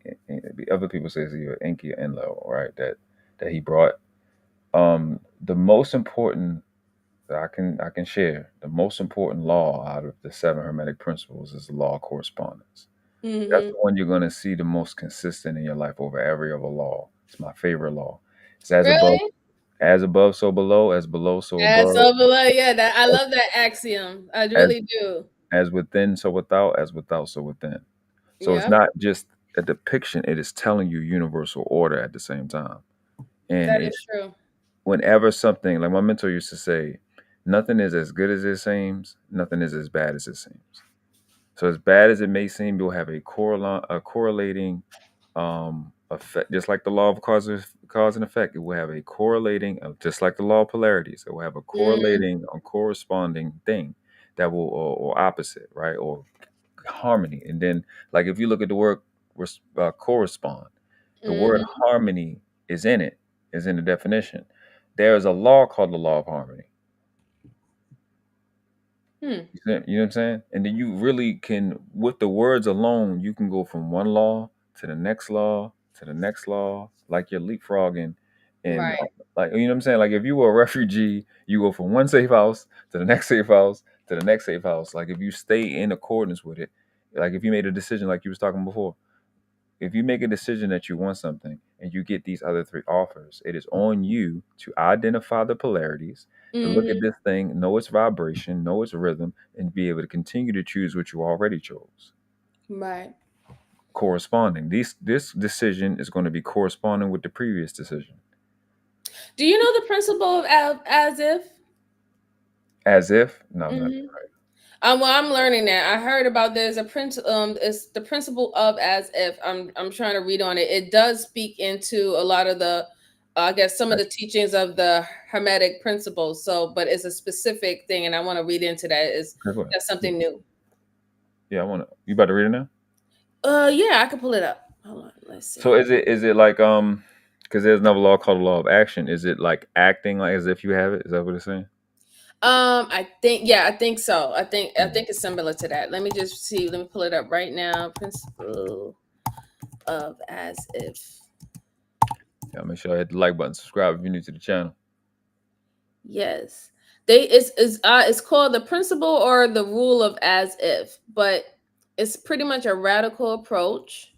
other people say it's either Enki or Enlil, right? That he brought. The most important that I can share, the most important law out of the 7 Hermetic Principles is the law of correspondence. That's the one you're going to see the most consistent in your life over every other law. It's my favorite law. It's as above, so below, as below, so above. So below, yeah. I love that axiom. I really do. As within, so without, as without, so within. So it's not just a depiction; it is telling you universal order at the same time. And that is true. Whenever something, like my mentor used to say, nothing is as good as it seems, nothing is as bad as it seems. So as bad as it may seem, you'll have a correlating effect, just like the law of cause and effect. It will have a correlating, just like the law of polarities. It will have a correlating or corresponding thing that will, or opposite, right, or harmony. And then, like if you look at the word correspond, the word harmony is in it, is in the definition. There is a law called the law of harmony. You know what I'm saying? And then you really can, with the words alone, you can go from one law to the next law to the next law, like you're leapfrogging. And like, you know what I'm saying? Like if you were a refugee, you go from one safe house to the next safe house to the next safe house. Like if you stay in accordance with it, like if you made a decision, like you was talking before, if you make a decision that you want something and you get these other 3 offers, it is on you to identify the polarities, to look at this thing, know its vibration, know its rhythm, and be able to continue to choose what you already chose. Right. Corresponding. This decision is going to be corresponding with the previous decision. Do you know the principle of as if? As if? No, not right. Well, I'm learning that. I heard about there's a principle. It's the principle of as if. I'm trying to read on it. It does speak into a lot of the, I guess, some of the teachings of the Hermetic Principles. So, but it's a specific thing, and I want to read into that. That's something new? Yeah, I want to. You about to read it now? Yeah, I can pull it up. Hold on, let's see. So is it like because there's another law called the law of action. Is it like acting like as if you have it? Is that what it's saying? I think so. I think it's similar to that. Let me just see. Let me pull it up right now. Principle of as if. Yeah, make sure I hit the like button, subscribe if you're new to the channel. Yes, it's called the principle or the rule of as if, but it's pretty much a radical approach.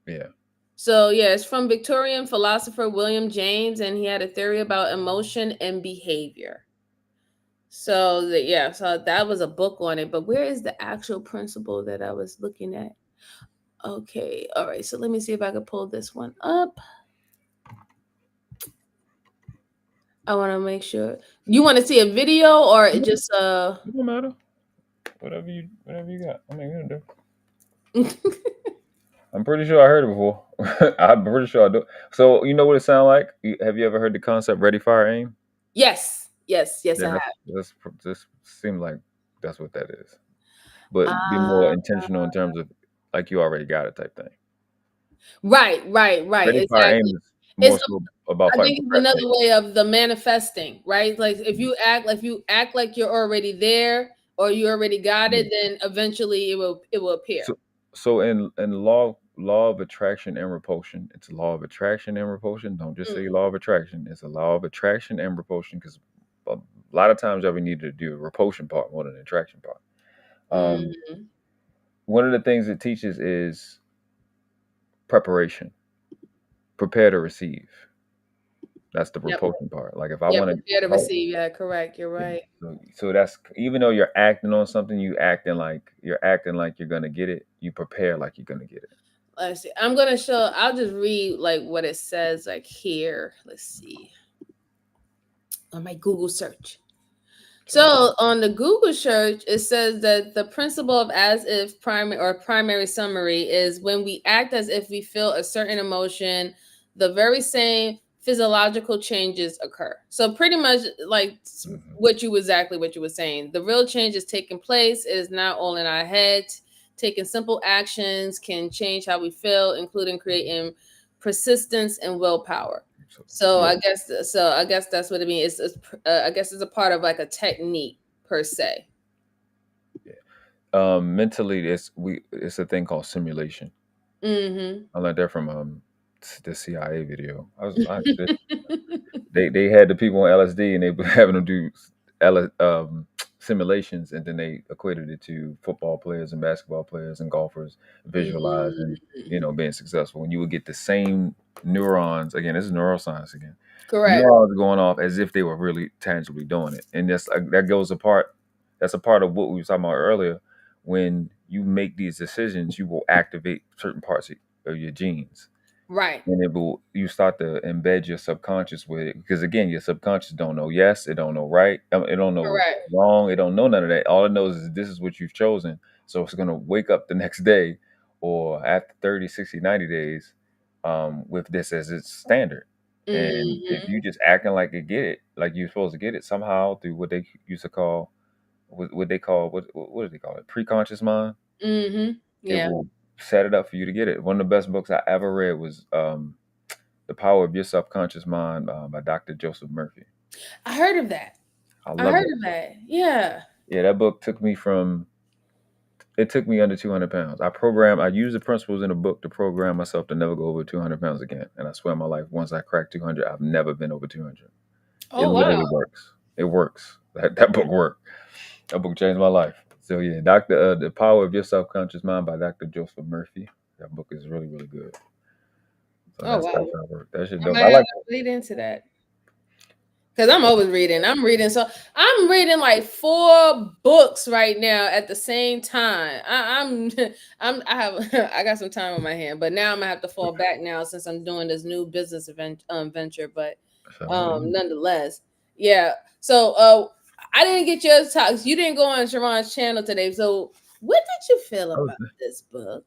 Yeah. So yeah, it's from Victorian philosopher William James, and he had a theory about emotion and behavior. So so that was a book on it. But where is the actual principle that I was looking at? Okay, all right. So let me see if I can pull this one up. I want to make sure. You want to see a video or it just It don't matter. Whatever you got. I mean, you do. I'm pretty sure I heard it before. I'm pretty sure I do. So you know what it sounds like? Have you ever heard the concept ready, fire, aim? Yes, I Yeah, have. that's this seems like that's what that is. But be more Uh, intentional in terms of like you already got it type thing. right, Ready, fire, aim exactly. is more It's so about I fighting think it's another procrastination. way of the manifesting, right? Like if you act like you're already there or you already got Yeah. it, then eventually it will appear. So in law of attraction and repulsion, it's a law of attraction and repulsion. Don't just say Mm, law of attraction. It's a law of attraction and repulsion because a lot of times we need to do the repulsion part more than the attraction part. Um, mm, one of the things it teaches is preparation. Prepare to receive. That's the yep. repulsion part. Like if I Yeah, want prepare to to, receive. Yeah, correct. You're right. so that's even though you're acting on something, you're acting like you're gonna get it. You prepare like you're gonna get it. Let's see. I'm gonna show. I'll just read like what it says like here. Let's see on my Google search. So on the Google search, it says that the principle of as if primary summary is when we act as if we feel a certain emotion, the very same physiological changes occur. So pretty much like Mhm. exactly what you were saying. The real change is taking place. It is not all in our heads. Taking simple actions can change how we feel, including creating persistence and willpower. So Yeah. I guess that's what it means. I guess it's a part of like a technique per se. Mentally, it's a thing called simulation. Mm-hmm. I learned that from the CIA video. They had the people on LSD and they were having them do simulations, and then they equated it to football players and basketball players and golfers visualizing, Mm-hmm. being successful. And you would get the same neurons again. This is neuroscience again. Correct. Neurons going off as if they were really tangibly doing it, and that goes apart. That's a part of what we were talking about earlier. When you make these decisions, you will activate certain parts of your genes, Right. and you start to embed your subconscious with it because again your subconscious don't know yes, it don't know right, it don't know Correct. wrong, it don't know none of that. All it knows is this is what you've chosen, so it's going to wake up the next day or after 30, 60, 90 days with this as its standard. And if Mm-hmm. you just acting like you get it, like you're supposed to get it somehow through what they used to call what they call what do they call it, preconscious mind, Mm-hmm. it Yeah. will set it up for you to get it. One of the best books I ever read was the Power of Your Subconscious Mind by Dr. Joseph Murphy. I heard of that. I I love heard that. of that. Yeah. Yeah, that book took me under 200 pounds. I used the principles in the book to program myself to never go over 200 pounds again. And I swear my life, once I cracked 200, I've never been over 200. It Oh wow. literally works. It works. That book worked. That book changed my life. So yeah, The Power of Your Subconscious Mind by Dr. Joseph Murphy. That book is really, really good. So Oh that's wow. how it works. That shit I dope. might I have like to read into that. Because I'm always reading. So I'm reading like 4 books right now at the same time. I got some time on my hand, but now I'm gonna have to fall back now since I'm doing this new business venture. But so, nonetheless, yeah. So I didn't get your talks. You didn't go on Sharon's channel today. So what did you feel about this book?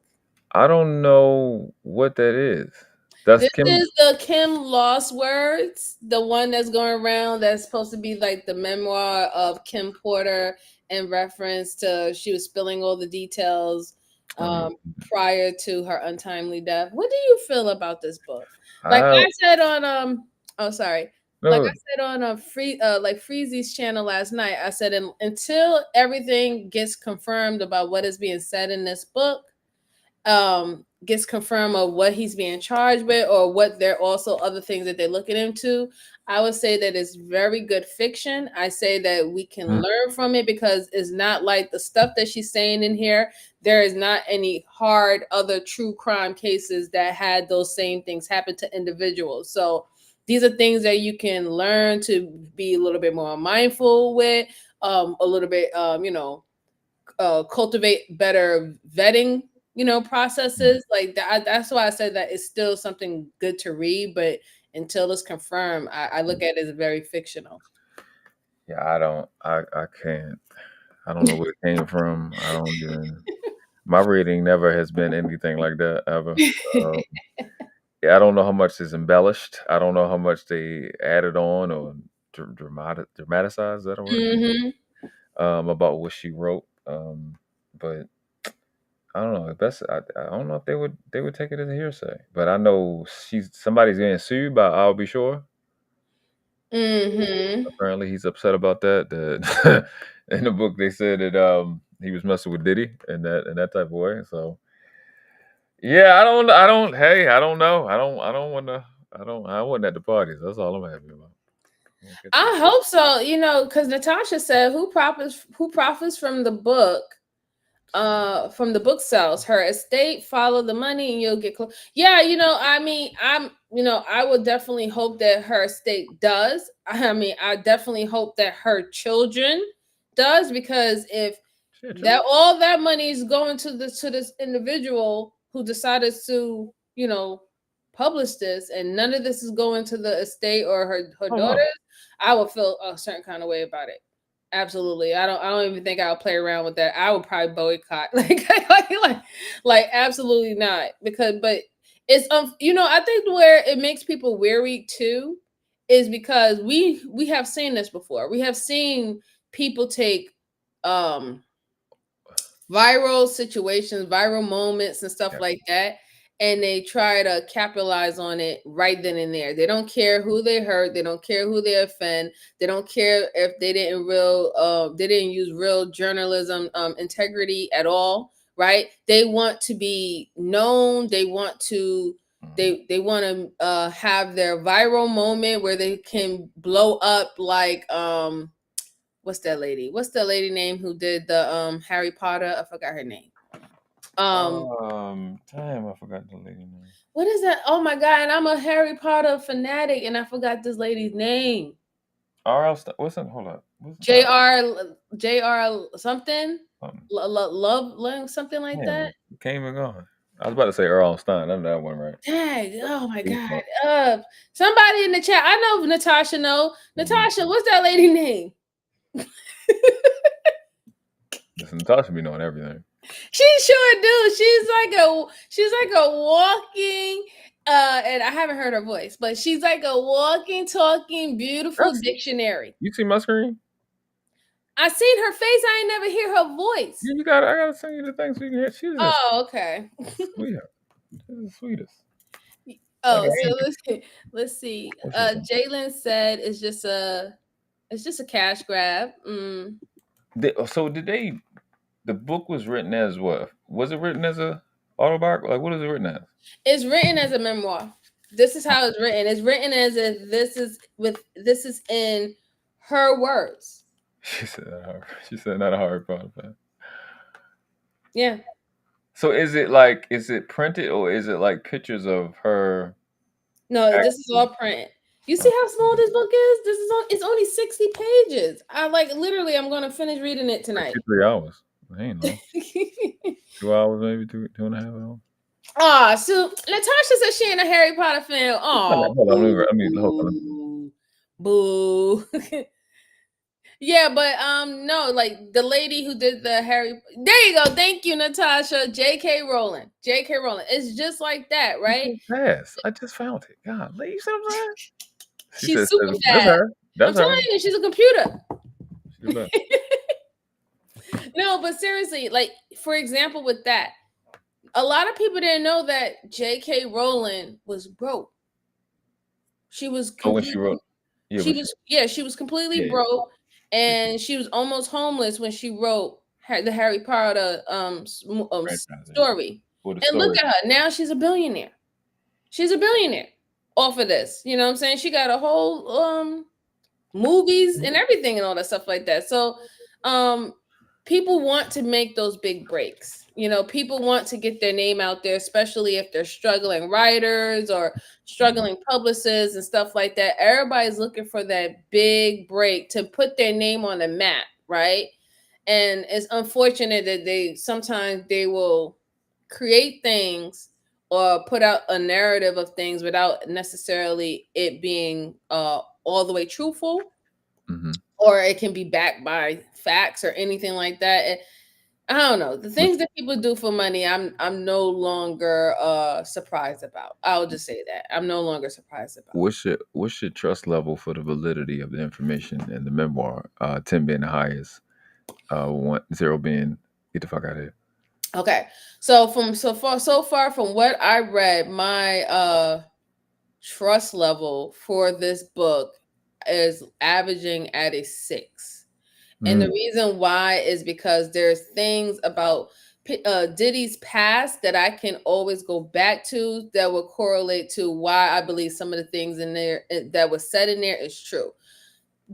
I don't know what that is. That's This Kim. is the Kim Lost Words, the one that's going around that's supposed to be like the memoir of Kim Porter in reference to she was spilling all the details Oh yeah. prior to her untimely death. What do you feel about this book? Like I I said on oh sorry. Like no. I said on Freezy's channel last night, I said until everything gets confirmed about what is being said in this book, gets confirmed of what he's being charged with, or what there are also other things that they're looking into, I would say that it's very good fiction. I say that we can learn from it, because it's not like the stuff that she's saying in here. There is not any hard other true crime cases that had those same things happen to individuals. So these are things that you can learn to be a little bit more mindful with, a little bit, cultivate better vetting, processes like that. That's why I said that it's still something good to read, but until it's confirmed, I look at it as very fictional. Yeah, I can't. I don't know where it came from. I don't even. My reading never has been anything like that ever. Yeah, I don't know how much is embellished. I don't know how much they added on or dramatized. Is that a word? Mm-hmm. About what she wrote. But I don't know. I don't know if they would take it as a hearsay. But I know somebody's getting sued by I'll Be Sure. Mm-hmm. Apparently, he's upset about that. That in the book they said that he was messing with Diddy in that type of way. So yeah, Hey, I don't know. I don't want to. I wasn't at the parties. That's all I'm happy about. I hope so, because Natasha said who profits from the book sales, her estate, follow the money and you'll get close. Yeah, I mean, I would definitely hope that her estate does. I mean, I definitely hope that her children does, because if that all that money is going to this individual who decided to, publish this, and none of this is going to the estate or her Oh daughters, no. I would feel a certain kind of way about it. Absolutely. I don't even think I would play around with that. I would probably boycott. Like absolutely not. But it's I think where it makes people weary too is because we have seen this before. We have seen people take viral situations, viral moments and stuff like that, and they try to capitalize on it right then and there. They don't care who they hurt, they don't care who they offend, they don't care if they didn't use real journalism integrity at all, right? They want to be known, they want to have their viral moment where they can blow up like what's that lady? What's the lady name who did the Harry Potter? I forgot her name. Damn, I forgot the lady name. What is that? Oh my god! And I'm a Harry Potter fanatic, and I forgot this lady's name. What's that? Hold up. J.R. something. Love something like that. Came and gone. I was about to say Earl Stein. I know that one right. Dang! Oh my god! Somebody in the chat. I know Natasha. Natasha. What's that lady name? Listen, Natasha be knowing everything. She sure do. She's like a walking and I haven't heard her voice, but she's like a walking, talking, beautiful dictionary. You see my screen? I seen her face. I ain't never hear her voice. Yeah, I gotta send you the thing so you can hear. She's okay. Sweetheart. She's the sweetest. Oh, so let's see. Jalen said it's just a cash grab. So did they? The book was written as what? Was it written as a autobiography? Like, what is it written as? It's written as a memoir. This is how it's written. It's written as if this is in her words. She said not a Harry Potter fan. Yeah. So is it printed or is it like pictures of her? No, this is all print. You see how small this book is? It's only 60 pages. I'm gonna finish reading it tonight. 3 hours. I ain't know. 2 hours, maybe 2.5 hours. So Natasha says she ain't a Harry Potter fan. Oh, hold on. Boo. Yeah, but no, like the lady who did the Harry. There you go. Thank you, Natasha. J.K. Rowling. It's just like that, right? Fast. I just found it. God, you see what I'm saying? She's super fast. I'm telling you, she's a computer. No, but seriously, like for example, with that, a lot of people didn't know that J.K. Rowling was broke. She was completely, when she wrote. She was completely broke, and she was almost homeless when she wrote the Harry Potter story. For the And look story. at her. Now she's a billionaire. She's a billionaire off of this. You know what I'm saying? She got a whole movies and everything and all that stuff like that. So people want to make those big breaks. You know, people want to get their name out there, especially if they're struggling writers or struggling publicists and stuff like that. Everybody's looking for that big break to put their name on the map, right? And it's unfortunate that they will create things or put out a narrative of things without necessarily it being all the way truthful, Mm-hmm. or it can be backed by facts or anything like that. I don't know. The things that people do for money, I'm no longer surprised about. I'll just say that. I'm no longer surprised about. What's your trust level for the validity of the information in the memoir? 10 being the highest, 0 being get the fuck out of here. Okay. So so far from what I read, my trust level for this book is averaging at a 6. And the reason why is because there's things about Diddy's past that I can always go back to that will correlate to why I believe some of the things in there that was said in there is true.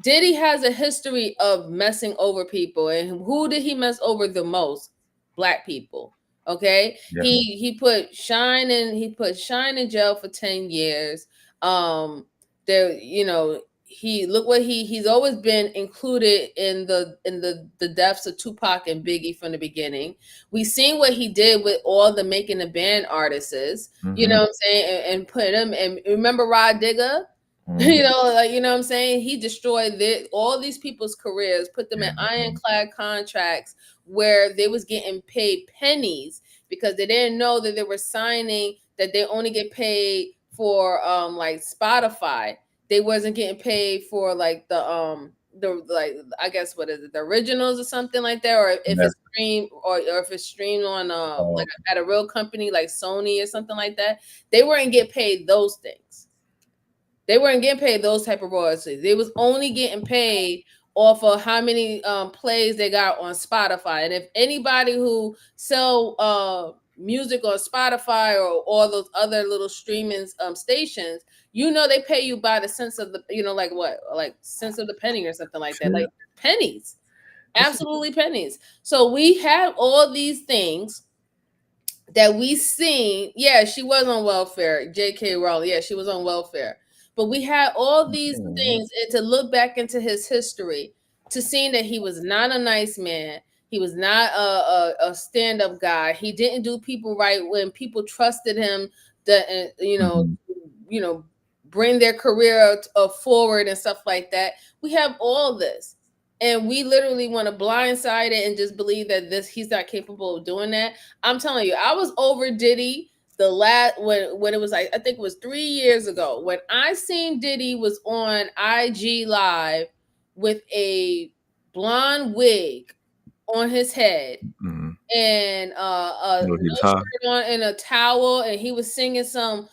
Diddy has a history of messing over people, and who did he mess over the most? Black people. Okay, Yeah. he put Shine in jail for 10 years. There, you know, he's always been included in the deaths of Tupac and Biggie from the beginning. We seen what he did with all the making the band artists, you know what I'm saying, and put them. And remember Rod Digger. You know, like, you know what I'm saying? He destroyed all these people's careers, put them in ironclad contracts where they was getting paid pennies because they didn't know that they were signing that they only get paid for like Spotify. They wasn't getting paid for like the like, I guess, what is it, the originals or something like that, or if it's streamed or if it's streamed on like at a real company like Sony or something like that. They weren't getting paid those things. They weren't getting paid those type of royalties. They was only getting paid off of how many plays they got on Spotify. And if anybody who sell music on Spotify or all those other little streaming stations, you know, they pay you by the cents of the, you know, like what, like cents of the penny or something like that, like pennies, absolutely pennies. So we have all these things that we seen. Yeah, she was on welfare. J.K. Rowling. Yeah, she was on welfare. But we had all these things, and to look back into his history, to see that he was not a nice man. He was not a stand-up guy. He didn't do people right when people trusted him to, you know, bring their career forward and stuff like that. We have all this. And we literally want to blindside it and just believe that he's not capable of doing that. I'm telling you, I was over Diddy the last when it was like, I think it was 3 years ago when I seen Diddy was on IG Live with a blonde wig on his head and no shirt on and a towel, and he was singing some,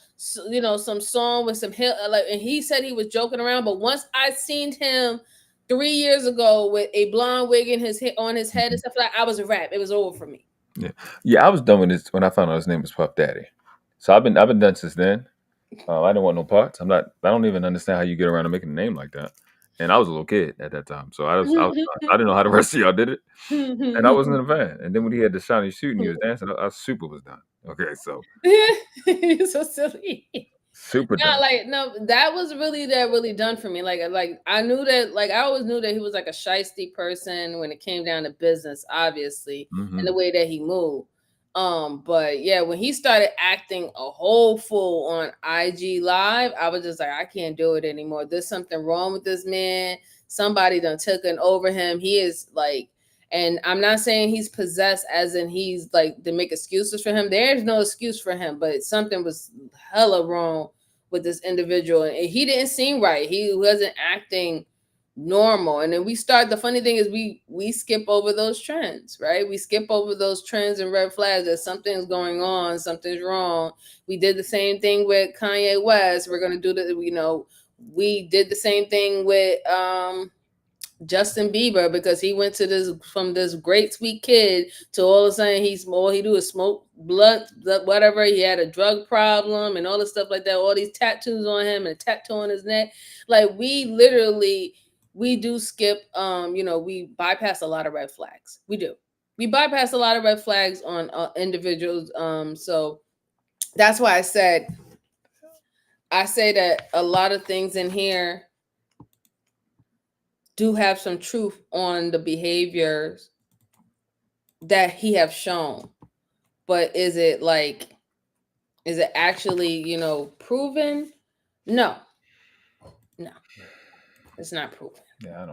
you know, some song with some hill, like, and he said he was joking around. But once I seen him 3 years ago with a blonde wig in on his head and stuff like that, I was a wrap. It was over for me. Yeah, I was done with this when I found out his name was Puff Daddy. So I've been done since then. I didn't want no parts. I don't even understand how you get around to making a name like that. And I was a little kid at that time, so I didn't know how the rest of y'all did it, and I wasn't a fan. And then when he had the shiny suit and he was dancing, I super was done. Okay, so You're so silly. super done. Like, no, that was really done for me. Like I knew that, like, I always knew that he was like a shiesty person when it came down to business, obviously, and the way that he moved. But yeah, when he started acting a whole fool on IG Live, I was just like, I can't do it anymore. There's something wrong with this man. Somebody done taken over him. He is like, and I'm not saying he's possessed as in he's like to make excuses for him. There's no excuse for him, but something was hella wrong with this individual. And he didn't seem right. He wasn't acting normal. And then the funny thing is we skip over those trends, right? We skip over those trends and red flags that something's going on, something's wrong. We did the same thing with Kanye West. We're going to do we did the same thing with Justin Bieber, because he went to from this great sweet kid to all of a sudden all he do is smoke blood, whatever. He had a drug problem and all this stuff like that. All these tattoos on him and a tattoo on his neck. Like we do skip. We bypass a lot of red flags. We do. We bypass a lot of red flags on individuals. So that's why I say that a lot of things in here do have some truth on the behaviors that he have shown. But is it actually, proven? No, it's not proven. Yeah, I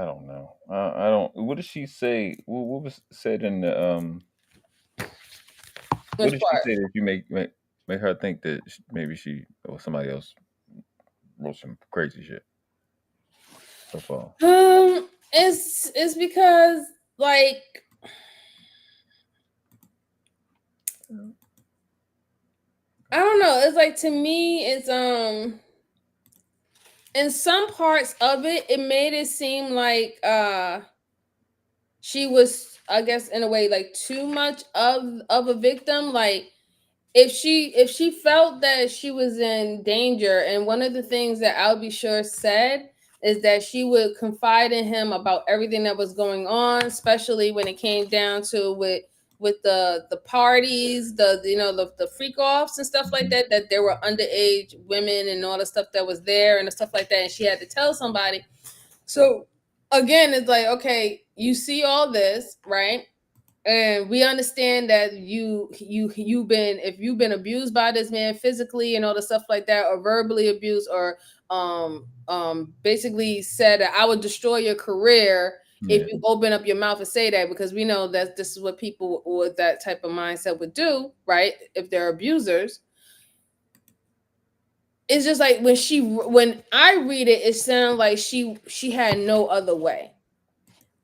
don't know. I don't. What did she say? What was said in the What Which did she part? say that you make her think that maybe she or somebody else wrote some crazy shit so far? It's because like I don't know. It's like to me, it's in some parts of it, it made it seem like she was, I guess, in a way, like too much of a victim. Like if she felt that she was in danger, and one of the things that I'll be sure said is that she would confide in him about everything that was going on, especially when it came down to with the parties, the freak offs and stuff like that, that there were underage women and all the stuff that was there and the stuff like that, and she had to tell somebody. So again, it's like, okay, you see all this, right? And we understand that you've been, if you've been abused by this man physically and all the stuff like that, or verbally abused, or basically said that I would destroy your career if you open up your mouth and say that, because we know that this is what people with that type of mindset would do, right? If they're abusers. It's just like when I read it, it sounded like she had no other way.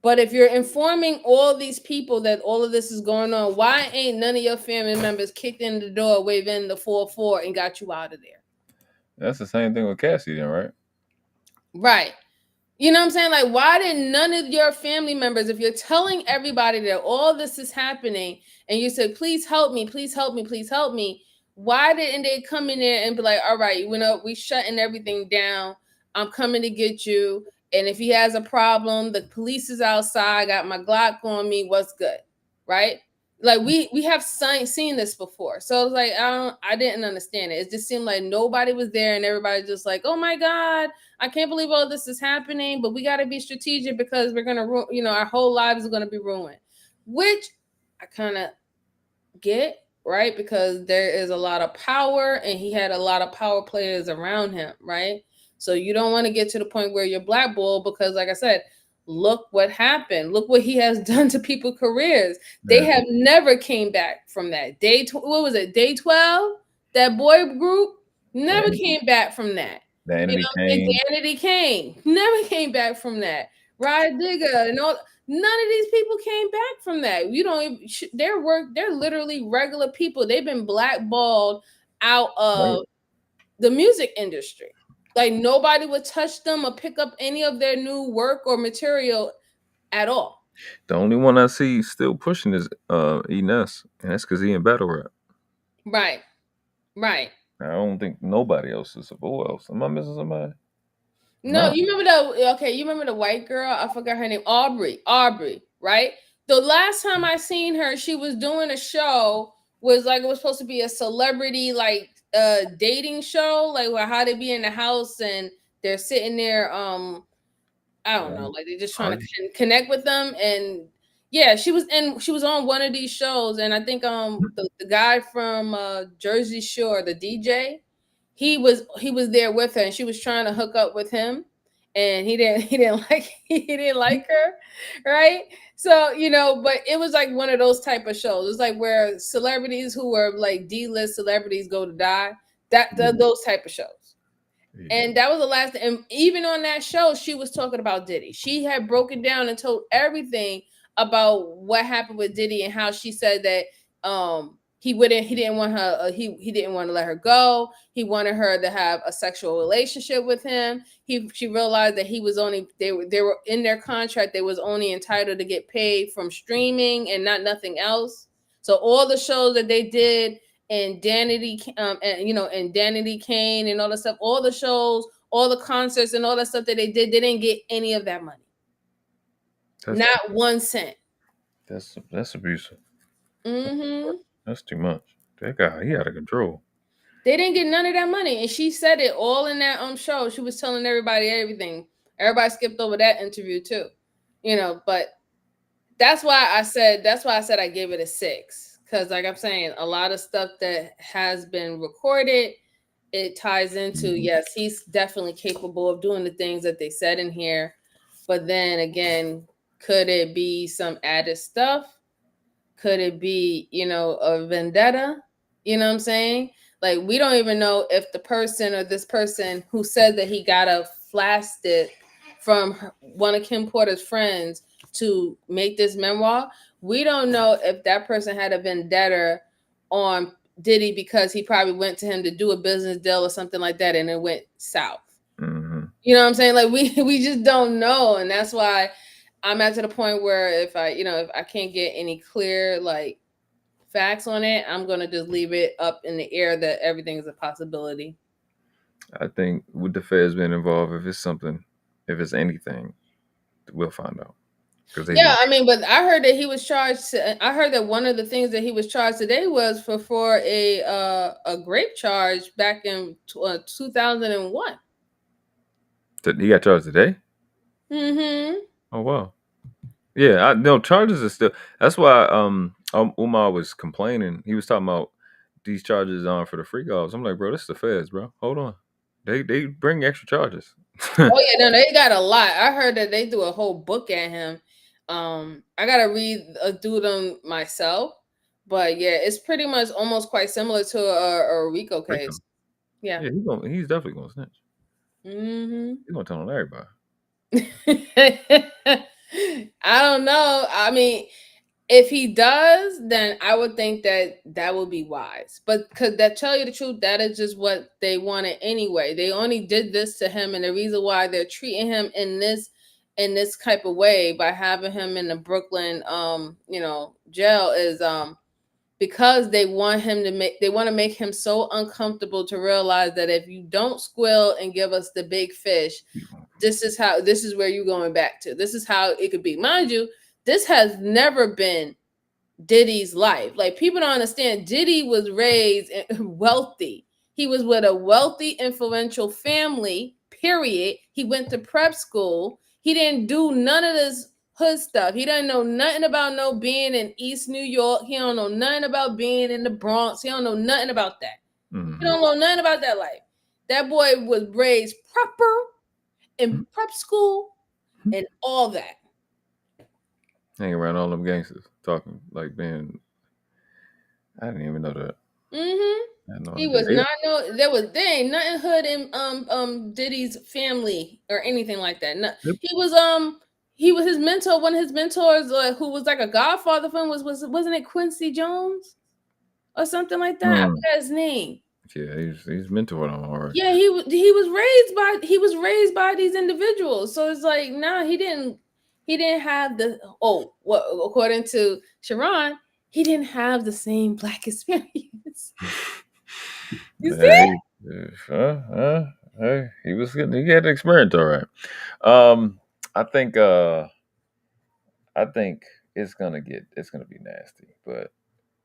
But if you're informing all these people that all of this is going on, why ain't none of your family members kicked in the door, waving the 4-4 and got you out of there? That's the same thing with Cassie, then, right? Right. You know what I'm saying? Like, why did none of your family members, if you're telling everybody that all this is happening and you said, please help me, please help me, please help me, why didn't they come in there and be like, all right, we shutting everything down. I'm coming to get you. And if he has a problem, the police is outside. I got my Glock on me. What's good? Right? Like we have seen this before. So it's like, I didn't understand it. It just seemed like nobody was there and everybody just like, oh my God, I can't believe all this is happening, but we got to be strategic because we're going to, our whole lives are going to be ruined, which I kind of get, right? Because there is a lot of power and he had a lot of power players around him, right? So you don't want to get to the point where you're blackballed because, like I said, look what happened. Look what he has done to people's careers. They have never came back from that. What was it? Day 12? That boy group never came back from that. Danity Kane never came back from that. Ryan Digger and all. None of these people came back from that. You don't even, they're literally regular people. They've been blackballed out of the music industry. Like nobody would touch them or pick up any of their new work or material at all. The only one I see still pushing is Ines, and that's because he in battle rap. Right. I don't think nobody else is. Who else? Am I missing somebody? No, you remember the white girl? I forgot her name. Aubrey, right? The last time I seen her, she was doing a show, was like it was supposed to be a celebrity like dating show, like where how they be in the house and they're sitting there, I don't know, like they're just trying to connect with them. And yeah, she was on one of these shows, and I think the guy from Jersey Shore, the DJ, he was there with her, and she was trying to hook up with him, and he didn't like her, right? So but it was like one of those type of shows. It's like where celebrities who were like D-list celebrities go to die. Those type of shows. And that was the last. And even on that show, she was talking about Diddy. She had broken down and told everything about what happened with Diddy and how she said that he didn't want her, he didn't want to let her go. He wanted her to have a sexual relationship with him. She realized that he was only, they were in their contract, they was only entitled to get paid from streaming and not nothing else. So all the shows that they did and Danity, and Danity Kane and all that stuff, all the shows, all the concerts and all that stuff that they did, they didn't get any of that money. Not 1 cent. That's abusive. Mm-hmm. That's too much. That guy, he out of control. They didn't get none of that money, and she said it all in that show. She was telling everybody everything. Everybody skipped over that interview too, But that's why I said I gave it a 6, because like I'm saying, a lot of stuff that has been recorded, it ties into yes, he's definitely capable of doing the things that they said in here, but then again, could it be some added stuff? Could it be, a vendetta? You know what I'm saying? Like, we don't even know if the person or this person who said that he got a flash stick from one of Kim Porter's friends to make this memoir, we don't know if that person had a vendetta on Diddy because he probably went to him to do a business deal or something like that, and it went south. Mm-hmm. You know what I'm saying? Like, we just don't know, and that's why I'm at to the point where if I can't get any clear like facts on it, I'm gonna just leave it up in the air that everything is a possibility. I think with the feds being involved, if it's anything, we'll find out. Yeah, I mean, but I heard that he was charged. I heard that one of the things that he was charged today was for a grape charge back in 2001. He got charged today? Mm-hmm. Oh wow. Yeah, no charges are still. That's why Umar was complaining. He was talking about these charges on for the freak offs. I'm like, bro, this is the feds, bro. Hold on, they bring extra charges. Oh yeah, no, they got a lot. I heard that they do a whole book at him. I gotta do them myself, but yeah, it's pretty much almost quite similar to a Rico case. Yeah, He's definitely gonna snitch. Mm-hmm. He's gonna tell on everybody. I don't know. I mean, if he does, then I would think that would be wise. But because that, tell you the truth, that is just what they wanted anyway. They only did this to him, and the reason why they're treating him in this type of way by having him in the Brooklyn jail is because they want to make him so uncomfortable to realize that if you don't squill and give us the big fish, this is where you're going back to. This is how it could be. Mind you, this has never been Diddy's life. Like, people don't understand. Diddy was raised wealthy. He was with a wealthy, influential family, period. He went to prep school. He didn't do none of this hood stuff. He doesn't know nothing about being in East New York. He don't know nothing about being in the Bronx. He don't know nothing about that. Mm-hmm. He don't know nothing about that life. That boy was raised proper in prep school and all that. Hanging around all them gangsters, talking like being. I didn't even know that. Mm-hmm. He was not there ain't nothing hood in Diddy's family or anything like that. No, Yep. He was his mentor. One of his mentors, who was like a godfather for him, wasn't it Quincy Jones or something like that? I forgot his name. Yeah, he's mentoring him already. Yeah, he was raised by these individuals. So it's like, nah, he didn't have according to Sharon, he didn't have the same Black experience. You see? Hey, he had the experience, all right. I think it's gonna be nasty. But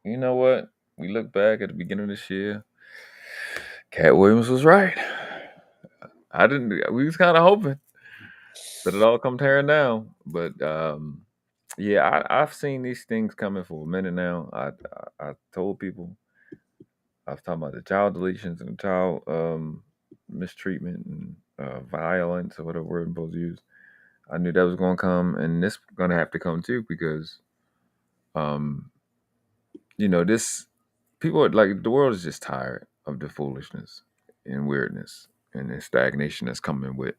you know what? We look back at the beginning of this year. Cat Williams was right. We was kind of hoping that it all come tearing down. But yeah, I've seen these things coming for a minute now. I told people, I was talking about the child deletions and child mistreatment and violence, or whatever word I'm supposed to use. I knew that was going to come, and this going to have to come too, because this people like, the world is just tired of the foolishness and weirdness and the stagnation that's coming with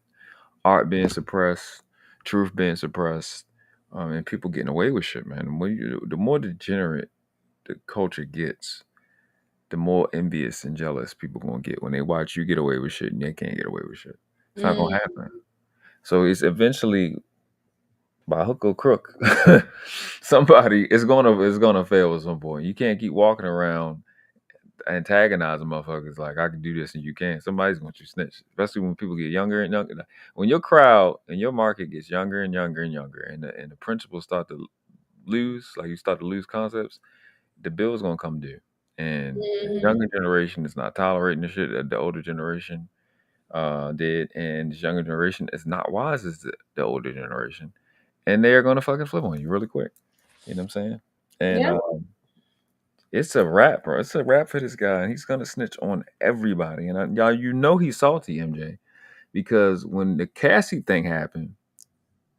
art being suppressed, truth being suppressed, and people getting away with shit, man. The more degenerate the culture gets, the more envious and jealous people gonna get when they watch you get away with shit and they can't get away with shit. It's not gonna happen. So it's eventually by hook or crook, somebody is gonna fail at some point. You can't keep walking around antagonizing motherfuckers like I can do this and you can't. Somebody's going to snitch, especially when people get younger and younger. When your crowd and your market gets younger and younger and younger, and the principles start to lose, like you start to lose concepts, the bill's gonna come due. And the younger generation is not tolerating the shit that the older generation did, and this younger generation is not wise as the older generation, and they are gonna fucking flip on you really quick. You know what I'm saying? And Yeah. it's a wrap, bro. It's a wrap for this guy, and he's gonna snitch on everybody. And y'all, you know, he's salty, MJ, because when the Cassie thing happened,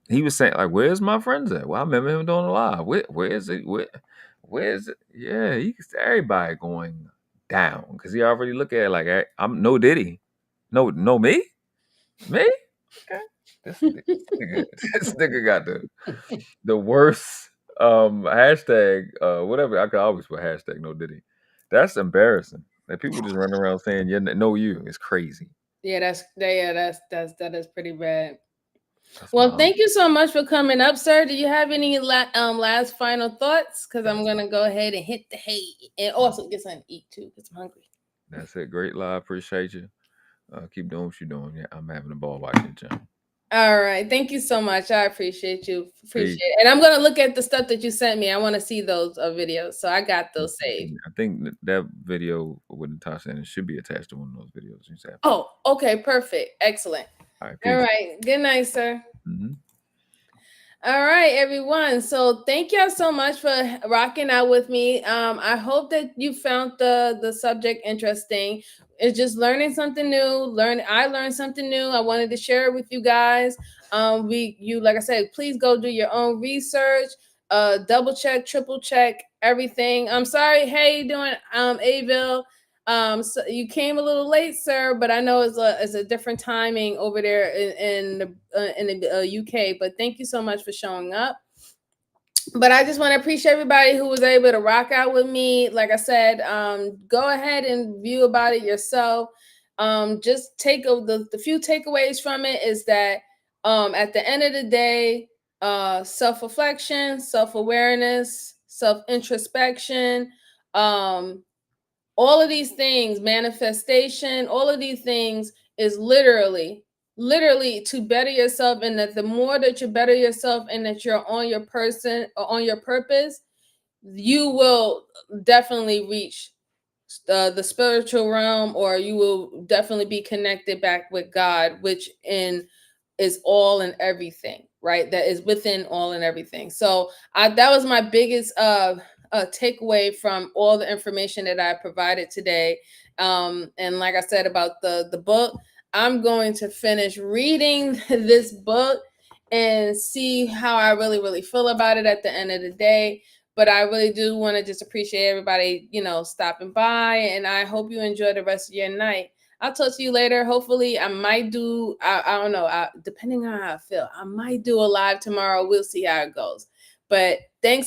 he was saying like, "Where's my friends at?" Well, I remember him doing a live. Where is it? Where is it? Yeah, he's everybody going down because he already look at it like, "Hey, I'm no Diddy, no me, me." Okay, nigga, this nigga got the worst hashtag whatever. I could always put hashtag no Diddy. That's embarrassing. That people just run around saying yeah, no you. It's crazy. Yeah, that is pretty bad. That's Well, my thank you so much for coming up, sir. Do you have any last final thoughts? Because I'm gonna go ahead and hit the hay and also get something to eat too, because I'm hungry. That's it. Great live. Appreciate you. Keep doing what you're doing. Yeah, I'm having a ball watching it, John. All right, thank you so much. I appreciate you. Peace. And I'm gonna look at the stuff that you sent me. I want to see those videos, so I got those saved. I think that video with Natasha and it should be attached to one of those videos. You said. Oh, okay, perfect, excellent. All right. All right, good night, sir. Mm-hmm. All right, everyone. So thank y'all so much for rocking out with me. I hope that you found the subject interesting. It's just learning something new. I learned something new. I wanted to share it with you guys. Like I said, please go do your own research. Double check, triple check everything. I'm sorry. How you doing, Avil? So you came a little late, sir, but I know it's a different timing over there in the UK. But thank you so much for showing up. But I just want to appreciate everybody who was able to rock out with me. Like I said, go ahead and view about it yourself. Just take the few takeaways from it is that at the end of the day, self-reflection, self-awareness, self-introspection, all of these things, manifestation, all of these things is literally to better yourself. And that the more that you better yourself and that you're on your person or on your purpose, you will definitely reach the spiritual realm, or you will definitely be connected back with God, which is all and everything, right? That is within all and everything. So that was my biggest takeaway from all the information that I provided today. And like I said about the book, I'm going to finish reading this book and see how I really, really feel about it at the end of the day. But I really do want to just appreciate everybody, stopping by. And I hope you enjoy the rest of your night. I'll talk to you later. Hopefully, I might do, I don't know, depending on how I feel, I might do a live tomorrow. We'll see how it goes. But thanks.